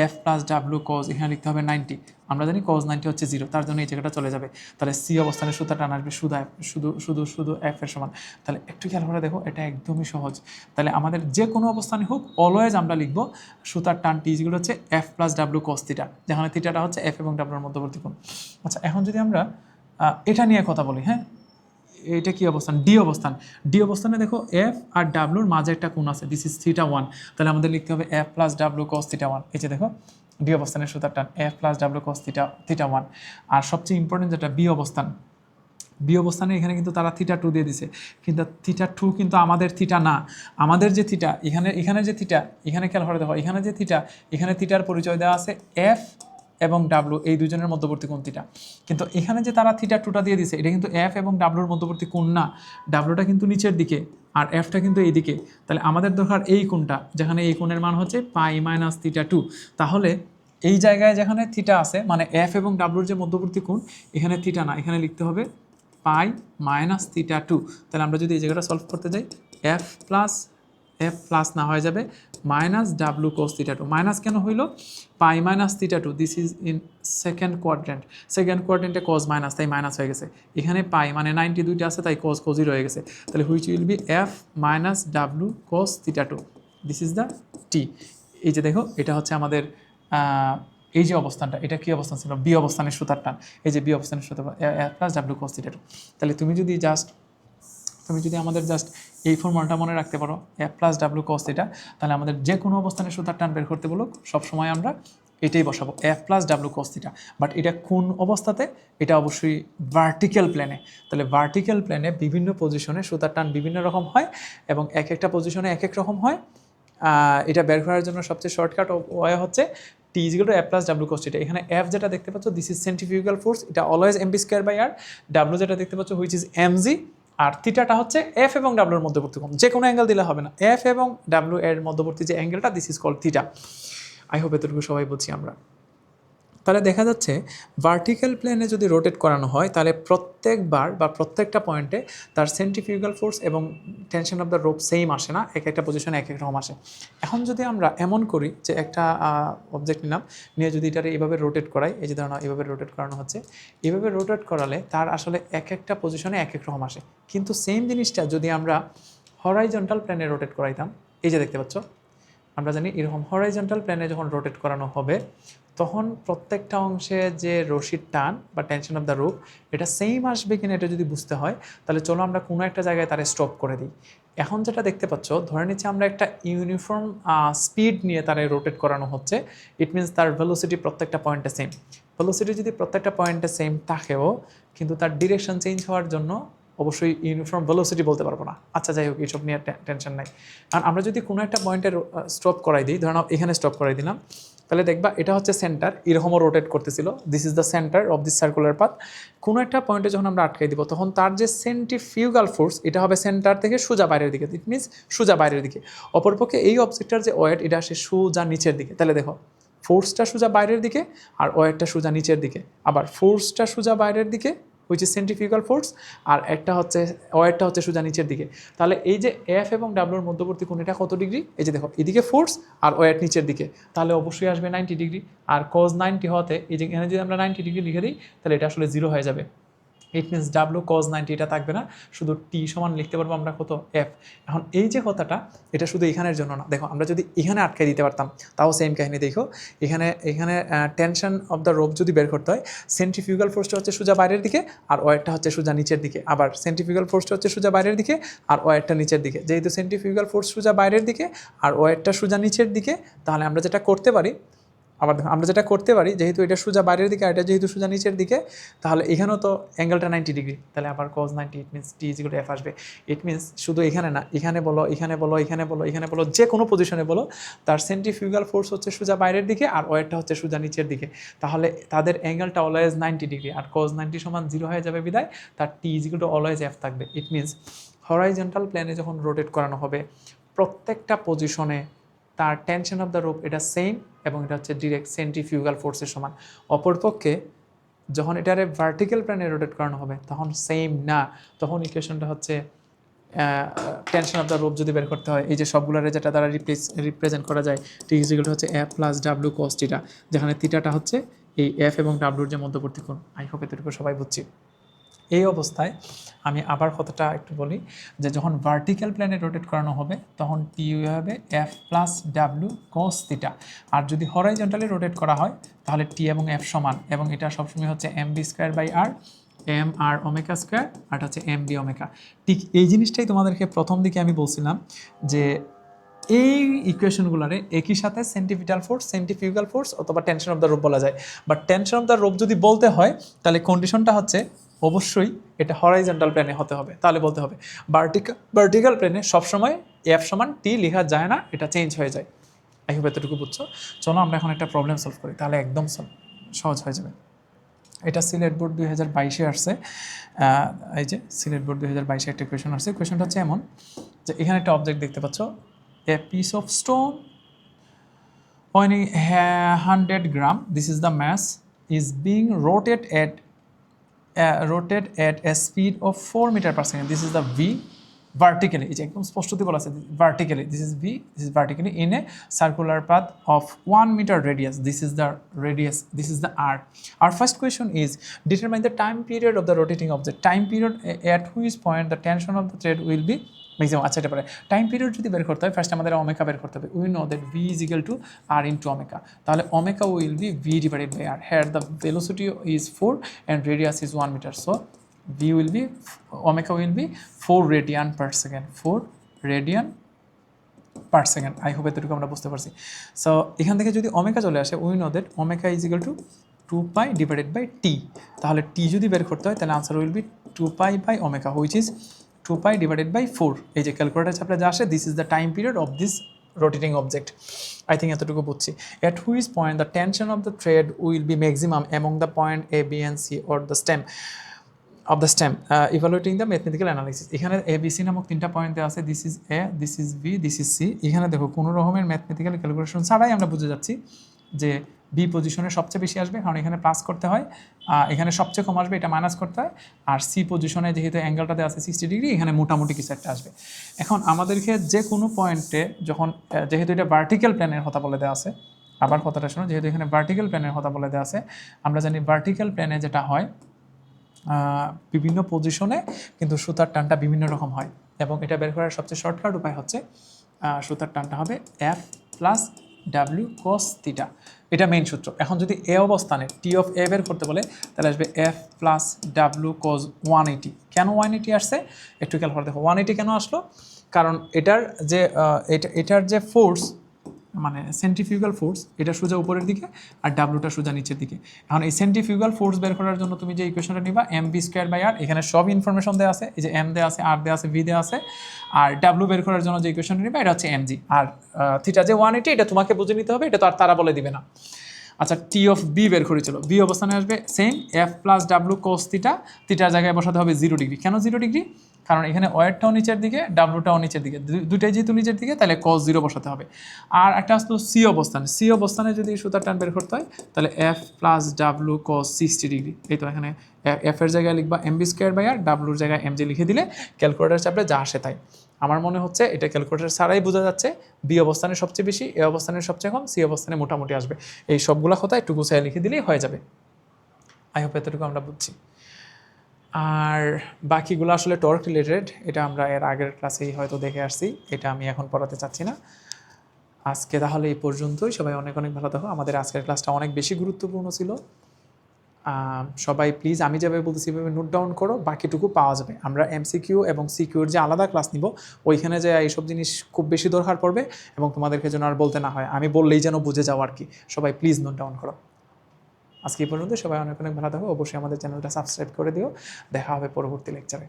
এফ প্লাস ডাব্লু কজ, এখানে লিখতে হবে 90, আমরা জানি cos 90 হচ্ছে 0, তার জন্য এই জায়গাটা চলে যাবে। তাহলে সি অবস্থানে সুতা টান আসবে শুধু এফ এর সমান। তাহলে একটু খেয়াল করে দেখো, এটা একদমই সহজ। তাহলে আমাদের যে কোনো অবস্থানে হোক অলওয়েজ আমরা লিখব সুতার টান টি যেগুলো হচ্ছে F plus W cos theta, যেখানে থিটাটা হচ্ছে এফ এবং ডাব্লুর মধ্যবর্তী কোণ। আচ্ছা, এখন যদি আমরা এটা নিয়ে কথা বলি, হ্যাঁ, এটা কি অবস্থান? ডি অবস্থান। ডি অবস্থানে দেখো এফ আর ডাব্লুর মাঝে একটা কোণ আছে, দিস ইজ থিটা 1, তাহলে আমাদের লিখতে হবে F plus W cos theta 1। এই যে দেখো ডি অবস্থানের সুতার টান F plus W cos theta 1। আর সবচেয়ে ইম্পর্টেন্ট যেটা বি অবস্থান, বি অবস্থানে এখানে কিন্তু তারা থিটা 2 দিয়ে দিছে, কিন্তু থিটা 2 কিন্তু আমাদের থিটা না। আমাদের যে থিটা এখানে যে থিটা, এখানে খেয়াল করে দেখো এখানে যে থিটা, এখানে থিটার পরিচয় দেওয়া আছে এফ এবং ডাব্লু এই দুজনের মধ্যবর্তী কোণ থিটা, কিন্তু এখানে যে তারা থিটা 2টা দিয়ে দিছে এটা কিন্তু এফ এবং ডাব্লুর মধ্যবর্তী কোণ না, ডাব্লুটা কিন্তু নিচের দিকে আর এফটা কিন্তু এই দিকে। তাহলে আমাদের দরকার এই কোণটা, যেখানে এই কোণের মান হচ্ছে পাই মাইনাস থিটা 2। তাহলে এই জায়গায় যেখানে থিটা আছে মানে এফ এবং ডাব্লুর যে মধ্যবর্তী কোণ, এখানে থিটা না, এখানে লিখতে হবে পাই মাইনাস থিটা 2। তাহলে আমরা যদি এই জায়গাটা সলভ করতে যাই এফ প্লাস না হয়ে যাবে minus W cos theta 2। Minus কেন হইল? Pi minus theta 2, this is in second কোয়াড্রেন্টে কজ মাইনাস, তাই মাইনাস হয়ে গেছে। এখানে পাই মানে 90 দুইটা আছে তাই কজ কোজি রয়ে গেছে। তাহলে which will be F minus W cos theta 2, this is the T. এই যে দেখো এটা হচ্ছে আমাদের এই যে অবস্থানটা, এটা কি অবস্থান ছিল? বি অবস্থানের সুতার টান। এই যে বি অবস্থানের সুতার F plus W cos theta 2। তাহলে তুমি যদি আমাদের জাস্ট এই ফর্মুলাটা মনে রাখতে পারো F plus W cos theta, তাহলে আমাদের যে কোনো অবস্থানে সুতার টান বের করতে বলুক সবসময় আমরা এটাই বসাবো F plus W cos theta. But এটা কোন অবস্থাতে? এটা অবশ্যই ভার্টিক্যাল প্লেনে। তাহলে ভার্টিক্যাল প্লেনে বিভিন্ন পজিশনে সুতার টান বিভিন্ন রকম হয় এবং এক একটা পজিশনে এক এক রকম হয়। এটা বের করার জন্য সবচেয়ে শর্টকাট ওয়ে হচ্ছে T is equal to F plus W cos theta. এখানে এফ যেটা দেখতে পাচ্ছ দিস ইজ সেন্ট্রিফিউগাল ফোর্স, এটা always M V square by R. W যেটা দেখতে পাচ্ছ হুইচ ইজ এমজি, আর থিটাটা হচ্ছে এফ এবং ডাব্লুর মধ্যবর্তী কোণ। যে কোনো অ্যাঙ্গেল দিলে হবে না, এফ এবং ডাব্লু এর মধ্যবর্তী যে অ্যাঙ্গেলটা this is call theta. I hope এতটুকু সবাই বুঝছি আমরা। তাহলে দেখা যাচ্ছে ভার্টিক্যাল প্লেনে যদি রোটেট করানো হয় তাহলে প্রত্যেকবার বা প্রত্যেকটা পয়েন্টে তার সেন্ট্রিফিউগাল ফোর্স এবং tension of the rope same আসে না, এক একটা পজিশনে এক এক রকম আসে। এখন যদি আমরা এমন করি যে একটা অবজেক্ট নিলাম, নিয়ে যদি এটারে এইভাবে রোটেট করাই, এই যে ধরুন এইভাবে রোটেট করানো হচ্ছে, এইভাবে রোটেট করালে তার আসলে এক একটা পজিশনে এক এক রকম আসে। কিন্তু সেম জিনিসটা যদি আমরা হরাইজন্টাল প্লেনে রোটেট করাইতাম, এই যে দেখতে পাচ্ছ আমরা জানি এরকম হরাইজন্টাল প্লেনে যখন রোটেট করানো হবে তখন প্রত্যেকটা অংশে যে রশির টান বা টেনশন অফ দ্য রুপ এটা সেম আসবে কিনা এটা যদি বুঝতে হয় তাহলে চলো আমরা কোনো একটা জায়গায় তারে স্টপ করে দিই। এখন যেটা দেখতে পাচ্ছ ধরে নিচ্ছি আমরা একটা ইউনিফর্ম স্পিড নিয়ে তারে রোটেট করানো হচ্ছে, ইট মিনস তার ভেলোসিটি প্রত্যেকটা পয়েন্টে সেম। ভেলোসিটি যদি প্রত্যেকটা পয়েন্টে সেম থাকেও কিন্তু তার ডিরেকশন চেঞ্জ হওয়ার জন্য অবশ্যই ইউনিফর্ম ভেলোসিটি বলতে পারবো না। আচ্ছা যাই হোক, এইসব নিয়ে টেনশন নাই। কারণ আমরা যদি কোনো একটা পয়েন্টে স্টপ করাই দিই, ধরো এখানে স্টপ করাই দিলাম, তাহলে দেখবা এটা হচ্ছে সেন্টার, এরকমও রোটেট করতেছিল, this is the centre of this circular path. কোনো একটা পয়েন্টে যখন আমরা আটকাই দিব তখন তার যে সেন্ট্রিফিউগাল ফোর্স এটা হবে সেন্টার থেকে সোজা বাইরের দিকে, ইট মিনস সোজা বাইরের দিকে। অপরপক্ষে এই অবজেক্টটার যে ওয়েট এটা আসে সোজা নিচের দিকে। তাহলে দেখো ফোর্সটা সোজা বাইরের দিকে আর ওয়েটটা সোজা নিচের দিকে, আবার ফোর্সটা সোজা বাইরের দিকে হুইচ ইজ সেন্ট্রিফিউগাল ফোর্স, আর একটা হচ্ছে ওয়েটটা হচ্ছে সোজা নিচের দিকে। তাহলে এই যে এফ এবং ডাব্লুর মধ্যবর্তী কোণটা কত ডিগ্রি, এই যে দেখো এদিকে ফোর্স আর ওয়েট নিচের দিকে, তাহলে অবশ্যই আসবে 90 ডিগ্রি। আর কজ 90 হওয়াতে এই যে এখানে যদি আমরা 90 ডিগ্রি লিখে দিই তাহলে এটা আসলে 0 হয়ে যাবে। ইট মিনস ডাব্লু কজ 90 এটা থাকবে না, শুধু টি সমান লিখতে পারবো আমরা কত এফ। এখন এই যে কথাটা এটা শুধু এখানের জন্য না, দেখো আমরা যদি এখানে আটকে দিতে পারতাম তাও সেম কাহিনী। দেখো এখানে এখানে টেনশন অফ দ্য রোপ যদি বের করতে হয়, সেন্ট্রিফিউগাল ফোর্সটা হচ্ছে সোজা বাইরের দিকে আর ওয়েটটা হচ্ছে সোজা নিচের দিকে, আবার সেন্ট্রিফিউগাল ফোর্সটা হচ্ছে সোজা বাইরের দিকে আর ওয়েটটা নিচের দিকে। যেহেতু সেন্ট্রিফিউগাল ফোর্স সোজা বাইরের দিকে আর ওয়েটটা সোজা নিচের দিকে, তাহলে আমরা যেটা করতে পারি, আবার দেখো আমরা যেটা করতে পারি, যেহেতু এটা সোজা বাইরের দিকে আর এটা যেহেতু সোজা নিচের দিকে, তাহলে এখানেও তো অ্যাঙ্গেলটা 90 ডিগ্রি, তাহলে আবার cos 90, it means T is equal to F আসবে। ইট মিনস শুধু এখানে না, এখানে বলো, এখানে বলো, এখানে বলো, এখানে বলো, যে কোনো পজিশনে বলো, তার সেন্ট্রিফিউগাল ফোর্স হচ্ছে সোজা বাইরের দিকে আর ওয়েটটা হচ্ছে সোজা নিচের দিকে, তাহলে তাদের অ্যাঙ্গেলটা অলওয়েজ 90 ডিগ্রি আর কজ 90 সমান 0 হয়ে যাবে, বিদায় তার টি ইজিক্যাল টু অলওয়েজ এফ থাকবে। ইট মিনস হরাইজন্টাল প্লেনে যখন রোটেট করানো হবে প্রত্যেকটা পজিশনে তার টেনশন অফ দ্য রোপ এটা সেম এবং এটা হচ্ছে ডিরেক্ট সেন্ট্রিফিউগাল ফোর্সের সমান। অপরপক্ষে যখন এটারে ভার্টিক্যাল প্লেনে রোটেট করানো হবে তখন সেম না, তখন ইকুয়েশনটা হচ্ছে টেনশন অফ দ্য রোপ যদি বের করতে হয় এই যে সবগুলোরে যেটা দ্বারা রিপ্রেজেন্ট করা যায়, টি ইকুয়াল হচ্ছে F plus W cos theta, যেখানে থিটাটা হচ্ছে এই এফ এবং ডাব্লিউর যে মধ্যবর্তী কোণ। আই হোপ এতটুকু সবাই বুঝছি। এই অবস্থায় আমি আবার কথাটা একটু বলি যে যখন ভার্টিক্যাল প্লেনে রোটেট করানো হবে তখন টি হবে F plus W cos theta, আর যদি হরাইজন্টালি রোটেট করা হয় তাহলে টি এবং এফ সমান, এবং এটা সবসময় হচ্ছে M B square by R, M R omega square, আর হচ্ছে এম বি ওমেকা। ঠিক এই জিনিসটাই তোমাদেরকে প্রথম দিকে আমি বলছিলাম যে এই ইকুয়েশনগুলোরে একই সাথে সেন্টিপিটাল ফোর্স, সেন্ট্রিফিউগাল ফোর্স অথবা টেনশন অফ দ্য রোপ বলা যায়। But tension of the rope যদি বলতে হয় তাহলে কন্ডিশনটা হচ্ছে অবশ্যই এটা হরাইজন্টাল প্লেনে হতে হবে, তাহলে বলতে হবে। ভার্টিক্যাল প্লেনে সবসময় এফ সমান টি লেখা যায় না, এটা চেঞ্জ হয়ে যায়। আই হোপ এতটুকু বুঝছো। চলো আমরা এখন একটা প্রবলেম সলভ করি, তাহলে একদম সহজ হয়ে যাবে। এটা সিলেট বোর্ড 2022-এ আসছে। এই যে সিলেট বোর্ড 2022-এ একটা কোয়েশন আসছে। কোয়েশনটা হচ্ছে এমন যে এখানে একটা অবজেক্ট দেখতে পাচ্ছ, a piece of stone weighing 100 gram, this is the mass, is being rotated at a speed of 4 meter per second. This is the v vertically, এই যে একদম স্পষ্টতে বলা আছে vertically, this is v, this is vertically in a circular path of 1 meter radius. This is the radius, this is the r. Our first question is determine the time period of the rotating object. Time period at which point the tension of the thread will be maximum. আচ্ছা, এটা পরে time period যদি বের করতে হয় first আমাদের ওমেকা বের করতে হবে। We know that V is equal to R into omega, তাহলে omega will be V divided by R, here the velocity is 4 and radius is 1 meter, so V will be omega will be 4 radian per second, 4 radian per second. I hope এতটুকু আমরা বুঝতে পারছি। So এখান থেকে যদি omega চলে আসে, we know that omega is equal to 2 pi divided by T, তাহলে টি যদি বের করতে হয় তাহলে answer will be 2 pi by omega which is 2 pi divided by 4। এই যে ক্যালকুলেটার চাপলে যা আসে, this is the time period of this rotating object. I think এতটুকু বুঝছি। At which point the tension of the thread will be maximum among the point A B and C or the stem of the stem evaluating the mathematical analysis. এখানে A B C নামক 3টা পয়েন্টে আছে, this is A, this is B, this is C. এখানে দেখো কোনো রকমের mathematical calculation ছাড়াই আমরা বুঝে যাচ্ছি যে বি পজিশনে সবচেয়ে বেশি আসবে, কারণ এখানে প্লাস করতে হয়, এখানে সবচেয়ে কম আসবে, এটা মাইনাস করতে হয়, আর সি পজিশনে যেহেতু অ্যাঙ্গেলটাতে আছে 60 ডিগ্রি, এখানে মোটামুটি কিছু একটা আসবে। এখন আমাদেরকে যে কোনো পয়েন্টে যখন, যেহেতু এটা ভার্টিক্যাল প্লেনের কথা বলে দেওয়া আছে, আবার কথাটা শোনো, যেহেতু এখানে ভার্টিক্যাল প্লেনের কথা বলে দেওয়া আছে, আমরা জানি ভার্টিক্যাল প্লেনে যেটা হয় বিভিন্ন পজিশনে কিন্তু সুতার টানটা বিভিন্ন রকম হয়, এবং এটা বের করার সবচেয়ে শর্টকাট উপায় হচ্ছে সূত্রের টানটা হবে F plus W cos theta, এটা মেইন সূত্র। এখন যদি এ অবস্থানে টি অফ এ বের করতে বলে তাহলে আসবে এফ প্লাস ডাব্লিউ কস 180। কেন 180 আসছে একটু খেয়াল করে দেখো। 180 কেন আসলো? কারণ এটার যে ফোর্স মানে সেন্ট্রিফিউগাল ফোর্স, এটা সোজা উপরের দিকে আর ডাব্লুটা সোজা নিচের দিকে। এখন এই সেন্ট্রিফিউগাল ফোর্স বের করার জন্য তুমি যে ইকুয়েশনটা নিবা M B square by r, এখানে সব ইনফরমেশন দেওয়া আছে, এই যে এম দেওয়া আছে, আর দেওয়া আছে, ভি দেওয়া আছে। আর ডাব্লু বের করার জন্য যে ইকুয়েশনটা নিবা এটা হচ্ছে এম জি। আর থিটা যে 180 এটা তোমাকে বুঝে নিতে হবে, এটা তো আর তারা বলে দিবে না। আচ্ছা, টি অফ বি বের করেছিল, বি অবস্থানে আসবে same F plus W cos theta, থিটার জায়গায় বসাতে হবে 0 ডিগ্রি। কেন 0 ডিগ্রি? কারণ এখানে ওয়ারটাও নিচের দিকে, ডাব্লুটাও নিচের দিকে, দুইটাই যেহেতু নিচের দিকে তাহলে কস 0 বসাতে হবে। আর একটা আসতো সি অবস্থানে, সি অবস্থানে যদি সুতার টান বের করতে হয় তাহলে এফ প্লাস ডাব্লু কস 60 ডিগ্রি। এই তো এখানে এফ এর জায়গায় লিখবা এম বি স্কোয়ার বাই আর, ডাব্লুর জায়গায় এম জি লিখে দিলে ক্যালকুলেটার চাপলে যা আসে তাই। আমার মনে হচ্ছে এটা ক্যালকুলেটার ছাড়াই বোঝা যাচ্ছে। বি অবস্থানে সবচেয়ে বেশি, এ অবস্থানে সবচেয়ে কম, সি অবস্থানে মোটামুটি আসবে। এই সবগুলো কথা একটু গুছায় লিখে দিলেই হয়ে যাবে। আই হোপ এতটুকু আমরা বুঝছি। আর বাকিগুলো আসলে টর্ক রিলেটেড, এটা আমরা এর আগের ক্লাসেই হয়তো দেখে আসছি, এটা আমি এখন পড়াতে চাচ্ছি না। আজকে তাহলে এই পর্যন্তই। সবাই অনেক অনেক ভালো থাকো। আমাদের আজকের ক্লাসটা অনেক বেশি গুরুত্বপূর্ণ ছিল। সবাই প্লিজ আমি যেভাবে বলতেছি এভাবে নোট ডাউন করো, বাকিটুকু পাওয়া যাবে। আমরা এমসিকিউ এবং সিকিউর যে আলাদা ক্লাস নিব, ওইখানে যে এইসব জিনিস খুব বেশি দরকার পড়বে এবং তোমাদেরকে যেন আর বলতে না হয়, আমি বললেই যেন বুঝে যাও আর কি। সবাই প্লিজ নোট ডাউন করো। আজকে এই পর্যন্ত, সবাই অনেক অনেক ভালো থাকো। অবশ্যই আমাদের চ্যানেলটা সাবস্ক্রাইব করে দিও। দেখা হবে পরবর্তী লেকচারে।